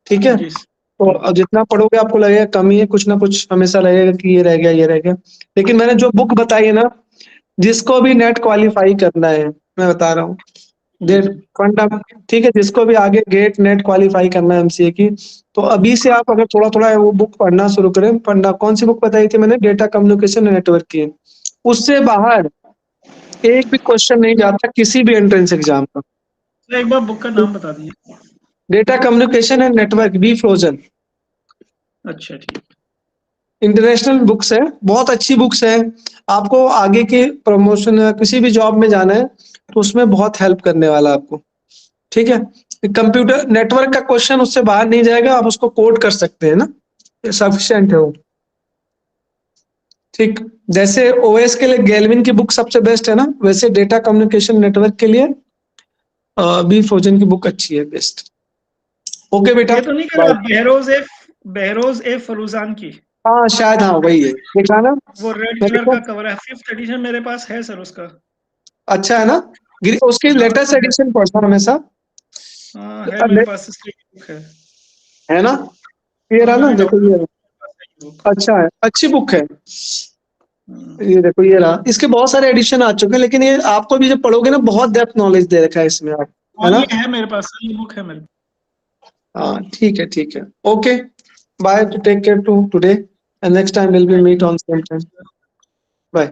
ठीक है। तो अब जितना पढ़ोगे आपको लगेगा कमी है, कुछ ना कुछ हमेशा लगेगा कि ये रह गया, ये रह गया। लेकिन मैंने जो बुक बताई है ना, जिसको भी नेट क्वालिफाई करना है, मैं बता रहा हूँ, फंडा, ठीक है, जिसको भी आगे गेट नेट क्वालिफाई करना है एमसीए की, तो अभी से आप अगर थोड़ा थोड़ा वो बुक पढ़ना शुरू करें। फंडा कौन सी बुक बताई थी मैंने? डेटा कम्युनिकेशन नेटवर्क की। उससे बाहर एक भी क्वेश्चन नहीं जाता किसी भी एंट्रेंस एग्जाम का। तो एक बार बुक का नाम बता दीजिए। Data communication and network, B frozen. अच्छा ठीक। इंटरनेशनल बुक्स है, बहुत अच्छी बुक्स है। आपको आगे के प्रमोशन या किसी भी जॉब में जाना है तो उसमें बहुत हेल्प करने वाला आपको, ठीक है। कंप्यूटर नेटवर्क का क्वेश्चन उससे बाहर नहीं जाएगा, आप उसको कोड कर सकते हैं ना, सफिशिएंट है वो, ठीक। जैसे ओएस के लिए गैल्विन की बुक सबसे बेस्ट है ना, वैसे डेटा कम्युनिकेशन नेटवर्क के लिए बी फ्रोजन की बुक अच्छी है, बेस्ट। ओके बेटा, ये तो नहीं कह रहा बहरोज ए फरूजान की? हाँ शायद, हाँ वही है, देखा ना वो रेड कलर का कवर है, 5th एडिशन मेरे पास है सर उसका। अच्छा है ना, उसकी लेटेस्ट एडिशन पढ़ता हमेशा। हाँ है मेरे पास, बुक है ना, ये रहा ना, देखो ये अच्छा है, अच्छी बुक है। ये देखो ये रहा, इसके बहुत सारे एडिशन आ चुके हैं, लेकिन ये आपको भी जब पढ़ोगे ना बहुत डेप्थ नॉलेज दे रखा है इसमें आप, है ना। ये है मेरे पास, ये बुक है मेरे पास। हाँ ठीक है, ठीक है। Okay, bye, to take care to today and next time will be meet on same time. Bye.